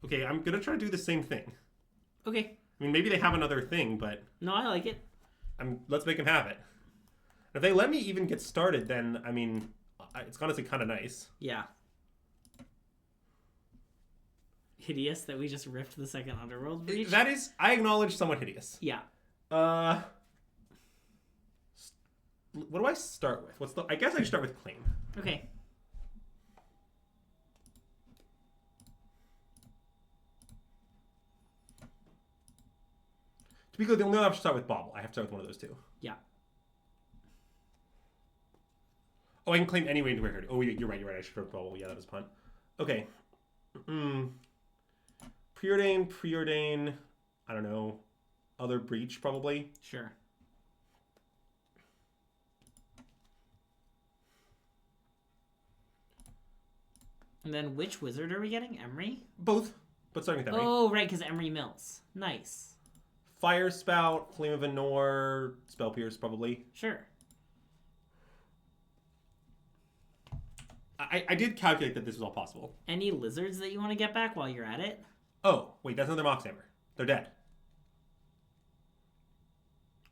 Okay, I'm gonna try to do the same thing. Okay. I mean, maybe they have another thing, but... No, I like it. Let's make them have it. If they let me even get started, then, I mean, it's honestly kind of nice. Yeah. Hideous that we just ripped the second Underworld Breach. That is, I acknowledge, somewhat hideous. Yeah. What do I start with? I guess I should start with Claim. Okay. To be clear, the only option to start with Bauble. I have to start with one of those two. Yeah. Oh, I can claim anyway into record. Oh, you're right. I should start with Bauble. Yeah, that was a punt. Okay. Preordain. I don't know. Other Breach, probably. Sure. And then which wizard are we getting? Emery? Both. But starting with Emery. Oh, right, because Emery Mills. Nice. Fire Spout, Flame of Anor, Spell Pierce, probably. Sure. I did calculate that this was all possible. Any lizards that you want to get back while you're at it? Oh, wait, that's another Mox Hammer. They're dead.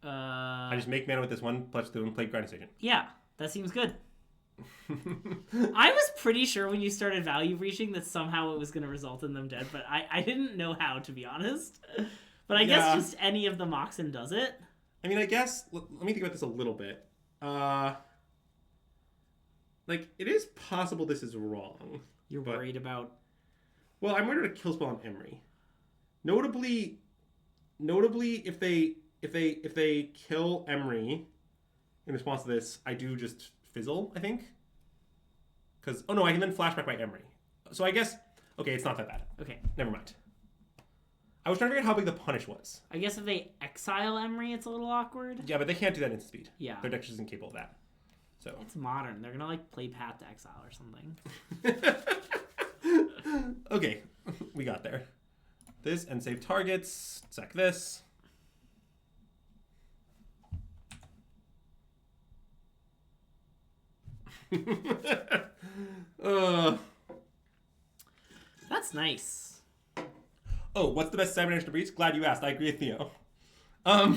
I just make mana with this one, plus 2, and play Grinding Station. Yeah, that seems good. I was pretty sure when you started value breaching that somehow it was going to result in them dead, but I didn't know how, to be honest. But I guess just any of the Moxen does it. I mean, I guess, let me think about this a little bit. Like, it is possible this is wrong. You're worried about... Well, I'm worried about a kill spell on Emery. Notably, if they kill Emery in response to this, I do just fizzle, I think. Because, oh no, I can then flashback my Emery. So I guess, okay, it's not that bad. Okay. Never mind. I was trying to figure out how big the punish was. I guess if they exile Emery, it's a little awkward. Yeah, but they can't do that in speed. Yeah. Their deck just isn't capable of that. So. It's modern. They're gonna like play Path to Exile or something. Okay, we got there. This and save targets. Sack this. That's nice. Oh, what's the best 7-inch to breach? Glad you asked. I agree with Theo. Wow,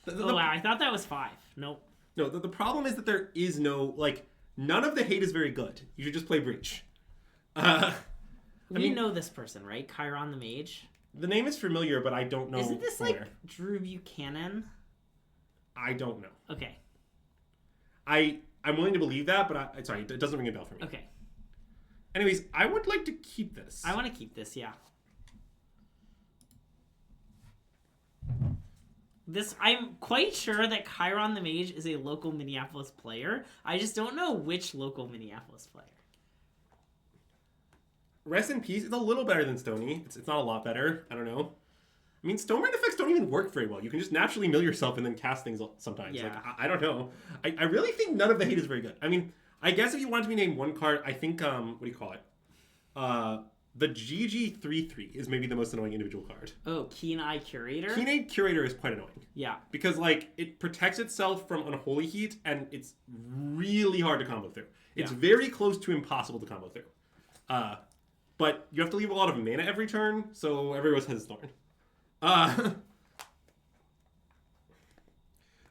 I thought that was 5. Nope. No, the problem is that there is no, like, none of the hate is very good. You should just play Breach. We know this person, right? Chiron the Mage. The name is familiar, but I don't know. Isn't this like Drew Buchanan? I don't know. Okay. I'm willing to believe that, but sorry, it doesn't ring a bell for me. Okay. Anyways, I would like to keep this. I want to keep this, yeah. I'm quite sure that Chiron the Mage is a local Minneapolis player. I just don't know which local Minneapolis player. Rest in peace. It's a little better than Stony. It's not a lot better. I don't know. I mean, Stoneman effects don't even work very well. You can just naturally mill yourself and then cast things sometimes. Yeah. Like, I don't know. I really think none of the hate is very good. I mean, I guess if you wanted to be named one card, I think, what do you call it? The GG3/3 is maybe the most annoying individual card. Oh, Keen Eye Curator? Keen Eye Curator is quite annoying. Yeah. Because, like, it protects itself from Unholy Heat, and it's really hard to combo through. It's very close to impossible to combo through. But you have to leave a lot of mana every turn, so everyone has Thorn.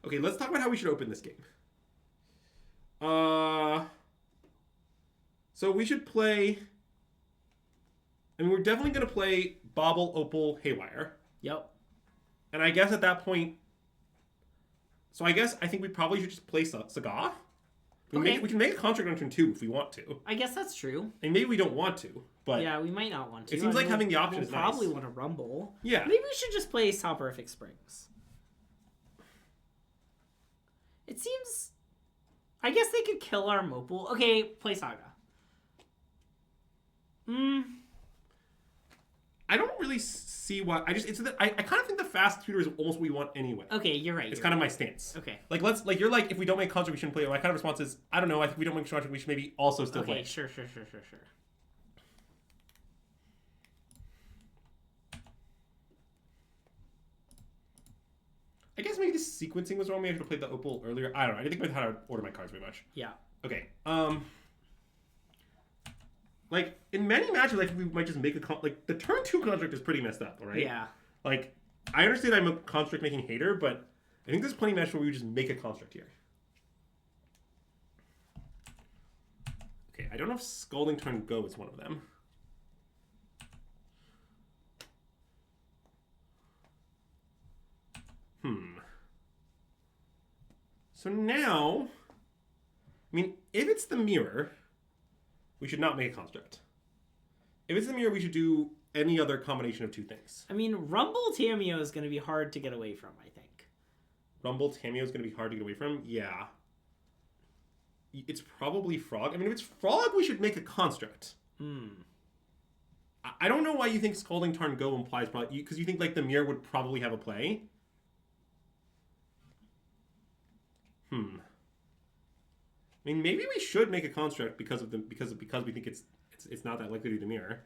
Okay, let's talk about how we should open this game. So we should play... I mean, we're definitely going to play Bauble, Opal, Haywire. Yep. And I guess at that point... So I think we probably should just play Saga. We can make a construct on turn 2 if we want to. I guess that's true. And maybe we don't want to, but... Yeah, we might not want to. It seems like having the option is nice. We'll probably want to Rumble. Yeah. Maybe we should just play Soporific Springs. It seems... I guess they could kill our Mopal. Okay, play Saga. I don't really see why. I kind of think the fast tutor is almost what we want anyway. Okay, you're right. It's kind of my stance. Okay. You're like, if we don't make construct, we shouldn't play it. My kind of response is, I don't know. I think if we don't make construct, we should maybe also still play. Okay, sure. I guess maybe the sequencing was wrong. Maybe I should have played the Opal earlier. I don't know. I didn't think about how to order my cards very much. Yeah. Okay. Like, in many matches, like, we might just make the turn 2 construct is pretty messed up, right? Yeah. Like, I understand I'm a construct making hater, but I think there's plenty of matches where we just make a construct here. Okay, I don't know if Scalding Turn Go is one of them. So now, I mean, if it's the mirror, we should not make a construct. If it's the mirror, we should do any other combination of two things. I mean, Rumble Tameo is going to be hard to get away from, I think. Rumble Tameo is going to be hard to get away from? Yeah. It's probably Frog. I mean, if it's Frog, we should make a construct. I don't know why you think Scalding Tarn Go implies probably... Because you think, like, the mirror would probably have a play. I mean, maybe we should make a construct because we think it's not that likely to be the mirror.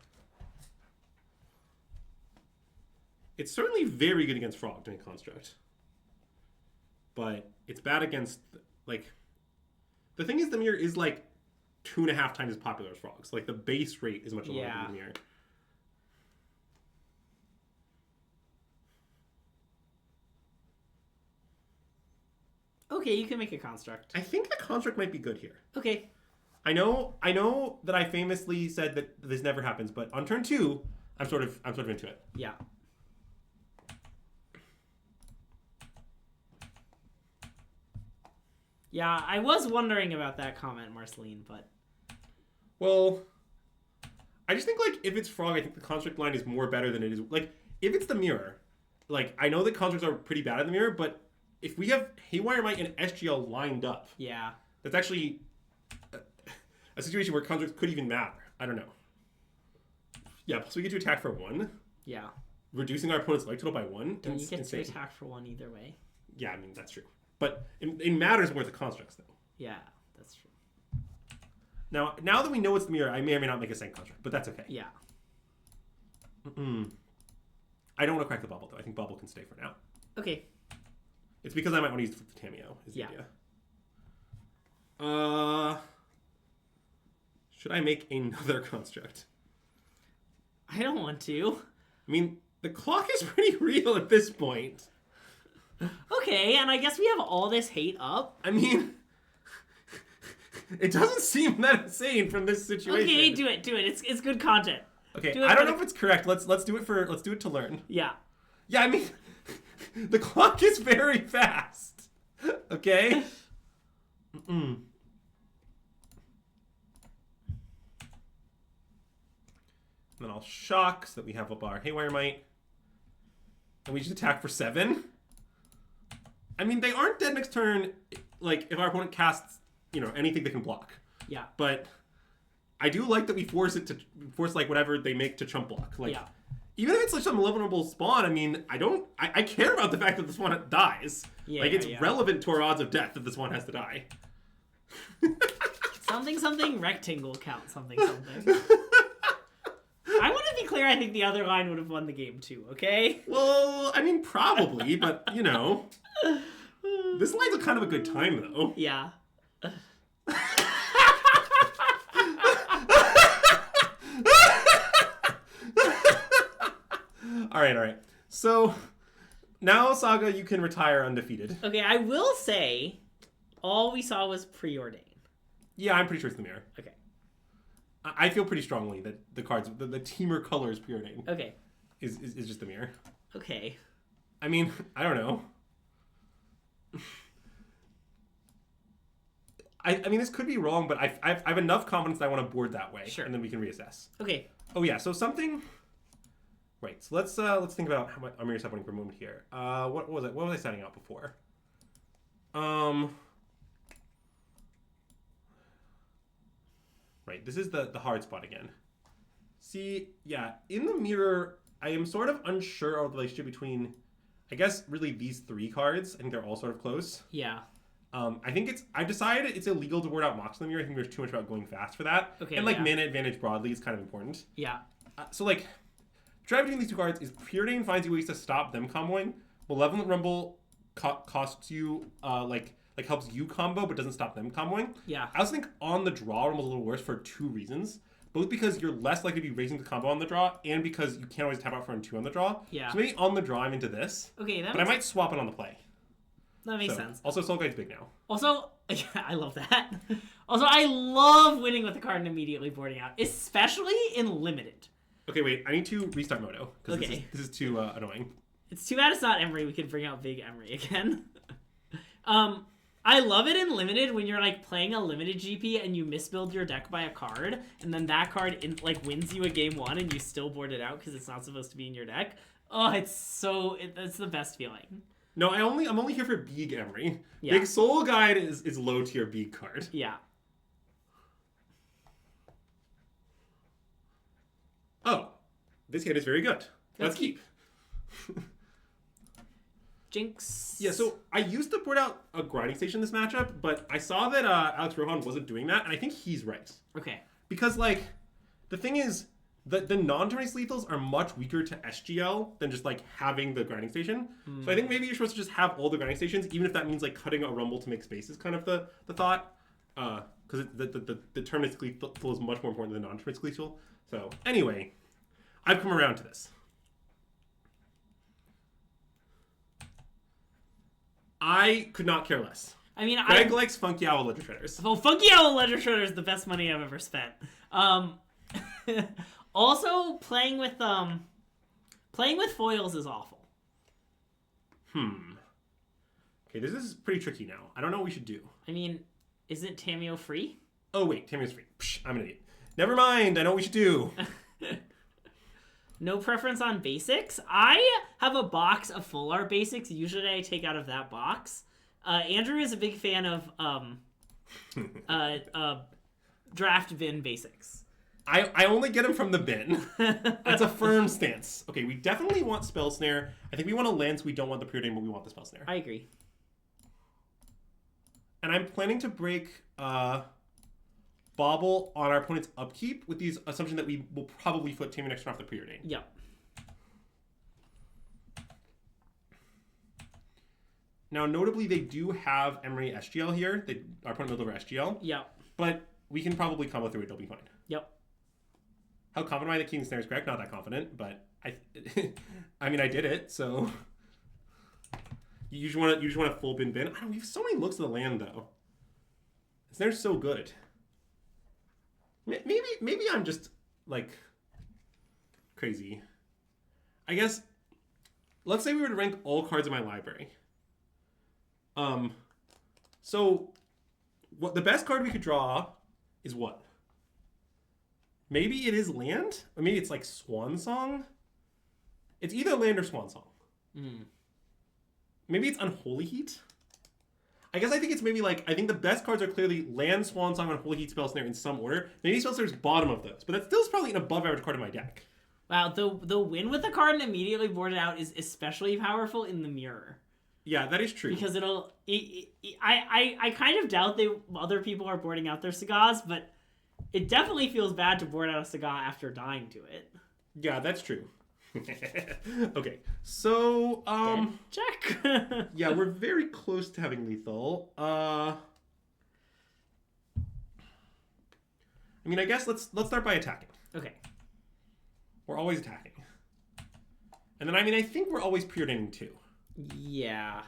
It's certainly very good against Frog to make construct, but it's bad against like. The thing is, the mirror is like 2.5 times as popular as Frogs. Like the base rate is much lower than the mirror. Okay, you can make a construct. I think the construct might be good here. Okay. I know that I famously said that this never happens, but on turn 2, I'm sort of into it. Yeah. Yeah, I was wondering about that comment, Marceline, but... Well, I just think, like, if it's Frog, I think the construct line is more better than it is... Like, if it's the mirror, like, I know that constructs are pretty bad in the mirror, but if we have Haywire Might and SGL lined up... Yeah. That's actually a situation where constructs could even matter. I don't know. Yeah, plus we get to attack for 1. Yeah. Reducing our opponent's life total by 1. Don't you get to attack for 1 either way? Yeah, I mean, that's true. But it matters more the constructs, though. Yeah, that's true. Now that we know it's the mirror, I may or may not make a second construct, but that's okay. Yeah. I don't want to crack the bubble, though. I think bubble can stay for now. Okay. It's because I might want to use the Tameo, is the idea. Should I make another construct? I don't want to. I mean, the clock is pretty real at this point. Okay, and I guess we have all this hate up. I mean, It doesn't seem that insane from this situation. Okay, do it. It's good content. Okay, I don't know if it's correct. Let's do it to learn. Yeah. Yeah, I mean, the clock is very fast. Okay. Mm-mm. And then I'll shock so that we have up our Haywire Might. And we just attack for 7. I mean, they aren't dead next turn, like, if our opponent casts, anything they can block. Yeah. But I do like that we force like, whatever they make to chump block. Like, yeah. Even if it's, like, some vulnerable spawn, I mean, I care about the fact that this one dies. Yeah, like, it's relevant to our odds of death that this one has to die. something rectangle count something. I want to be clear, I think the other line would have won the game too, okay? Well, I mean, probably, but, This line's kind of a good time, though. Yeah. All right. So, now, Saga, you can retire undefeated. Okay, I will say, all we saw was preordained. Yeah, I'm pretty sure it's the mirror. Okay. I feel pretty strongly that the cards, the Temur colors preordained. Okay. Is just the mirror. Okay. I mean, I don't know. I mean, this could be wrong, but I have enough confidence that I want to board that way. Sure. And then we can reassess. Okay. Oh yeah, so something. Right. So let's think about how much Amir's happening for a moment here. What was it? What was I setting out before? Right. This is the hard spot again. See, yeah, in the mirror, I am sort of unsure of the relationship between, I guess, really these 3 cards. I think they're all sort of close. Yeah. I've decided it's illegal to ward out Mox in the mirror. I think there's too much about going fast for that. Okay. And mana advantage broadly is kind of important. Yeah. So like, drive between these 2 cards is Preordain finds you ways to stop them comboing. Malevolent Rumble costs you like helps you combo but doesn't stop them comboing. Yeah. I also think on the draw Rumble's a little worse for 2 reasons. Both because you're less likely to be raising the combo on the draw, and because you can't always tap out for 2 on the draw. Yeah. So maybe on the draw I'm into this. Okay, but I might swap it on the play. That makes sense. Also, Soul Guide's big now. Also, yeah, I love that. Also, I love winning with the card and immediately boarding out, especially in limited. Okay, wait. I need to restart Moto. Okay. This is too annoying. It's too bad it's not Emery. We could bring out Big Emery again. I love it in limited when you're like playing a limited GP and you misbuild your deck by a card, and then that card wins you a game 1 and you still board it out because it's not supposed to be in your deck. Oh, it's the best feeling. No, I'm only here for Big Emery. Yeah. Big Soul Guide is low tier Big card. Yeah. Oh, this hand is very good. Let's keep. Jinx. Yeah, so I used to board out a grinding station this matchup, but I saw that Alex Rohan wasn't doing that, and I think he's right. Okay. Because, like, the thing is, the non-turn-based lethals are much weaker to SGL than just, like, having the grinding station. So I think maybe you're supposed to just have all the grinding stations, even if that means, like, cutting a Rumble to make space is kind of the thought. Because the turn-based lethal is much more important than the non-turn-based lethal. So, anyway, I've come around to this. I could not care less. I mean, Greg likes Funky Owl Ledger Shredders. Well, Funky Owl Ledger Shredder is the best money I've ever spent. Also, playing with foils is awful. Okay, this is pretty tricky now. I don't know what we should do. I mean, isn't Tameo free? Oh wait, Tammy's free. Psh, I'm an idiot. Never mind. I know what we should do. No preference on basics. I have a box of full art basics. Usually I take out of that box. Andrew is a big fan of draft bin basics. I only get them from the bin. That's a firm stance. Okay, we definitely want Spell Snare. I think we want a Lance. We don't want the Preordain, but we want the Spell Snare. I agree. And I'm planning to break Bobble on our opponent's upkeep with the assumption that we will probably flip Tammy next turn off the Preordain. Yep. Now, notably, they do have Emery SGL here. Our opponent milled over SGL. Yep. But we can probably combo through it. It'll be fine. Yep. How confident am I that King Snare is correct? Not that confident, but I mean, I did it, so... You just want to full bin. I don't know, we have so many looks at the land, though. Snare's so good. Maybe I'm just like crazy. I guess let's say we were to rank all cards in my library. So what the best card we could draw is what? Maybe it is land? Or maybe it's like Swan Song? It's either land or Swan Song. Maybe it's Unholy Heat? I guess I think it's maybe like, I think the best cards are clearly land, Swan Song, Unholy Heat, Spell Snare in some order. Maybe Spell Snare is bottom of those, but that still is probably an above average card in my deck. Wow, the win with the card and immediately board it out is especially powerful in the mirror. Yeah, that is true. Because I kind of doubt other people are boarding out their Sagaz, but it definitely feels bad to board out a Saga after dying to it. Yeah, that's true. Okay, so check. Yeah, we're very close to having lethal. I mean, I guess let's start by attacking. Okay. We're always attacking. And then, I mean, I think we're always preordaining too. Yeah.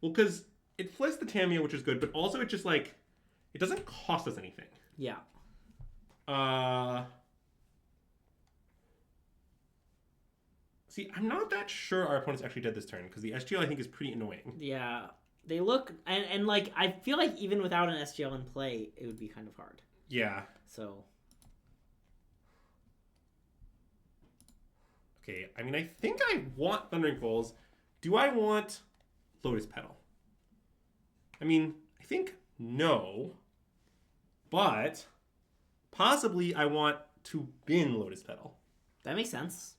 Well, because it flips the Tamiya, which is good, but also it just, like, it doesn't cost us anything. Yeah. See, I'm not that sure our opponent's actually dead this turn, because the SGL, I think, is pretty annoying. Yeah. They look... And like, I feel like even without an SGL in play, it would be kind of hard. Yeah. So... Okay, I mean, I think I want Thundering Falls. Do I want Lotus Petal? I mean, I think no. But possibly I want to bin Lotus Petal. That makes sense.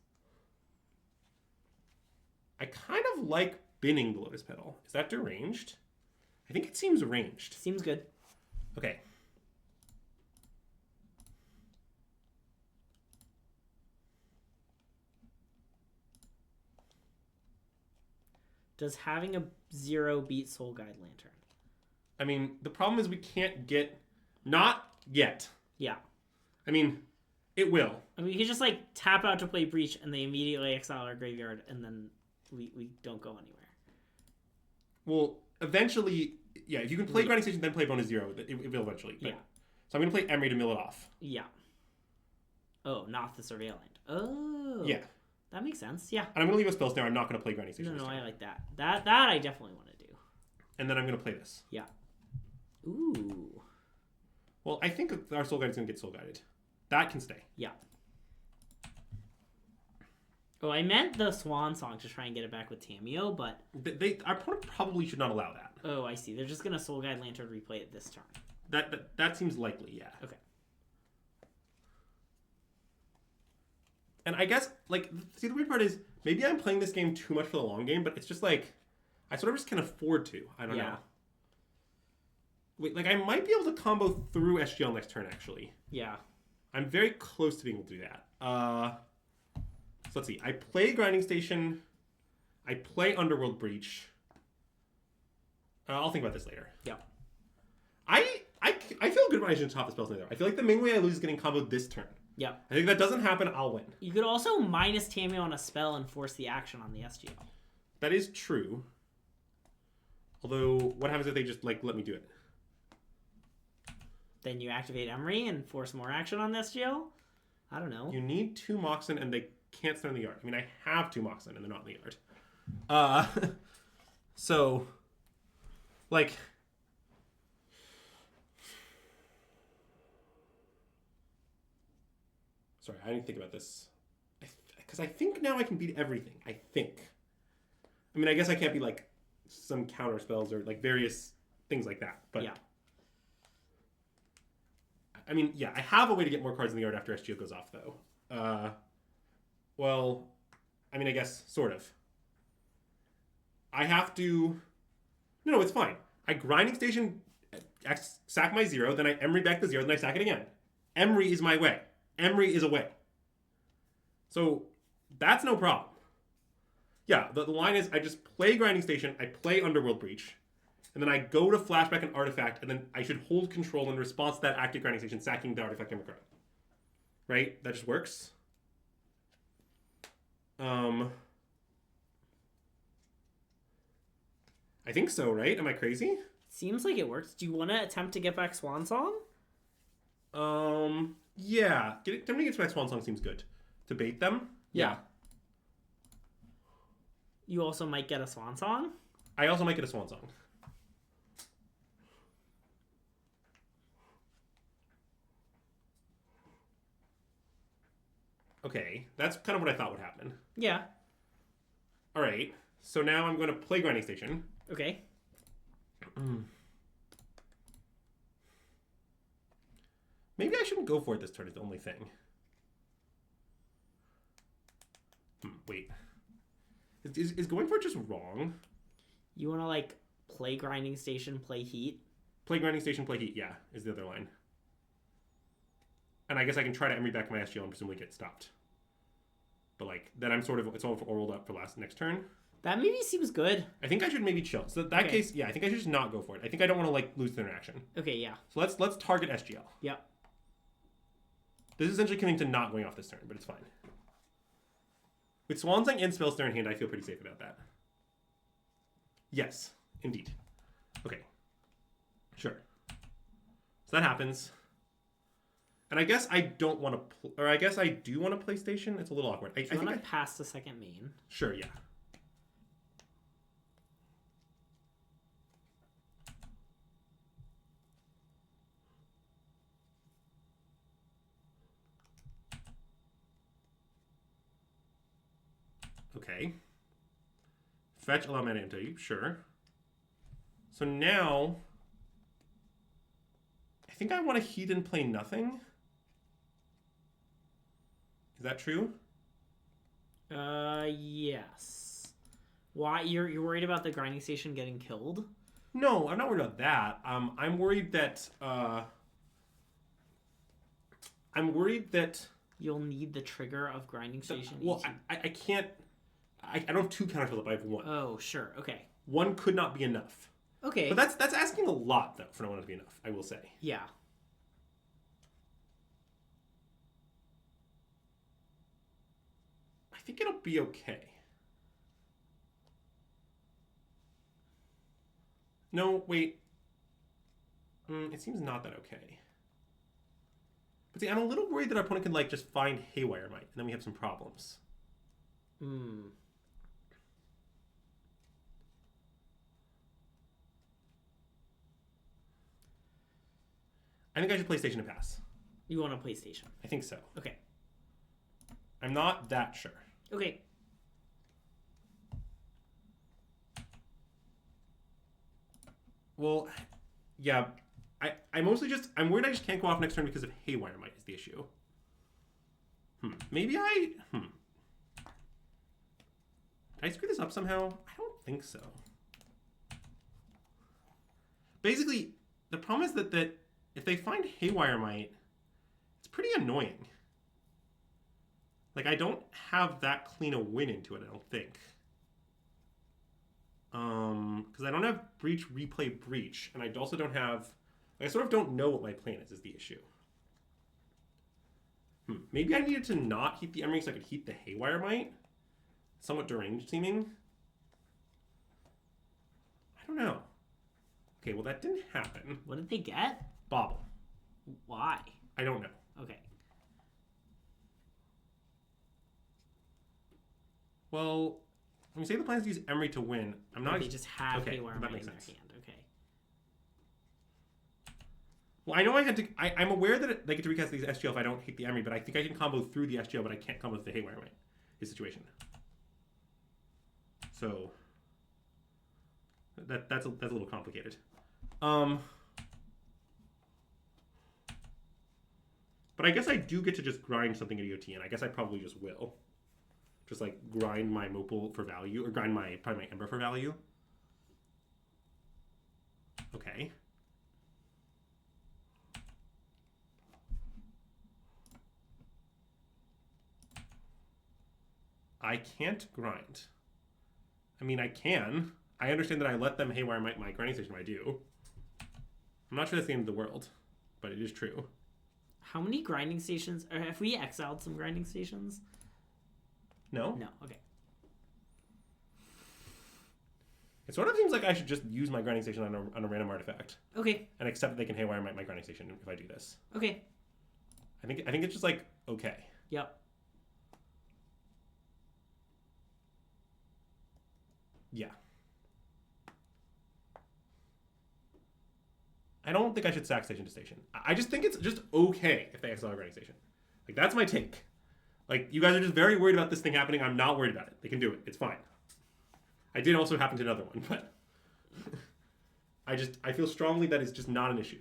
I kind of like binning the Lotus Petal. Is that deranged? I think it seems ranged. Seems good. Okay. Does having a 0 beat Soul Guide Lantern? I mean, the problem is we can't get... Not yet. Yeah. I mean, it will. I mean, you can just, like, tap out to play Breach, and they immediately exile our graveyard, and then we don't go anywhere. Well, eventually... Yeah, if you can play Grinding Station, then play bonus 0, it will eventually. But, yeah. So I'm going to play Emery to mill it off. Yeah. Oh, not the Surveillant. Oh. Yeah. That makes sense, yeah. And I'm going to leave a Spell Snare. I'm not going to play Grinding Station. No, I like that. That I definitely want to do. And then I'm going to play this. Yeah. Ooh. Well, I think our Soul Guide is going to get Soul Guided. That can stay. Yeah. Oh, I meant the Swan Song to try and get it back with Tamiyo, but... Our opponent probably should not allow that. Oh, I see. They're just going to Soul Guide Lantern replay it this turn. That seems likely, yeah. Okay. And I guess, like, see, the weird part is, maybe I'm playing this game too much for the long game, but it's just, like, I sort of just can afford to. I don't know. Wait, like, I might be able to combo through SGL next turn, actually. Yeah. I'm very close to being able to do that. So let's see. I play Grinding Station. I play Underworld Breach. I'll think about this later. Yeah. I feel good when I should top the spells there. I feel like the main way I lose is getting comboed this turn. Yeah. I think if that doesn't happen, I'll win. You could also minus Tamiyo on a spell and force the action on the SGL. That is true. Although, what happens if they just, like, let me do it? Then you activate Emery and force more action on the SGL? I don't know. You need 2 Moxen and they can't stand in the yard. I mean, I have 2 Moxen and they're not in the yard. So, like... Sorry, I didn't think about this. Because I think now I can beat everything. I think. I mean, I guess I can't be, like, some counter spells or, like, various things like that. But yeah. I mean, yeah, I have a way to get more cards in the yard after SGO goes off, though. Well, I mean, I guess, sort of. I have to... No, it's fine. I Grinding Station, sack my 0, then I Emery back the 0, then I sack it again. Emery is my way. Emery is a way. So, that's no problem. Yeah, the line is I just play Grinding Station, I play Underworld Breach, and then I go to flashback an artifact, and then I should hold control in response to that active Grinding Station, sacking the artifact card. Right? That just works. I think so, right? Am I crazy? Seems like it works. Do you want to attempt to get back Swan Song? Yeah. Attempting to get back Swan Song seems good. To bait them? Yeah. You also might get a Swan Song? I also might get a Swan Song. Okay, that's kind of what I thought would happen. Yeah. All right, so now I'm going to play Grinding Station. Okay. Maybe I shouldn't go for it this turn is the only thing. Wait. Is going for it just wrong? You want to, like, play Grinding Station, play Heat? Play Grinding Station, play Heat, yeah, is the other line. And I guess I can try to Emery back my SGL and presumably get stopped. But, like, then I'm sort of, it's all rolled up for next turn. That maybe seems good. I think I should maybe chill. So that case, yeah, I think I should just not go for it. I think I don't want to, like, lose the interaction. Okay, yeah. So let's target SGL. Yep. This is essentially coming to not going off this turn, but it's fine. With Swan Song and Spellstar in hand, I feel pretty safe about that. Yes, indeed. Okay. Sure. So that happens. And I guess I don't want to, or I guess I do want to play Station. It's a little awkward. Do you want to pass the second main? Sure, yeah. Okay. Fetch, allow mana empty. Sure. So now, I think I want to Heat and play nothing. Is that true? Yes. Why? You're worried about the Grinding Station getting killed? No, I'm not worried about that. I'm worried that You'll need the trigger of Grinding Station. Well, I can't. I don't have two counterspells up. I have one. Oh, sure. Okay. One could not be enough. Okay. But that's asking a lot, though, for no one to be enough, I will say. Yeah. I think it'll be okay. No, wait. It seems not that okay. But see, I'm a little worried that our opponent can, like, just find Haywire Might, and then we have some problems. I think I should play Station to pass. You want to play Station? I think so. Okay. I'm not that sure. Okay. Well, yeah. I'm worried I just can't go off next turn because of Haywire Might is the issue. Maybe Did I screw this up somehow? I don't think so. Basically, the problem is that if they find Haywire Might, it's pretty annoying. Like, I don't have that clean a win into it, I don't think. Because I don't have Breach, Replay, Breach, and I also don't have... I sort of don't know what my plan is the issue. Maybe I needed to not heat the Emery so I could heat the Haywire Might? Somewhat deranged seeming. I don't know. Okay, well that didn't happen. What did they get? Bobble. Why? I don't know. Okay. Well, when you say the plan is to use Emery to win, I'm not... They just have okay, Haywire that Might makes in their sense. hand. Okay. Well, I know I had to... I'm aware that they get to recast these SGL if I don't hit the Emery, but I think I can combo through the SGL, but I can't combo with the Haywire Might. His situation. So... That's a little complicated. But I guess I do get to just grind something at EOT, and I guess I probably just will. Just, like, grind my Mopal for value, or grind probably my Ember for value. Okay. I can't grind. I mean, I can. I understand that I let them Haywire my grinding station when I do. I'm not sure that's the end of the world, but it is true. How many grinding stations? Or have we exiled some grinding stations? No? No. Okay. It sort of seems like I should just use my grinding station on a random artifact. Okay. And accept that they can haywire my grinding station if I do this. Okay. I think it's just like okay. Yep. Yeah. I don't think I should sack station to station. I just think it's just okay if they exile a grinding station. Like, that's my take. Like, you guys are just very worried about this thing happening. I'm not worried about it. They can do it. It's fine. I did also happen to another one, but I feel strongly that it's just not an issue.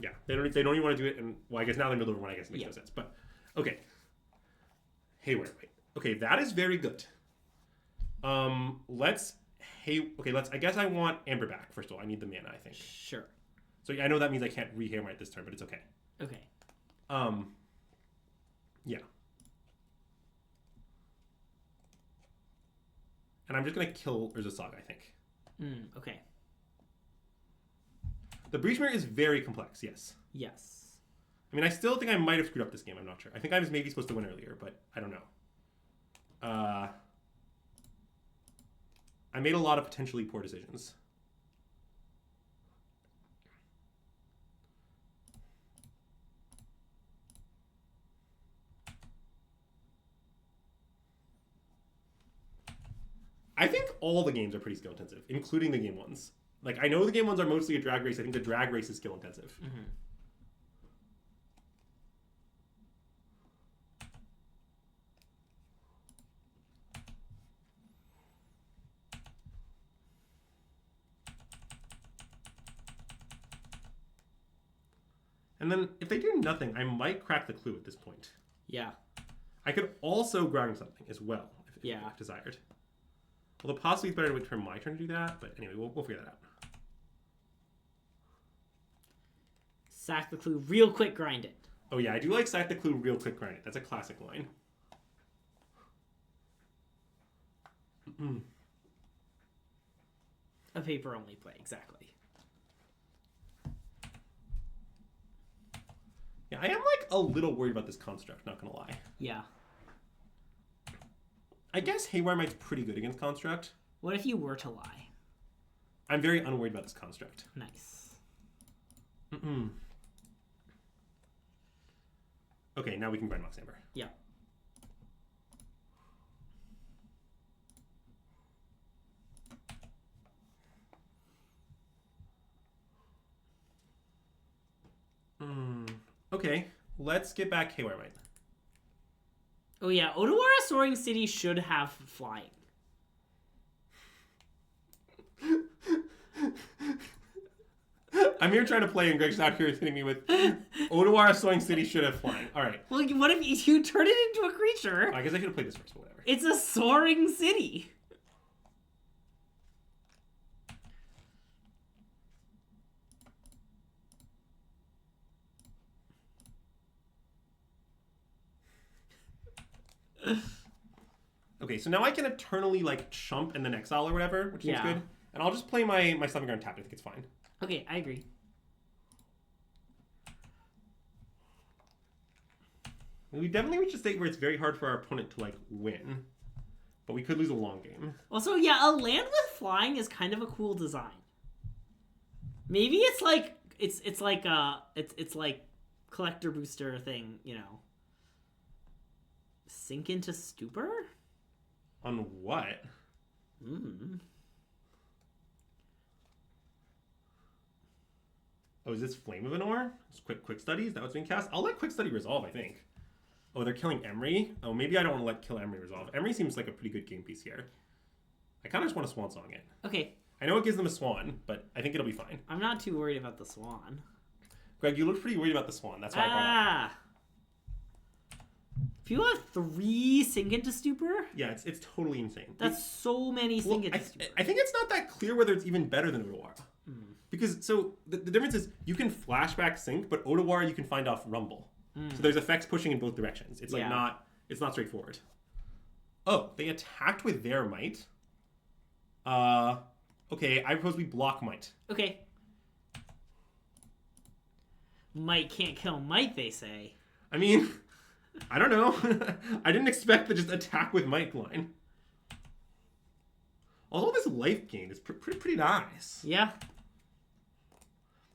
Yeah, they don't even want to do it, and well, I guess now they milled over one. I guess it makes no sense. But okay, haywire. Okay, that is very good. Let's I guess I want Amber back first of all. I need the mana. I think. Sure. So I know that means I can't re-haywire it this turn, but it's okay. Okay. Yeah. And I'm just gonna kill Urza Saga, I think. Okay. The Breach Mirror is very complex, yes. Yes. I mean, I still think I might have screwed up this game. I'm not sure. I think I was maybe supposed to win earlier, but I don't know. I made a lot of potentially poor decisions. I think all the games are pretty skill intensive, including the game ones. Like, I know the game ones are mostly a drag race. I think the drag race is skill intensive. Mm-hmm. And then if they do nothing, I might crack the clue at this point. Yeah. I could also grind something as well, if desired. Although possibly it's better to wait for my turn to do that, but anyway, we'll figure that out. Sack the clue real quick, grind it. Oh yeah, I do like sack the clue real quick, grind it. That's a classic line. A paper only play, exactly. Yeah, I am like a little worried about this construct, not gonna lie. Yeah. I guess Haywire Might's pretty good against construct. What if you were to lie? I'm very unworried about this construct. Nice. Okay, now we can grind Mox Amber. Yeah. Okay, let's get back Haywire Might. Oh yeah, Odawara Soaring City should have flying. I'm here trying to play, and Greg's out here hitting me with Odawara Soaring City should have flying. All right. Well, what if you turn it into a creature? I guess I should have played this first, but whatever. It's a soaring city. Okay, so now I can eternally like chump and then exile or whatever, which seems good. And I'll just play my Stomping Ground tapped. I think it's fine. Okay, I agree. We definitely reached a state where it's very hard for our opponent to like win, but we could lose a long game. Also, yeah, a land with flying is kind of a cool design. Maybe it's like it's like collector booster thing, you know. Sink into stupor? On what? Oh, is this Flame of Anor? It's quick studies? That was being cast? I'll let quick study resolve, I think. Oh, they're killing Emery? Oh, maybe I don't want to let kill Emery resolve. Emery seems like a pretty good game piece here. I kind of just want to Swan Song it. Okay. I know it gives them a Swan, but I think it'll be fine. I'm not too worried about the Swan. Greg, you look pretty worried about the Swan. That's why I brought it up. If you have 3 Sink into Stupor? Yeah, it's totally insane. That's so many Sink into Stupor. I think it's not that clear whether it's even better than Odawara. Because, so, the difference is you can flashback Sync, but Odawara you can find off Rumble. So there's effects pushing in both directions. It's like it's not straightforward. Oh, they attacked with their Might. Okay, I propose we block Might. Okay. Might can't kill Might, they say. I mean, I don't know. I didn't expect the just attack with Might line. Although this life gain is pretty nice. Yeah.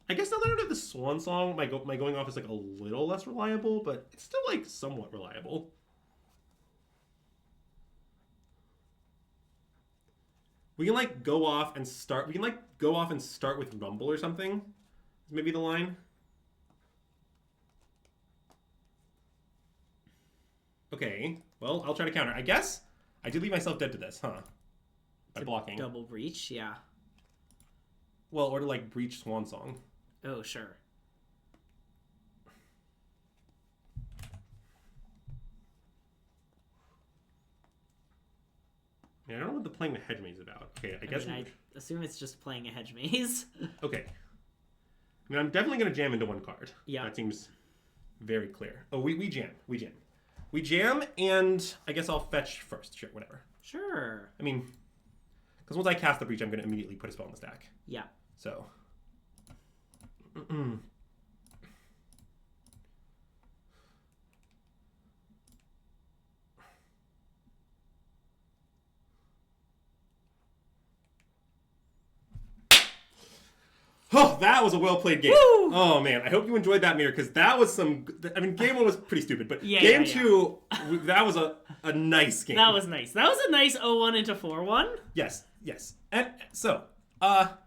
I guess now that I don't have the Swan Song, my going off is like a little less reliable, but it's still like somewhat reliable. We can like go off and start. We can like go off and start with Rumble or something. Maybe the line. Okay. Well, I'll try to counter. I guess I did leave myself dead to this, huh? By blocking. Double breach, yeah. Well, or to like breach Swan Song. Oh, sure. Yeah, I don't know what the playing the hedge maze is about. Okay, I guess. I assume it's just playing a hedge maze. Okay. I mean, I'm definitely going to jam into one card. Yeah. That seems very clear. Oh, we jam. We jam. We jam, and I guess I'll fetch first. Sure, whatever. Sure. I mean, because once I cast the breach, I'm going to immediately put a spell in the stack. Yeah. So. Oh, that was a well-played game. Woo! Oh, man. I hope you enjoyed that, Mir, because that was some... I mean, game 1 was pretty stupid, but Yeah, game 2, that was a nice game. That was nice. That was a nice 0-1 into 4-1. Yes, yes. And so, all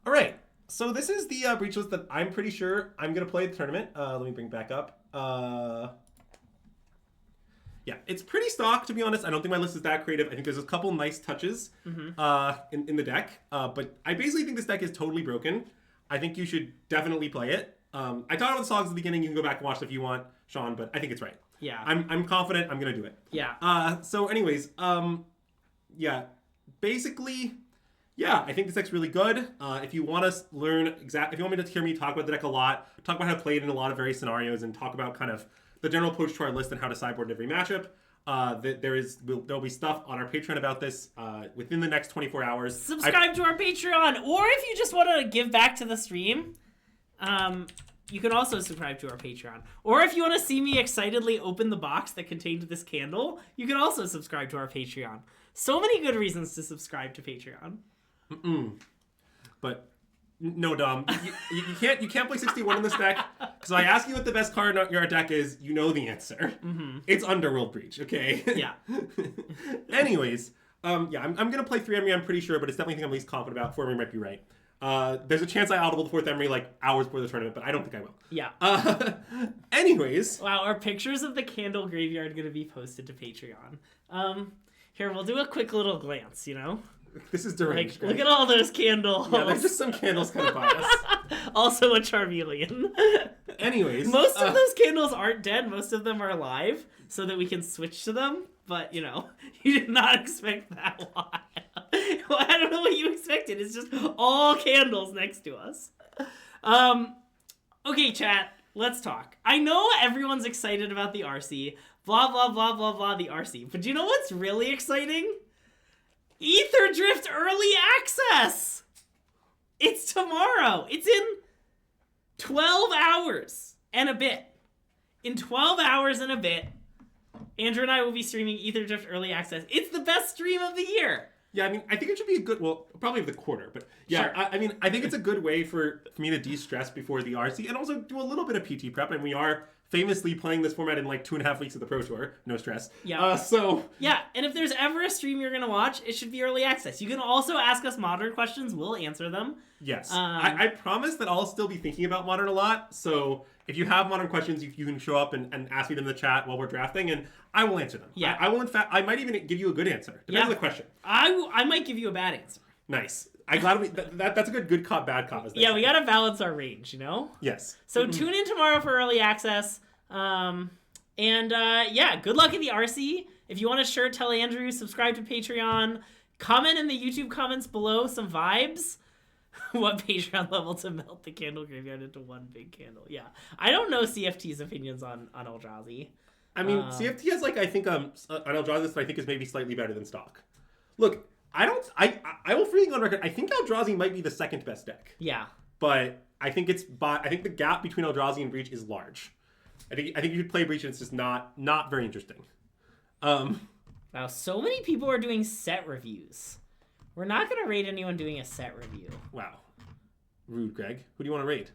right. So this is the breach list that I'm pretty sure I'm going to play at the tournament. Let me bring it back up. Yeah, it's pretty stock, to be honest. I don't think my list is that creative. I think there's a couple nice touches in the deck. But I basically think this deck is totally broken. I think you should definitely play it. I talked about the songs at the beginning. You can go back and watch it if you want, Sean, but I think it's right. Yeah. I'm confident I'm going to do it. Yeah. So anyways, yeah, basically, yeah, I think this deck's really good. If you want to learn if you want me to hear me talk about the deck a lot, talk about how to play it in a lot of various scenarios, and talk about kind of the general approach to our list and how to sideboard in every matchup, there'll be stuff on our Patreon about this within the next 24 hours. Subscribe to our Patreon, or if you just want to give back to the stream, you can also subscribe to our Patreon. Or if you want to see me excitedly open the box that contained this candle, you can also subscribe to our Patreon. So many good reasons to subscribe to Patreon. But no, Dom, you can't play 61 in this deck. So I ask you what the best card in your deck is, you know the answer. It's Underworld Breach, okay? Yeah. Anyways, yeah, I'm gonna play 3 Emery, I'm pretty sure, but it's definitely the thing I'm least confident about. 4 Emery might be right. There's a chance I audible the 4th Emery like hours before the tournament, but I don't think I will. Yeah. Anyways. Wow, are pictures of the candle graveyard going to be posted to Patreon? Here, we'll do a quick little glance, you know? This is deranged. Like, look at all those candles. Yeah, there's just some candles kind of biased. Also a Charmeleon. Anyways. Most of those candles aren't dead. Most of them are alive, so that we can switch to them. But, you know, you did not expect that. Why? Well, I don't know what you expected. It's just all candles next to us. Okay, chat. Let's talk. I know everyone's excited about the RC. Blah, blah, blah, blah, blah, the RC. But you know what's really exciting? Ether Drift Early Access! It's tomorrow. It's in 12 hours and a bit. In 12 hours and a bit, Andrew and I will be streaming Ether Drift Early Access. It's the best stream of the year. Yeah, I mean, I think it should be a good, well, probably of the quarter, but yeah, Sure. I mean, I think it's a good way for me to de-stress before the RC and also do a little bit of PT prep, and we are famously playing this format in like 2.5 weeks of the Pro Tour. No stress. Yeah. So... Yeah, and if there's ever a stream you're going to watch, it should be Early Access. You can also ask us Modern questions. We'll answer them. Yes. I promise that I'll still be thinking about Modern a lot, so if you have Modern questions, you can show up and ask me them in the chat while we're drafting, and I will answer them. Yeah. I will, in fact, I might even give you a good answer. Depends on the question. I might give you a bad answer. Nice. I'm glad that's a good cop, bad cop. Yeah, we got to balance our range, you know? Yes. So tune in tomorrow for Early Access. Yeah, good luck at the RC. If you want a shirt, tell Andrew, subscribe to Patreon, comment in the YouTube comments below some vibes. What Patreon level to melt the candle graveyard into one big candle. Yeah. I don't know CFT's opinions on Elrazi. I mean, CFT has like, I think, an Eldrazi that I think is maybe slightly better than stock. Look, I will freaking on record, I think Eldrazi might be the second best deck. Yeah. But I think the gap between Eldrazi and Breach is large. I think you should play Breach and it's just not very interesting. Wow, so many people are doing set reviews. We're not going to rate anyone doing a set review. Wow. Rude, Greg. Who do you want to rate?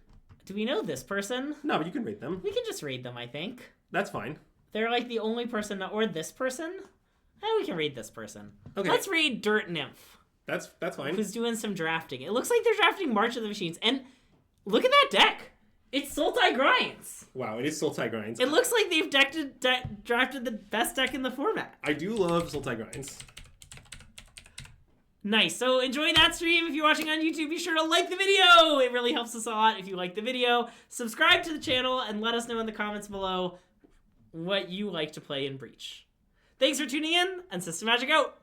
Do we know this person? No, but you can rate them. We can just rate them, I think. That's fine. They're like the only person, or this person? We can read this person. Okay. Let's read Dirt Nymph. That's fine. Who's doing some drafting. It looks like they're drafting March of the Machines. And look at that deck. It's Sultai Grinds. Wow, it is Sultai Grinds. It looks like they've drafted the best deck in the format. I do love Sultai Grinds. Nice. So enjoy that stream. If you're watching on YouTube, be sure to like the video. It really helps us a lot if you like the video. Subscribe to the channel and let us know in the comments below what you like to play in Breach. Thanks for tuning in, and SystemMagic out!